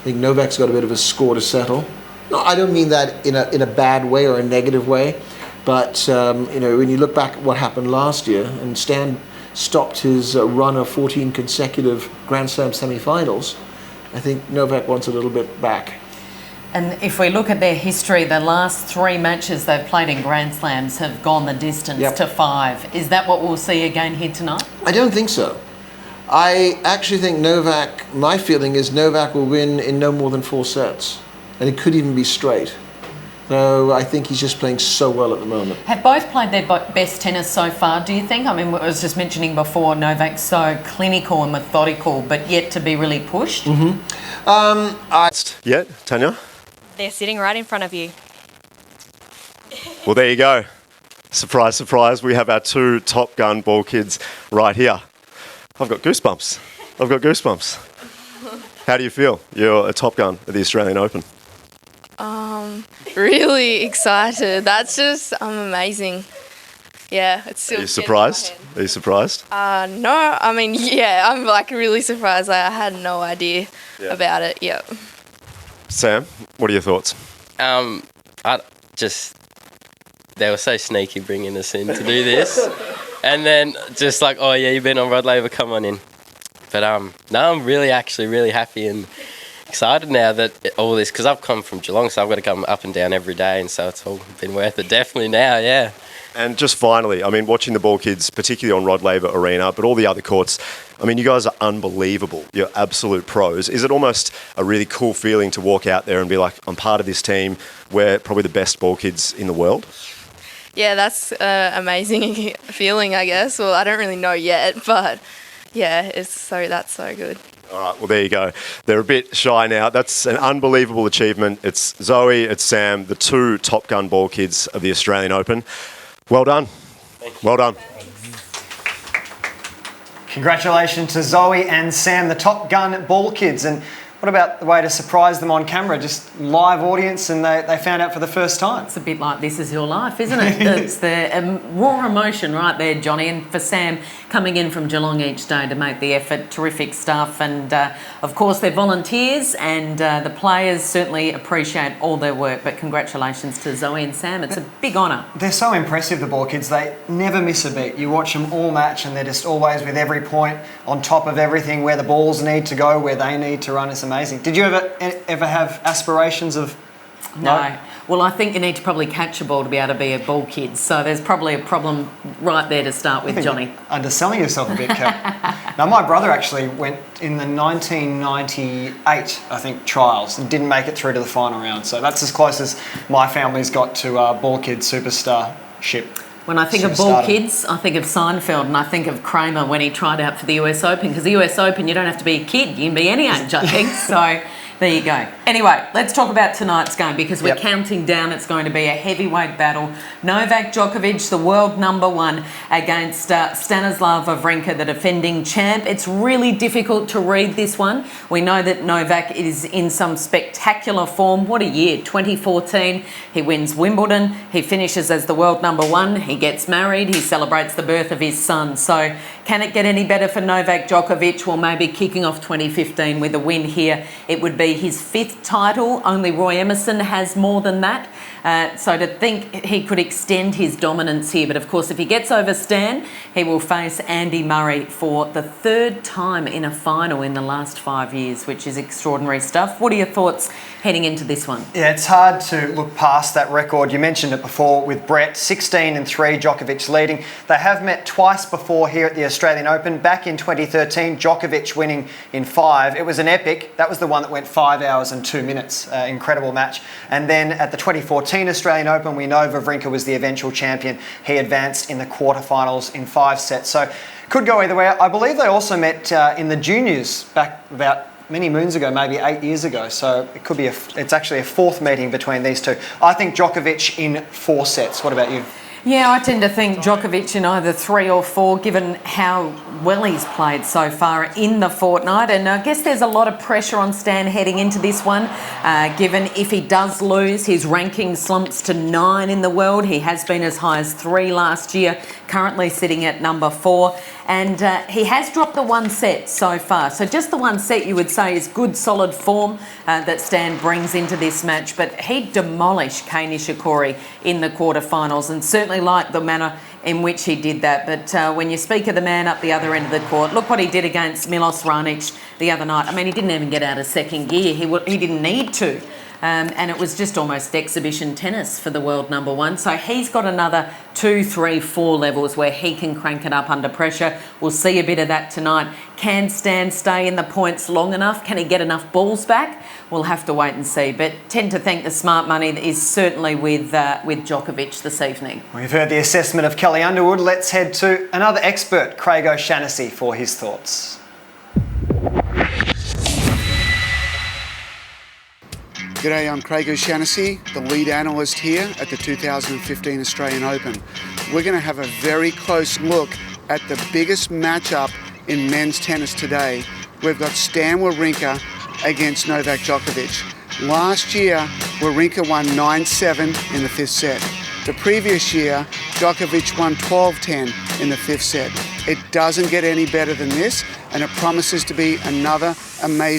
Novak's got a bit of a score to settle. No, I don't mean that in a bad way or a negative way, but when you look back at what happened last year, and Stan stopped his run of 14 consecutive Grand Slam semi-finals, I think Novak wants a little bit back. And if we look at their history, the last 3 matches they've played in Grand Slams have gone the distance to 5. Is that what we'll see again here tonight? I don't think so. I actually think Novak, my feeling is Novak will win in no more than 4 sets. And it could even be straight. So I think he's just playing so well at the moment. Have both played their best tennis so far, do you think? I mean, I was just mentioning before, Novak's so clinical and methodical, but yet to be really pushed. Yeah, Tanya? They're sitting right in front of you. Well, there you go. Surprise, surprise. We have our 2 Top Gun ball kids right here. I've got goosebumps. How do you feel? You're a Top Gun at the Australian Open. Really excited. That's just amazing. Yeah, it's still. Are you surprised? No, I mean, yeah, I'm like really surprised. I had no idea about it. Yep. Sam, what are your thoughts? They were so sneaky bringing us in to do this, and then just like, oh yeah, you've been on Rod Laver, come on in. But no, I'm really happy and excited now that all this, because I've come from Geelong, so I've got to come up and down every day, and so it's all been worth it definitely now, yeah. And just finally, I mean, watching the ball kids, particularly on Rod Laver Arena, but all the other courts, I mean, you guys are unbelievable. You're absolute pros. Is it almost a really cool feeling to walk out there and be like, I'm part of this team, we're probably the best ball kids in the world? Yeah, that's an amazing feeling, I guess. Well, I don't really know yet, but yeah, that's so good. All right, well, there you go. They're a bit shy now. That's an unbelievable achievement. It's Zoe, it's Sam, the 2 Top Gun ball kids of the Australian Open. Well done. Well done. Congratulations to Zoe and Sam, the Top Gun ball kids. And what about the way to surprise them on camera? Just live audience, and they found out for the first time. It's a bit like This Is Your Life, isn't it? It's the raw emotion right there, Johnny. And for Sam, coming in from Geelong each day to make the effort, terrific stuff. And of course, they're volunteers, and the players certainly appreciate all their work. But congratulations to Zoe and Sam. It's a big honour. They're so impressive, the ball kids. They never miss a beat. You watch them all match, and they're just always with every point on top of everything, where the balls need to go, where they need to run. It's amazing. Did you ever have aspirations of... No. Well, I think you need to probably catch a ball to be able to be a ball kid. So there's probably a problem right there to start with, Johnny. Underselling yourself a bit, Kel. Now, my brother actually went in the 1998, I think, trials and didn't make it through to the final round. So that's as close as my family's got to ball kid superstarship. When I think of ball kids, I think of Seinfeld, and I think of Kramer when he tried out for the US Open, because the US Open, you don't have to be a kid, you can be any age, I think. So there you go. Anyway, let's talk about tonight's game, because we're counting down. It's going to be a heavyweight battle. Novak Djokovic, the world #1, against Stanislav Wawrinka, the defending champ. It's really difficult to read this one. We know that Novak is in some spectacular form. What a year, 2014. He wins Wimbledon. He finishes as the world #1. He gets married. He celebrates the birth of his son. So can it get any better for Novak Djokovic? Well, maybe kicking off 2015 with a win here. It would be his 5th title. Only Roy Emerson has more than that. So to think he could extend his dominance here. But of course, if he gets over Stan, he will face Andy Murray for the 3rd time in a final in the last 5 years, which is extraordinary stuff. What are your thoughts heading into this one? Yeah, it's hard to look past that record. You mentioned it before with Brett, 16-3, Djokovic leading. They have met twice before here at the Australian Open. Back in 2013, Djokovic winning in 5. It was an epic. That was the one that went 5 hours and 2 minutes. Incredible match. And then at the 2014 Australian Open, we know Wawrinka was the eventual champion. He advanced in the quarterfinals in 5 sets. So could go either way. I believe they also met in the juniors back about many moons ago, maybe 8 years ago. So it could be it's actually a 4th meeting between these two. I think Djokovic in 4 sets. What about you? Yeah, I tend to think Djokovic in either 3 or 4, given how well he's played so far in the fortnight. And I guess there's a lot of pressure on Stan heading into this one, given if he does lose, his ranking slumps to 9 in the world. He has been as high as 3 last year, currently sitting at number 4. And he has dropped the 1 set so far. So just the 1 set, you would say, is good, solid form that Stan brings into this match. But he demolished Kei Nishikori in the quarterfinals, and certainly like the manner in which he did that. But when you speak of the man up the other end of the court, look what he did against Milos Raonic the other night. I mean, he didn't even get out of second gear. He didn't need to. And it was just almost exhibition tennis for the world #1. So he's got another 2, 3, 4 levels where he can crank it up under pressure. We'll see a bit of that tonight. Can Stan stay in the points long enough? Can he get enough balls back? We'll have to wait and see. But tend to think the smart money is certainly with Djokovic this evening. We've heard the assessment of Kelly Underwood. Let's head to another expert, Craig O'Shannessy, for his thoughts. G'day, I'm Craig O'Shannessy, the lead analyst here at the 2015 Australian Open. We're going to have a very close look at the biggest matchup in men's tennis today. We've got Stan Wawrinka against Novak Djokovic. Last year, Wawrinka won 9-7 in the 5th set. The previous year, Djokovic won 12-10 in the 5th set. It doesn't get any better than this, and it promises to be another amazing